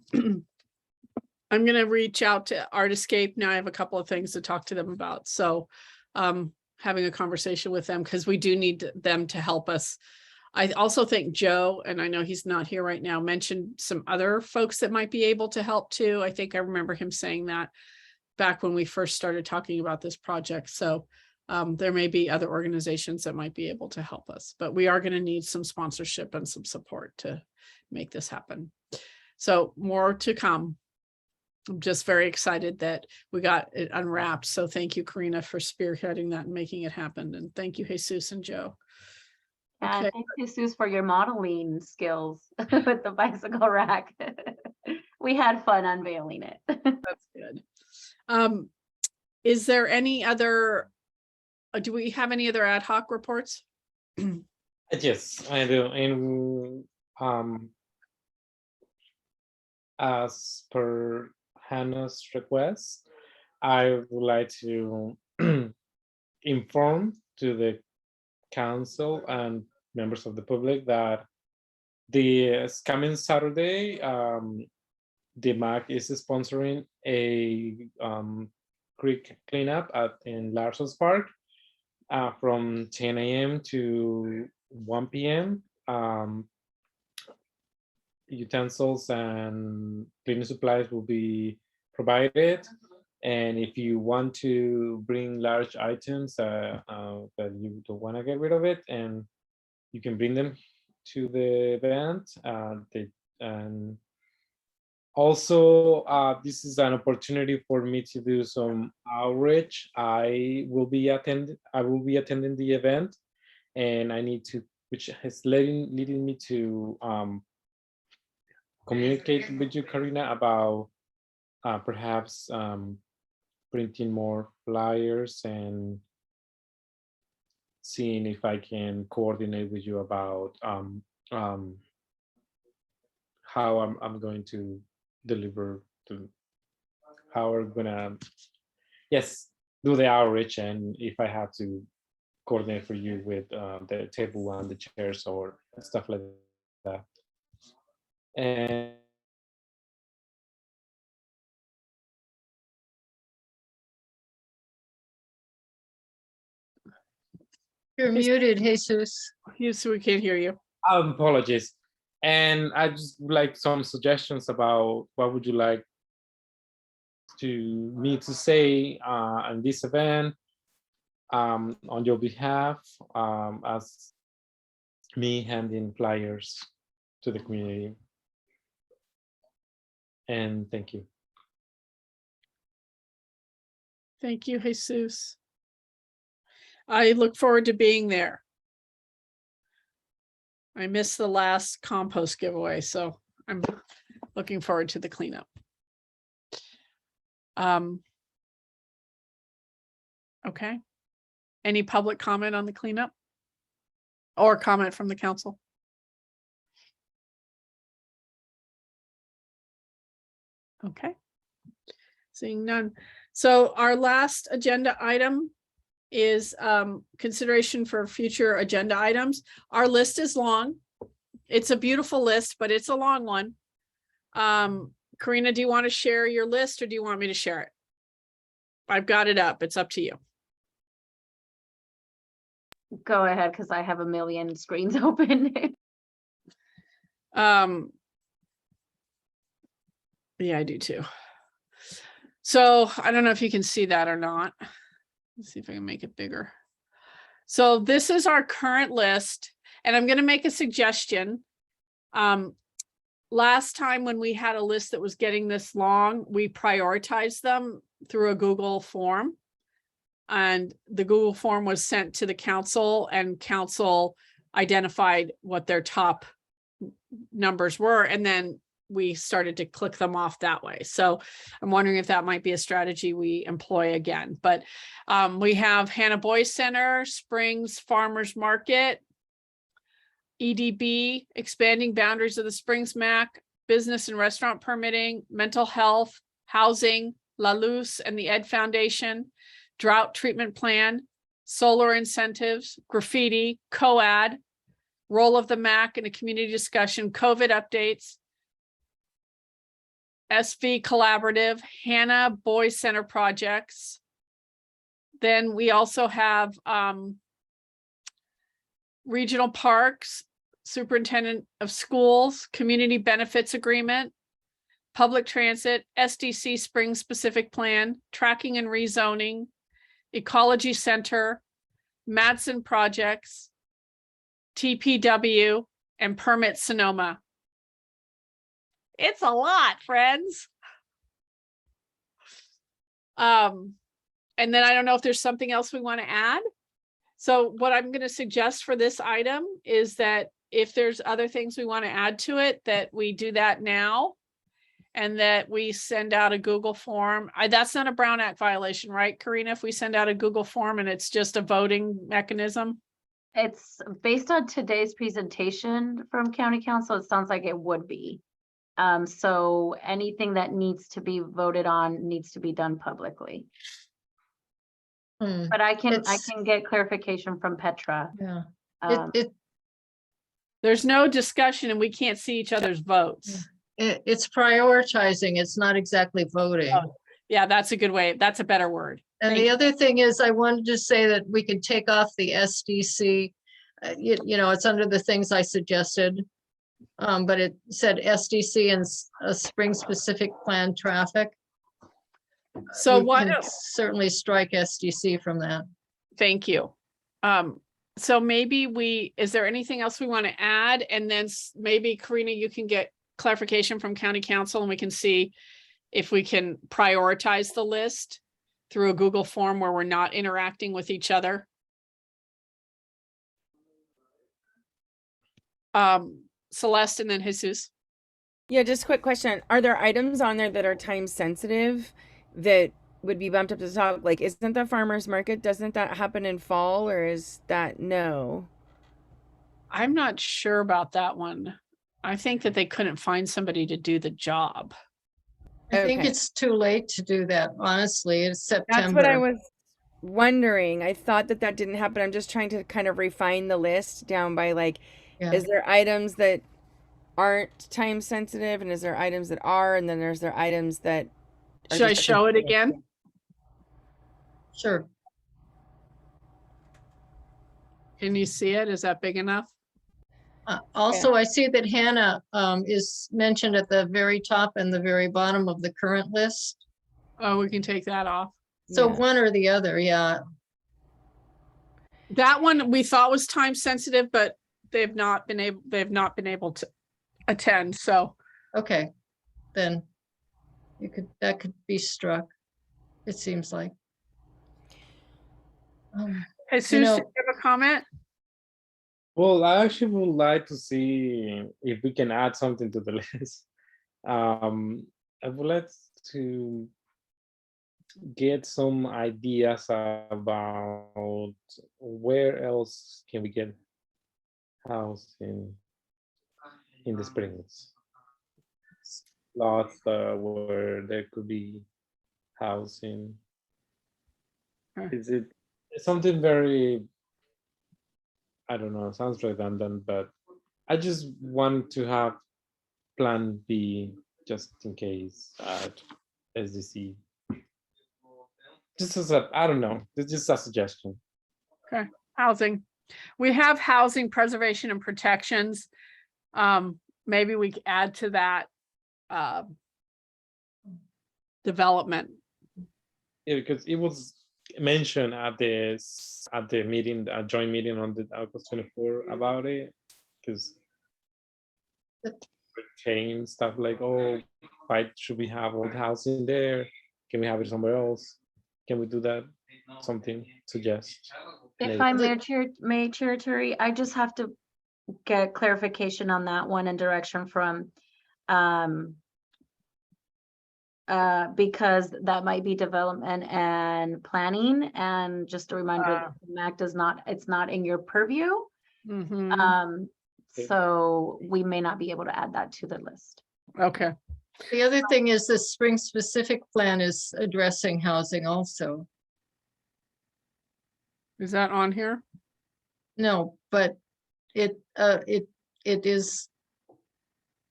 going to reach out to Artiscape now. I have a couple of things to talk to them about. So having a conversation with them, because we do need them to help us. I also think Joe, and I know he's not here right now, mentioned some other folks that might be able to help too. I think I remember him saying that back when we first started talking about this project. So there may be other organizations that might be able to help us, but we are going to need some sponsorship and some support to make this happen. So more to come. I'm just very excited that we got it unwrapped. So thank you, Karina, for spearheading that and making it happen. And thank you, Jesus and Joe. And Okay. thank you, Jesus, for your modeling skills with the bicycle rack. We had fun unveiling it. That's good. Is there any other, do we have any other ad hoc reports? Yes, I do. And as per Hannah's request, I would like to inform to the council and members of the public that this coming Saturday, the MAC is sponsoring a creek cleanup in Larson's Park from 10 a.m. to 1 p.m. Utensils and cleaning supplies will be provided. And if you want to bring large items that you don't want to get rid of it, and you can bring them to the event. And also, this is an opportunity for me to do some outreach. I will be attending the event, and I need to, which is leading me to communicate with you, Karina, about perhaps printing more flyers and seeing if I can coordinate with you about how I'm going to deliver to how we're gonna do the outreach, and if I have to coordinate for you with the table and the chairs or stuff like that. And You're muted, Jesus. Yes, we can't hear you. apologies. And I just would like some suggestions about what would you like to me to say in this event on your behalf, as me handing flyers to the community. And thank you. Thank you, Jesus. I look forward to being there. I missed the last compost giveaway, so I'm looking forward to the cleanup. Okay. Any public comment on the cleanup? Or comment from the council? Okay. Seeing none. So our last agenda item is consideration for future agenda items. Our list is long. It's a beautiful list, but it's a long one. Karina, do you want to share your list or do you want me to share it? I've got it up. It's up to you. Go ahead, because I have a million screens open. Yeah, I do too. So I don't know if you can see that or not. Let's see if I can make it bigger. So this is our current list, and I'm going to make a suggestion. Last time when we had a list that was getting this long, we prioritized them through a Google form. And the Google form was sent to the council, and council identified what their top numbers were. And then we started to click them off that way. So I'm wondering if that might be a strategy we employ again. But we have Hannah Boys Center, Springs Farmers Market, EDB, expanding boundaries of the Springs MAC, business and restaurant permitting, mental health, housing, La Luz and the Ed Foundation, drought treatment plan, solar incentives, graffiti, COAD, role of the MAC in a community discussion, COVID updates, SV Collaborative, Hannah Boys Center projects. Then we also have regional parks, superintendent of schools, community benefits agreement, public transit, SDC spring specific plan, tracking and rezoning, ecology center, Madsen projects, TPW, and permit Sonoma. It's a lot, friends. And then I don't know if there's something else we want to add. So what I'm going to suggest for this item is that if there's other things we want to add to it, that we do that now. and that we send out a Google form. That's not a Brown Act violation, right, Karina? If we send out a Google form and it's just a voting mechanism? It's based on today's presentation from county council, it sounds like it would be. So anything that needs to be voted on needs to be done publicly. Hmm, But I can It's- get clarification from Petra. Yeah, Um, There's no discussion and we can't see each other's votes. it's prioritizing. It's not exactly voting. Oh, Yeah, that's a good way. That's a better word. And Thank the you. other thing is, I wanted to say that we could take off the SDC. You know, it's under the things I suggested. But it said SDC and spring specific plan traffic. So We what, can certainly strike SDC from that. thank you. So maybe is there anything else we want to add? And then maybe Karina, you can get clarification from county council and we can see if we can prioritize the list through a Google form where we're not interacting with each other. Celeste and then Jesus. Yeah, just a quick question. Are there items on there that are time sensitive that would be bumped up to the top? Like, isn't the farmer's market, doesn't that happen in fall, or is that no? I'm not sure about that one. I think that they couldn't find somebody to do the job. I think Okay. it's too late to do that, honestly. It's September. That's what I was wondering. I thought that didn't happen. I'm just trying to kind of refine the list down by like, Yeah. is there items that aren't time sensitive, and is there items that are, and then there's there items that are Should I just- show it again? Sure. Can you see it? Is that big enough? Also, I see that Hannah is mentioned at the very top and the very bottom of the current list. Oh, we can take that off. So Yeah. one or the other, yeah. That one we thought was time sensitive, but they've not been able to attend. So Okay, then that could be struck, it seems like. Jesus, know- do you have a comment? Well, I actually would like to see if we can add something to the list. I would like to get some ideas about where else can we get housing in the Springs. Lots where there could be housing. Okay. Is it something very, I don't know, sounds redundant, but I just want to have plan B just in case at SDC. Just as a, I don't know, it's just a suggestion. Housing. We have housing preservation and protections. Maybe we could add to that development. Yeah, because it was mentioned at the meeting, a joint meeting on the August 24 about it, because change stuff like, oh, why should we have old housing there? Can we have it somewhere else? Can we do that? Something suggest. If maybe. I may, Chair Turi, I just have to get clarification on that one and direction from because that might be development and planning, and just a reminder that the MAC does not, it's not in your purview. Mhm. Okay. So we may not be able to add that to the list. Okay, The other thing is the spring specific plan is addressing housing also. is that on here? No, but it is.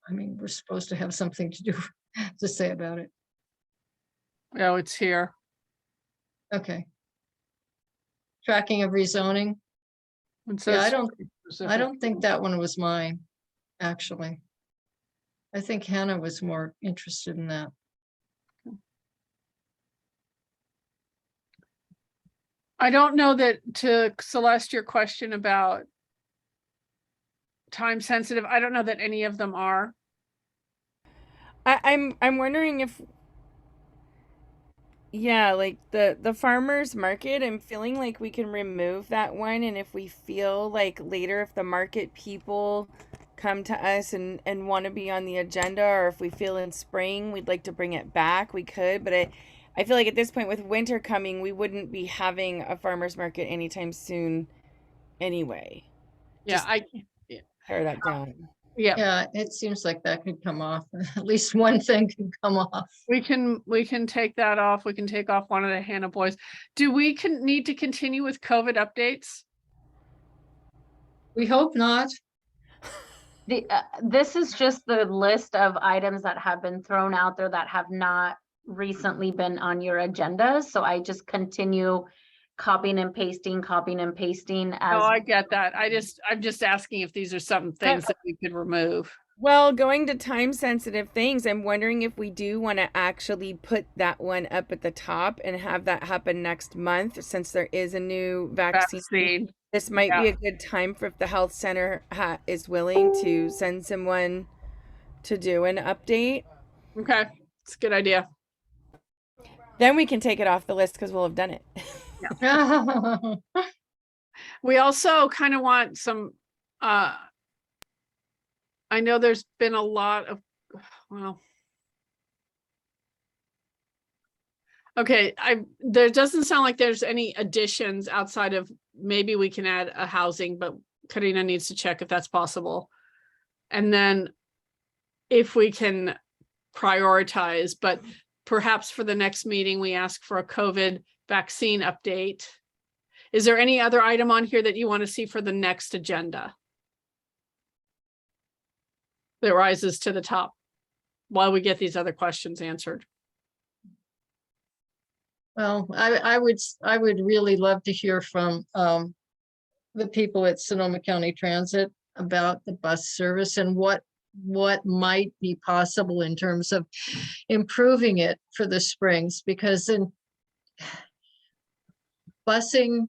I mean, we're supposed to have something to do, to say about it. Oh, it's here. Okay. Tracking of rezoning. It Yeah, I says don't think that one was mine, actually. I think Hannah was more interested in that. I don't know that, to Celeste, your question about time sensitive, I don't know that any of them are. I'm wondering if, yeah, like the farmer's market, I'm feeling like we can remove that one, and if we feel like later, if the market people come to us and want to be on the agenda, or if we feel in spring we'd like to bring it back, we could. But I feel like at this point with winter coming, we wouldn't be having a farmer's market anytime soon anyway. Yeah, Just tear that down. yeah, Yeah, it seems like that could come off. At least one thing could come off. we can take that off. We can take off one of the Hannah boys. Do we need to continue with COVID updates? We hope not. This is just the list of items that have been thrown out there that have not recently been on your agenda. So I just continue copying and pasting Oh, as I get that. I'm just asking if these are some things that we could remove. Well, going to time sensitive things, I'm wondering if we do want to actually put that one up at the top and have that happen next month, since there is a new vaccine. This might be a good time for if the health center is willing to send someone to do an update. Okay, it's a good idea. Then we can take it off the list because we'll have done it. We also kind of want some, I know there's been a lot of, well, okay, there doesn't sound like there's any additions outside of maybe we can add a housing, but Karina needs to check if that's possible. And then if we can prioritize, but perhaps for the next meeting, we ask for a COVID vaccine update. Is there any other item on here that you want to see for the next agenda that rises to the top while we get these other questions answered? Well, I would really love to hear from the people at Sonoma County Transit about the bus service and what might be possible in terms of improving it for the Springs, because in busing,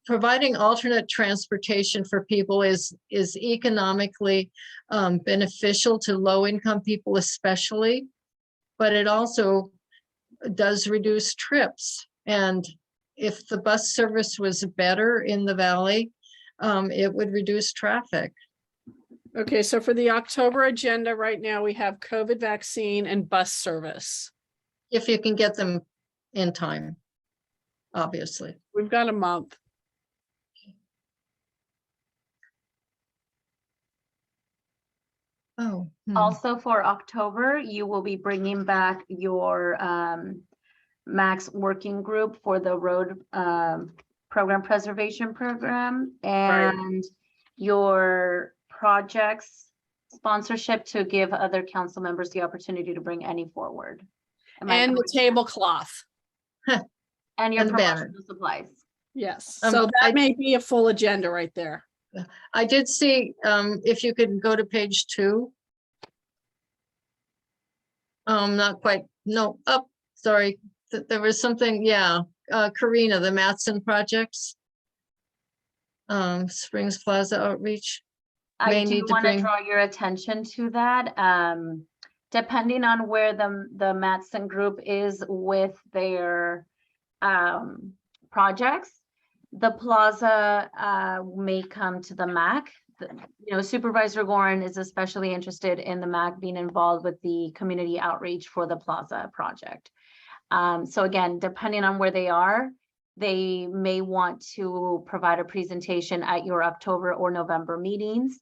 providing alternate transportation for people is economically beneficial to low-income people especially, but it also does reduce trips. And if the bus service was better in the valley, it would reduce traffic. Okay, so for the October agenda right now, we have COVID vaccine and bus service. If you can get them in time, obviously. We've got a month. Oh. also for October, you will be bringing back your Max working group for the road program preservation program and your projects sponsorship to give other council members the opportunity to bring any forward. And the tablecloth. And your And the banner. promotional supplies. Yes, Um, so that may be a full agenda right there. I did see, if you could go to page 2. Not quite, no, up, sorry, there was something, yeah, Karina, the Matson projects. Springs Plaza outreach. I May do need to want to bring- draw your attention to that. Depending on where the Matson group is with their projects, the plaza may come to the MAC. You know, Supervisor Gorin is especially interested in the MAC being involved with the community outreach for the plaza project. So again, depending on where they are, they may want to provide a presentation at your October or November meetings.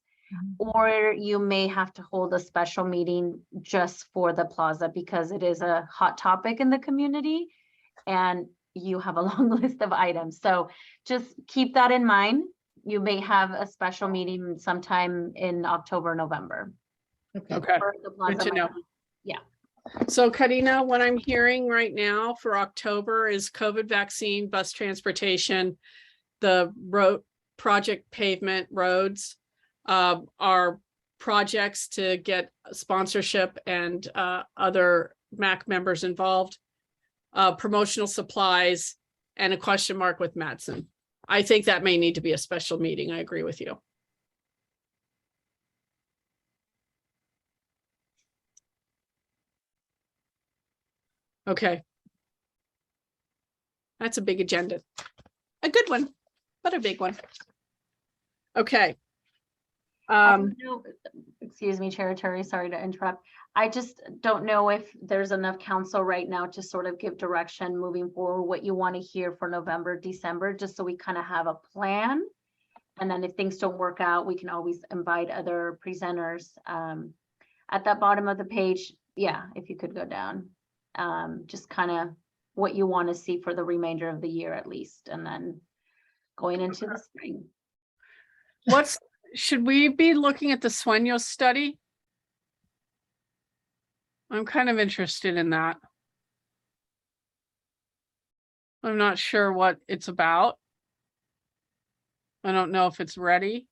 Or you may have to hold a special meeting just for the plaza because it is a hot topic in the community and you have a long list of items. So just keep that in mind. You may have a special meeting sometime in October, November. Okay, for the plaza good to know. meeting. Yeah. So Karina, what I'm hearing right now for October is COVID vaccine, bus transportation, the road project pavement roads, are projects to get sponsorship and other MAC members involved, promotional supplies, and a question mark with Matson. I think that may need to be a special meeting. I agree with you. Okay. That's a big agenda. A good one, but a big one. Okay. No, excuse me, Chair Terry, sorry to interrupt. I just don't know if there's enough council right now to sort of give direction moving forward, what you want to hear for November, December, just so we kind of have a plan. And then if things don't work out, we can always invite other presenters. At that bottom of the page, yeah, if you could go down, just kind of what you want to see for the remainder of the year at least, and then going into the spring. Should we be looking at the Sueños study? I'm kind of interested in that. I'm not sure what it's about. I don't know if it's ready.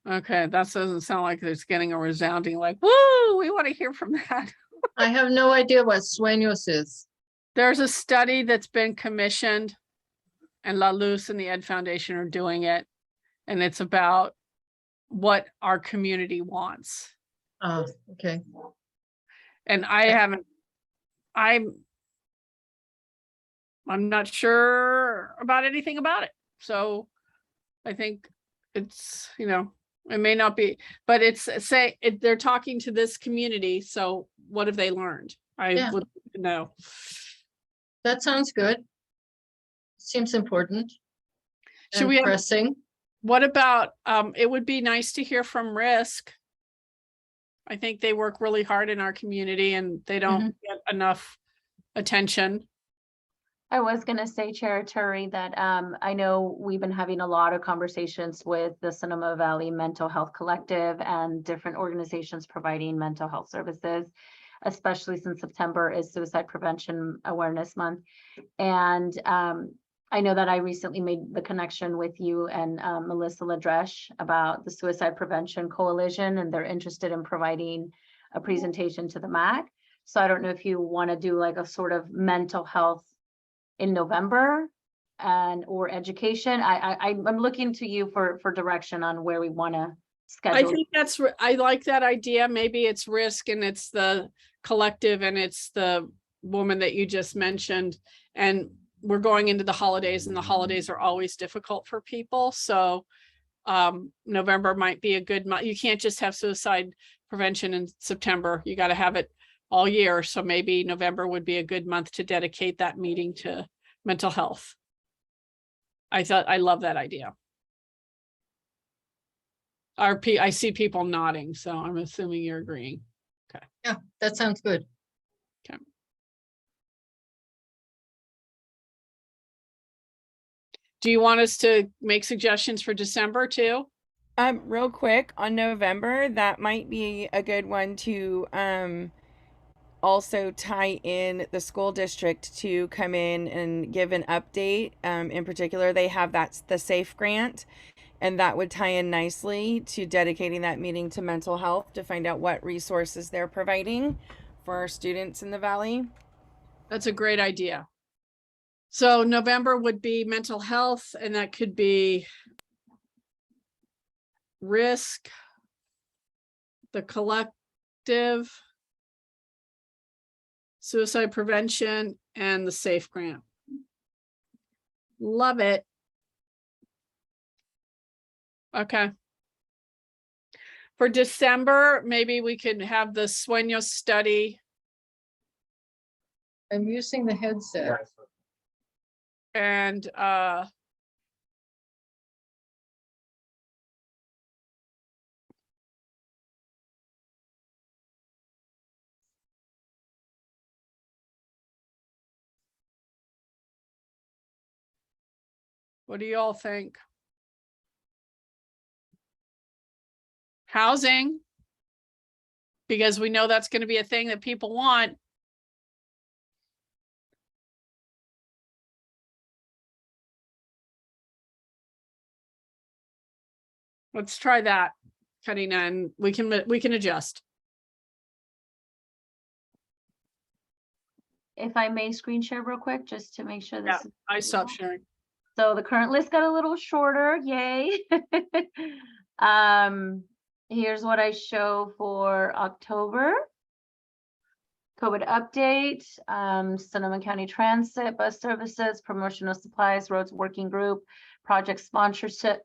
Okay, that doesn't sound like it's getting a resounding like, woo, we want to hear from that. I have no idea what Sueños is. There's a study that's been commissioned and La Luz and the Ed Foundation are doing it. And it's about what our community wants. Okay. And I'm not sure about anything about it. So I think it's, it may not be, but they're talking to this community. So what have they learned? I would know. That sounds good. Seems important. Should we have, pressing? what about, it would be nice to hear from Risk. I think they work really hard in our community and they don't get enough attention. I was going to say, Chair Turi, that I know we've been having a lot of conversations with the Sonoma Valley Mental Health Collective and different organizations providing mental health services, especially since September is Suicide Prevention Awareness Month. And I know that I recently made the connection with you and Melissa Ladresch about the Suicide Prevention Coalition, and they're interested in providing a presentation to the MAC. So I don't know if you want to do like a sort of mental health in November or education. I'm looking to you for direction on where we want to schedule. I think I like that idea. Maybe it's Risk and it's the collective and it's the woman that you just mentioned. And we're going into the holidays and the holidays are always difficult for people. So November might be a good month. You can't just have suicide prevention in September. You got to have it all year. So maybe November would be a good month to dedicate that meeting to mental health. I love that idea. I see people nodding, so I'm assuming you're agreeing. Okay. Yeah, that sounds good. Okay. Do you want us to make suggestions for December too? Real quick on November, that might be a good one to also tie in the school district to come in and give an update. In particular, they have the SAFE grant, and that would tie in nicely to dedicating that meeting to mental health to find out what resources they're providing for our students in the Valley. That's a great idea. So November would be mental health, and that could be Risk, the collective, suicide prevention, and the SAFE grant. Love it. Okay. For December, maybe we could have the Sueños study. I'm using the headset. And what do you all think? Housing, because we know that's going to be a thing that people want. Let's try that, Karina, and we can adjust. If I may screen share real quick, just to make sure this. Yeah, I stopped sharing. So the current list got a little shorter, yay. Here's what I show for October. COVID update, Sonoma County Transit, bus services, promotional supplies, roads working group, project sponsorship,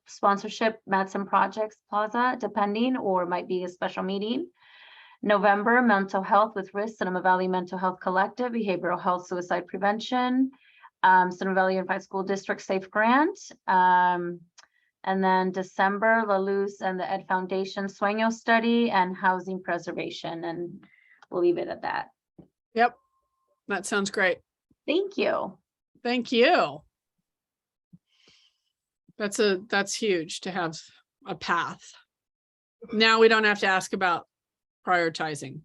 Madsen Projects Plaza, depending, or might be a special meeting. November, mental health with risk, Sonoma Valley Mental Health Collective, behavioral health, suicide prevention, Sonoma Valley Unified School District Safe Grant. And then December, La Luz and the Ed Foundation Sueño Study and housing preservation. And we'll leave it at that. Yep. That sounds great. Thank you. Thank you. That's huge to have a path. Now we don't have to ask about prioritizing.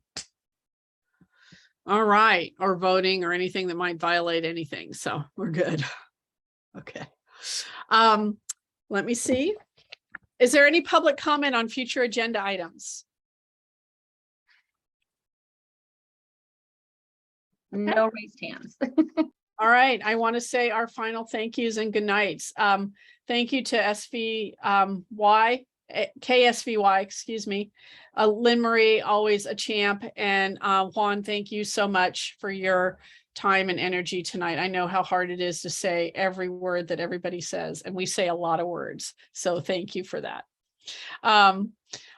All right, or voting or anything that might violate anything. So we're good. Okay. Let me see. Is there any public comment on future agenda items? No raised hands. All right, I want to say our final thank yous and good nights. Thank you to KSVY, excuse me. Lynn Marie, always a champ. And Juan, thank you so much for your time and energy tonight. I know how hard it is to say every word that everybody says, and we say a lot of words. So thank you for that.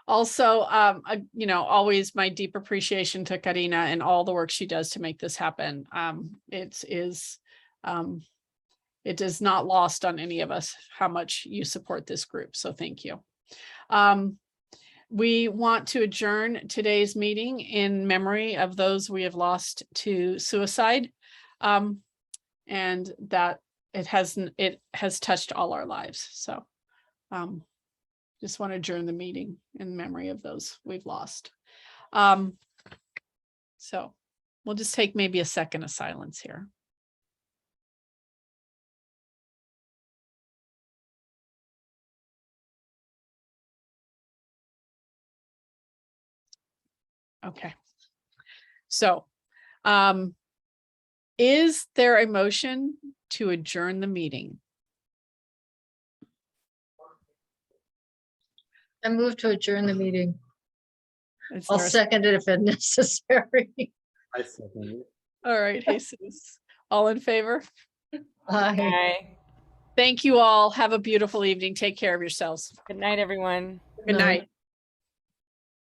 Also, always my deep appreciation to Karina and all the work she does to make this happen. It is not lost on any of us how much you support this group. So thank you. We want to adjourn today's meeting in memory of those we have lost to suicide. And that it has touched all our lives. So just want to adjourn the meeting in memory of those we've lost. So we'll just take maybe a second of silence here. Okay. So, is there a motion to adjourn the meeting? I move to adjourn the meeting. Is I'll there a- second it if it's necessary. I second it. All right, Jesus. All in favor? Aye. Bye. Thank you all. Have a beautiful evening. Take care of yourselves. Good night, everyone. Good night.